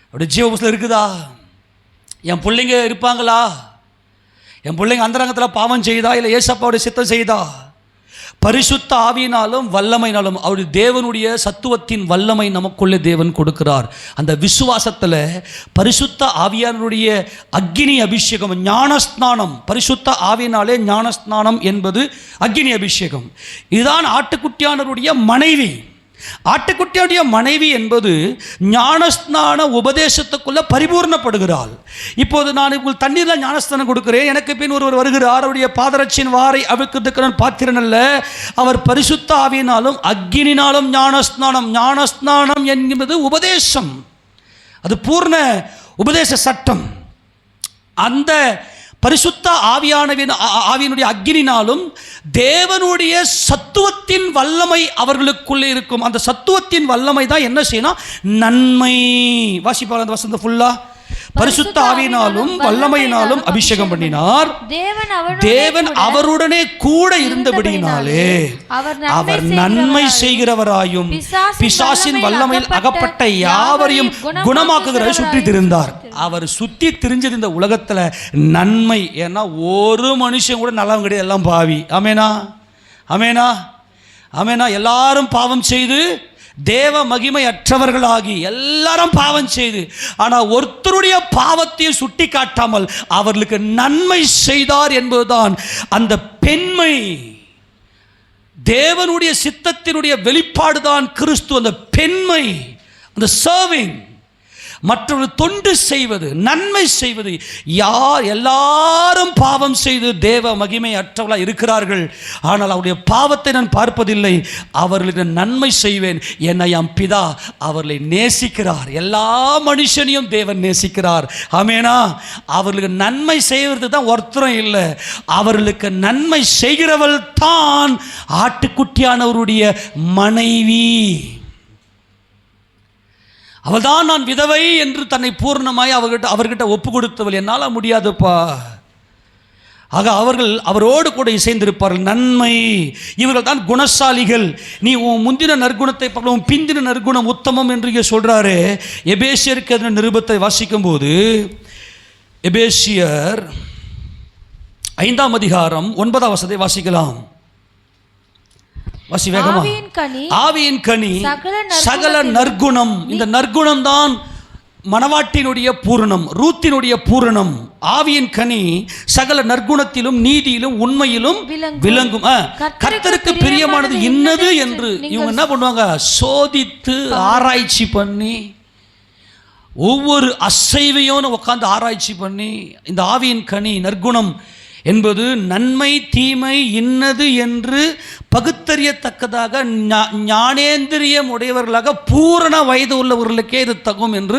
அப்படி ஜீவ புஸ்தகம் இருக்குதா? என் பிள்ளைங்க இருப்பாங்களா? என் பிள்ளைங்க அந்தரங்கத்தில் பாவம் செய்தா இல்லை ஏசப்பாவுடைய சித்தம் செய்தா? பரிசுத்த ஆவியினாலும் வல்லமையினாலும் அவருடைய தேவனுடைய சத்துவத்தின் வல்லமை நமக்குள்ளே தேவன் கொடுக்கிறார். அந்த விசுவாசத்தில் பரிசுத்த ஆவியானுடைய அக்கினி அபிஷேகம், ஞானஸ்நானம். பரிசுத்த ஆவியினாலே ஞானஸ்நானம் என்பது அக்கினி அபிஷேகம். இதுதான் ஆட்டுக்குட்டியானவருடைய மனைவி. ஆட்டுக்குட்டியுடைய மனைவி என்பது ஞானஸ்நான உபதேசத்துக்குள்ள பரிபூர்ணப்படுகிறாள். இப்போது நான் உங்களுக்கு தண்ணீரில் ஞானஸ்தானம் கொடுக்கிறேன். எனக்கு பின் ஒருவர் வருகிறார். அவருடைய பாதரட்சியின் வாரை அவிழ்க்கிறதுக்கு நான் பாத்திரன் அல்ல. அவர் பரிசுத்த ஆவியினாலும் அக்கினினாலும் ஞானஸ்நானம். ஞானஸ்நானம் என்பது உபதேசம், அது பூர்ண உபதேச சட்டம். அந்த பரிசுத்த ஆவியினுடைய அக்கினினாலும் தேவனுடைய சத்துவத்தின் வல்லமை அவர்களுக்குள்ளே இருக்கும். அந்த சத்துவத்தின் வல்லமை தான் என்ன செய்யணும்? நன்மை. வாசிப்பாங்க அந்த வசந்த ஃபுல்லா. பரிசுத்த ஆவியினாலும் வல்லமையினாலும் அபிஷேகம் பண்ணினார். தேவன் அவருடனே கூட இருந்தபடியினாலே அவர் நன்மை செய்கிறவராயும் பிசாசின் வல்லமையில் அகப்பட்ட யாவரையும் குணமாக்குகிற சுற்றி திரிந்தார். அவர் சுத்தி திரிஞ்சது இந்த உலகத்துல நன்மை. ஏன்னா ஒரு மனுஷன் கூட நல்லவன் கிடையாது, எல்லாம் பாவி. ஆமேனா ஆமேனா ஆமேனா. எல்லாரும் பாவம் செய்து தேவ மகிமை அற்றவர்களாகி எல்லாரும் பாவம் செய்து, ஆனால் ஒருத்தருடைய பாவத்தையும் சுட்டி காட்டாமல் அவர்களுக்கு நன்மை செய்தார் என்பதுதான் அந்த பெண்மை. தேவனுடைய சித்தத்தினுடைய வெளிப்பாடுதான் கிறிஸ்து. அந்த பெண்மை, அந்த சர்விங், மற்றவர்கள் தொண்டு செய்வது, நன்மை செய்வது. எல்லாரும் பாவம் செய்து தேவ மகிமை அற்றவர்களாக இருக்கிறார்கள். ஆனால் அவருடைய பாவத்தை நான் பார்ப்பதில்லை, அவர்களுக்கு நன்மை செய்வேன். என்னை என் பிதா அவர்களை நேசிக்கிறார். எல்லா மனுஷனையும் தேவன் நேசிக்கிறார். ஆமேனா. அவர்களுக்கு நன்மை செய்வது தான் ஒருத்தரும் இல்லை, அவர்களுக்கு நன்மை செய்கிறவள் தான் ஆட்டுக்குட்டியானவருடைய மனைவி. அவள்தான் நான் விதவை என்று தன்னை பூர்ணமாய் அவர்கிட்ட ஒப்பு கொடுத்தவள். என்னால் முடியாதுப்பா. ஆக அவர்கள் அவரோடு கூட இசைந்திருப்பார்கள். நன்மை. இவர்கள் தான் குணசாலிகள். நீ உன் முந்தின நற்குணத்தை பார்க்கல, உன் பிந்தின நற்குணம் உத்தமம் என்று இங்கே சொல்றாரு. எபேசியருக்கு எதிரான நிருபத்தை வாசிக்கும் போது, எபேசியர் 5ஆம் அதிகாரம் 9ஆம் வசனத்தை வாசிக்கலாம். வாசி வேகமா. ஆவியின் கனி சகல நற்குணம். இந்த நற்குணம் தான் மணவாட்டினுடைய பூரணம், ரூத்தினுடைய பூரணம். ஆவியின் கனி சகல நற்குணத்திலும் நீதியிலும் உண்மையிலும் விளங்கும். கர்த்தருக்கு பிரியமானது இன்னது என்று இவங்க என்ன பண்ணுவாங்க? சோதித்து ஆராய்ச்சி பண்ணி, ஒவ்வொரு அசைவையும் உட்கார்ந்து ஆராய்ச்சி பண்ணி, இந்த ஆவியின் கனி நற்குணம் என்பது நன்மை தீமை இன்னது என்று பகுத்தறியத்தக்கதாக ஞானேந்திரியம் உடையவர்களாக பூரண வயது உள்ளவர்களுக்கே இது தகும் என்று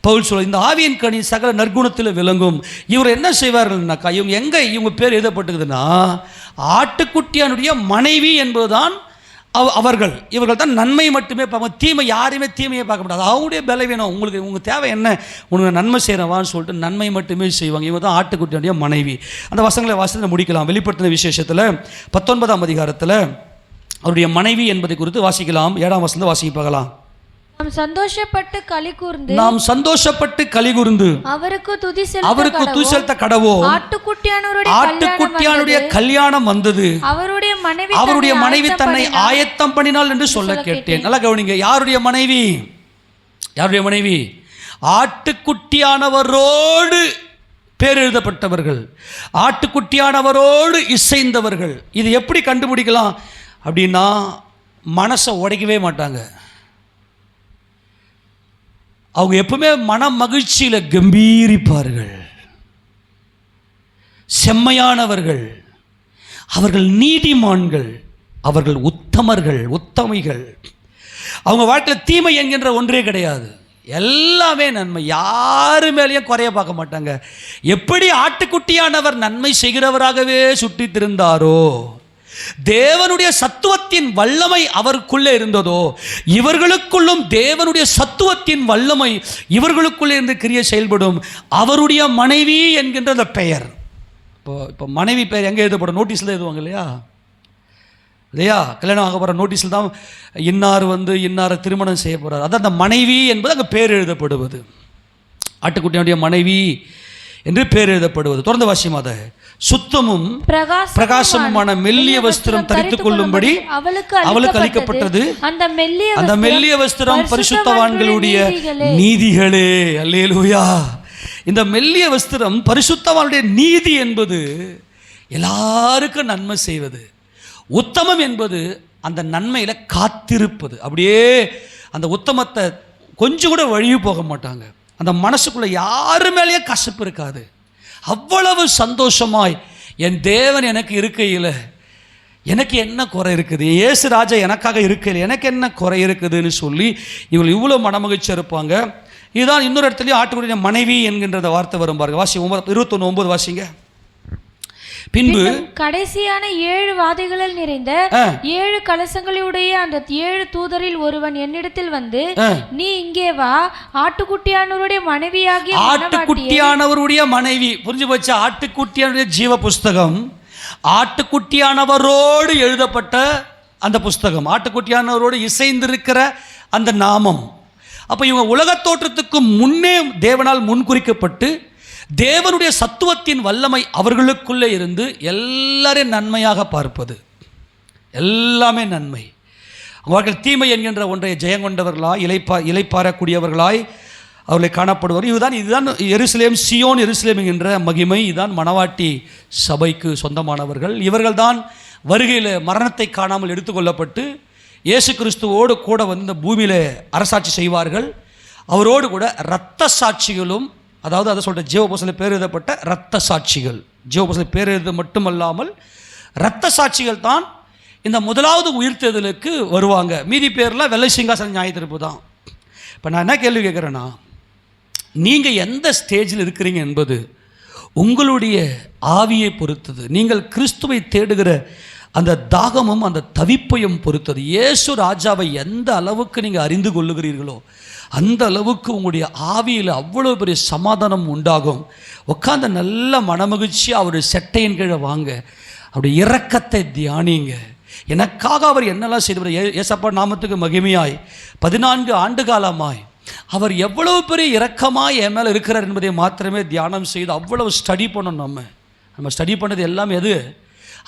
பவுல் சொல்ல. இந்த ஆவியின் கனி சகல நற்குணத்தில் விளங்கும். இவர் என்ன செய்வார்கள்னாக்கா, இவங்க பேர் எழுதப்பட்டுக்குதுன்னா ஆட்டுக்குட்டியானுடைய மனைவி என்பதுதான் இவர்கள் தான் நன்மை மட்டுமே பார்க்க, தீமை யாரையுமே தீமையை பார்க்க முடியாது. அவங்களுடைய பலவீனம். உங்கள் தேவை என்ன? உனக்கு நன்மை செய்கிறவான்னு சொல்லிட்டு நன்மை மட்டுமே செய்வாங்க. இவங்க தான் ஆட்டுக்குட்டியுடைய மனைவி. அந்த வசனங்களை வாசனை முடிக்கலாம். வெளிப்படுத்தின விசேஷத்தில் 19ஆம் அதிகாரத்தில் அவருடைய மனைவி என்பதை குறித்து வாசிக்கலாம். 7ஆம் வசனத்தை வாசிக்க பார்க்கலாம். நாம் சந்தோஷப்பட்டு களி கூர்ந்து அவருக்கு துதி செலுத்த கடவோ. ஆட்டுக்குட்டியானுடைய கல்யாணம் வந்தது. அவருடைய மனைவி தன்னை ஆயத்தம் பண்ணினாள் என்று சொல்ல கேட்டேன். நல்லா கவனிங்க. யாருடைய மனைவி? யாருடைய மனைவி? ஆட்டுக்குட்டியானவரோடு பேர் எழுதப்பட்டவர்கள், ஆட்டுக்குட்டியானவரோடு இசைந்தவர்கள். இது எப்படி கண்டுபிடிக்கலாம் அப்படின்னா, மனசை உடைக்கவே மாட்டாங்க. அவங்க எப்பவுமே மன மகிழ்ச்சியில் கம்பீரிப்பார்கள். செம்மையானவர்கள், அவர்கள் நீதிமான்கள், அவர்கள் உத்தமர்கள், உத்தமைகள். அவங்க வாழ்க்கையில் தீமை என்கின்ற ஒன்றே கிடையாது, எல்லாமே நன்மை. யாரு மேலேயும் குறைய பார்க்க மாட்டாங்க. எப்படி ஆட்டுக்குட்டியானவர் நன்மை செய்கிறவராகவே சுற்றி திருந்தாரோ, தேவனுடைய சத்துவத்தின் வல்லமை அவருக்குள்ளே இருந்ததோ, இவர்களுக்குள்ளும் தேவனுடைய சத்துவத்தின் வல்லமை இவர்களுக்குள்ளே இருந்து கிரியை செயல்படும். அவருடைய மனைவி என்கின்ற அந்த பெயர். இப்போ மனைவி பெயர் எங்கே எழுதப்படும்? நோட்டீஸில் எழுதுவாங்க இல்லையா? கல்யாணம் ஆக போகிற நோட்டீஸில் தான் இன்னார் திருமணம் செய்ய போகிறார். அதான் அந்த மனைவி என்பது அங்கே பேர் எழுதப்படுவது. ஆட்டுக்குட்டியுடைய மனைவி என்று பேர் எழுதப்படுவது. தொடர்ந்து வாசியம். அதை சுத்தமும் பிரகாசமுமான மெல்லிய வஸ்திரம் தரித்துக் கொள்ளும்படி அவளுக்கு அளிக்கப்பட்டது. அந்த மெல்லிய வஸ்திரம் பரிசுத்தவான்களுடைய நீதிகளே. அல்லேலூயா. இந்த மெல்லிய வஸ்திரம் பரிசுத்தவானுடைய நீதி என்பது எல்லாருக்கும் நன்மை செய்வது. உத்தமம் என்பது அந்த நன்மையில காத்திருப்பது. அப்படியே அந்த உத்தமத்தை கொஞ்சம் கூட வழியே போக மாட்டாங்க. அந்த மனசுக்குள்ள யாரு மேலேயே கசப்பு இருக்காது. அவ்வளவு சந்தோஷமாய் என் தேவன் எனக்கு இருக்கையில் எனக்கு என்ன குறை இருக்குது, இயேசு ராஜா எனக்காக இருக்கையில் எனக்கு என்ன குறை இருக்குதுன்னு சொல்லி இவங்க இவ்வளோ மனமகிழ்ச்சியாக இருப்பாங்க. இதுதான் இன்னொரு இடத்துலையும் ஆட்டுக்குட்டிய மனைவி என்கின்ற வார்த்தை வரும் பாருங்க. வாசி 21:9 வாசிங்க. பின்பு கடைசியான 7 வாதைகளில் நிறைந்த 7 கலசங்களுடைய அந்த 7 தூதரில் ஒருவன் என்னிடத்தில் வந்து, நீ இங்கே வா, ஆட்டுக்குட்டியானவருடைய மனைவியாகிய ஆட்டுக்குட்டியானவருடைய மனைவி. புரிஞ்சு போச்சு? ஆட்டுக்குட்டியானுடைய ஜீவ புஸ்தகம் ஆட்டுக்குட்டியானவரோடு எழுதப்பட்ட அந்த புஸ்தகம், ஆட்டுக்குட்டியானவரோடு இசைந்திருக்கிற அந்த நாமம். அப்ப இவங்க உலக தோற்றத்துக்கு முன்னே தேவனால் முன்குறிக்கப்பட்டு தேவனுடைய சத்துவத்தின் வல்லமை அவர்களுக்குள்ளே இருந்து எல்லாரையும் நன்மையாக பார்ப்பது, எல்லாமே நன்மை. அவர்கள் தீமை என்கின்ற ஒன்றை ஜெயங்கொண்டவர்களாய் இலைப்பாறக்கூடியவர்களாய் அவர்களை காணப்படுவார். இதுதான் எருசலேம், சியோன் எருசலேம் என்கின்ற மகிமை. இதுதான் மணவாட்டி சபைக்கு சொந்தமானவர்கள். இவர்கள் தான் வருகையில் மரணத்தை காணாமல் எடுத்துக்கொள்ளப்பட்டு இயேசு கிறிஸ்துவோடு கூட வந்து பூமியில் அரசாட்சி செய்வார்கள். அவரோடு கூட இரத்த சாட்சிகளும், அதாவது அதை சொல்கிற ஜீவபுஸ்தகத்தில் பேர் எழுதப்பட்ட இரத்த சாட்சிகள், ஜீவபுஸ்தகத்தில் பேர் எழுத மட்டுமல்லாமல் இரத்த சாட்சிகள் தான் இந்த முதலாவது உயிர்த்தெழுதலுக்கு வருவாங்க. மீதி பேர்லாம் வெள்ளை சிங்காசன நியாயத்தீர்ப்பு தான். இப்போ நான் என்ன கேள்வி கேட்குறேன்னா, நீங்கள் எந்த ஸ்டேஜில் இருக்கிறீங்க என்பது உங்களுடைய ஆவியை பொறுத்தது. நீங்கள் கிறிஸ்துவை தேடுகிற அந்த தாகமும் அந்த தவிப்பையும் பொறுத்தது. இயேசு ராஜாவை எந்த அளவுக்கு நீங்கள் அறிந்து கொள்ளுகிறீர்களோ அந்த அளவுக்கு உங்களுடைய ஆவியில் அவ்வளோ பெரிய சமாதானம் உண்டாகும். உட்காந்து நல்ல மனமகிழ்ச்சியாக அவருடைய செட்டையின் கீழே வாங்க, அவருடைய இரக்கத்தை தியானிங்க. எனக்காக அவர் என்னெல்லாம் செய்தவர், ஏசப்பா நாமத்துக்கு மகிமையாய் 14 ஆண்டு காலமாய் அவர் எவ்வளவு பெரிய இரக்கமாய் என் மேலே இருக்கிறார் என்பதை மாத்திரமே தியானம் செய்து அவ்வளவு ஸ்டடி பண்ணணும். நம்ம ஸ்டடி பண்ணது எல்லாம் எது,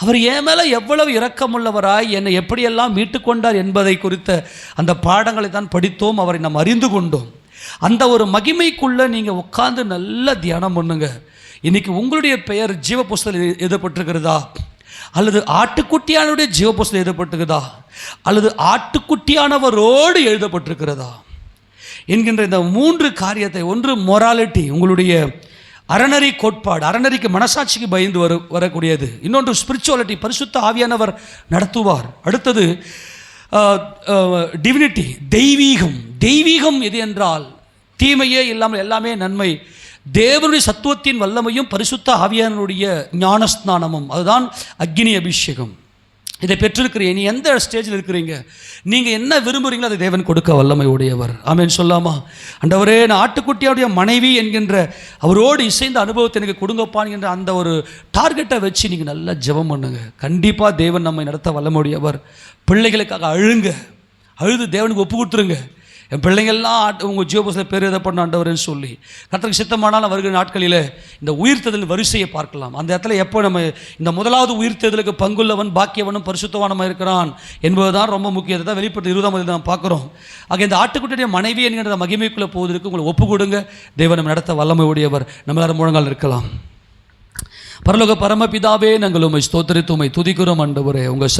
அவர் என் மேலே எவ்வளவு இரக்கமுள்ளவராய் என்னை எப்படியெல்லாம் மீட்டுக்கொண்டார் என்பதை குறித்த அந்த பாடங்களை தான் படித்தோம், அவரை நாம் அறிந்து கொண்டோம். அந்த ஒரு மகிமைக்குள்ளே நீங்கள் உட்கார்ந்து நல்ல தியானம் பண்ணுங்க. இன்றைக்கி உங்களுடைய பெயர் ஜீவ புஸ்தகத்தில் எழுதப்பட்டிருக்கிறதா, அல்லது ஆட்டுக்குட்டியானுடைய ஜீவ புஸ்தகம் எழுதப்பட்டிருக்கிறதா, அல்லது ஆட்டுக்குட்டியானவரோடு எழுதப்பட்டிருக்கிறதா என்கின்ற இந்த 3 காரியத்தை, ஒன்று மொராலிட்டி, உங்களுடைய அறநெறி கோட்பாடு, அறநெறிக்கு மனசாட்சிக்கு பயந்து வரக்கூடியது. இன்னொன்று ஸ்பிரிச்சுவாலிட்டி, பரிசுத்த ஆவியானவர் நடத்துவார். அடுத்தது டிவினிட்டி, தெய்வீகம். தெய்வீகம் எது என்றால் தீமையே இல்லாமல் எல்லாமே நன்மை. தேவனுடைய சத்துவத்தின் வல்லமையும் பரிசுத்த ஆவியானவருடைய ஞானஸ்நானமும், அதுதான் அக்னி அபிஷேகம். இதை பெற்றிருக்கிறீங்க. நீ எந்த ஸ்டேஜில் இருக்கிறீங்க, நீங்கள் என்ன விரும்புகிறீங்களோ அதை தேவன் கொடுக்க வல்லமை உடையவர். ஆமென் சொல்லாமா? ஆண்டவரே, நான் ஆட்டுக்குட்டியாவுடைய மனைவி என்கின்ற அவரோடு இசைந்த அனுபவத்தை எனக்கு கொடுங்கப்பான் என்ற அந்த ஒரு டார்கெட்டை வச்சு நீங்கள் நல்லா ஜெபம் பண்ணுங்க. கண்டிப்பாக தேவன் நம்மை நடத்த வல்லமை உடையவர். பிள்ளைகளுக்காக அழுது தேவனுக்கு ஒப்பு கொடுத்துருங்க. என் பிள்ளைங்கள்லாம் உங்கள் ஜீவபுஸ்தகத்தில் பேர் எழுதப்படணும் ஆண்டவர்னு சொல்லி கர்த்தருக்கு சித்தமானால் வருகிற நாட்களில் இந்த உயிர்த்தெழுதல் வரிசையை பார்க்கலாம். அந்த இடத்துல எப்போ நம்ம இந்த முதலாவது உயிர்த்தெழுதலுக்கு பங்குள்ளவன் பாக்கியவனும் பரிசுத்தவானமாக இருக்கிறான் என்பதுதான் ரொம்ப முக்கியம். தான் வெளிப்பட்டு 20ஆம் அதில் நாம் பார்க்குறோம். ஆக இந்த ஆட்டுக்குட்டியுடைய மனைவி என்கிற மகிமைக்குள்ளே போவதற்கு உங்களை ஒப்பு கொடுங்க. தேவன் நம்ம நடத்த வல்லமை உடையவர். நம்ம எல்லாரும் முழங்கால் இருக்கலாம். பரலோக பரமபிதாவே, நாங்கள் உம்மை ஸ்தோத்திரித்து உம்மை துதிக்கிறோம் ஆண்டவரே. உங்கள்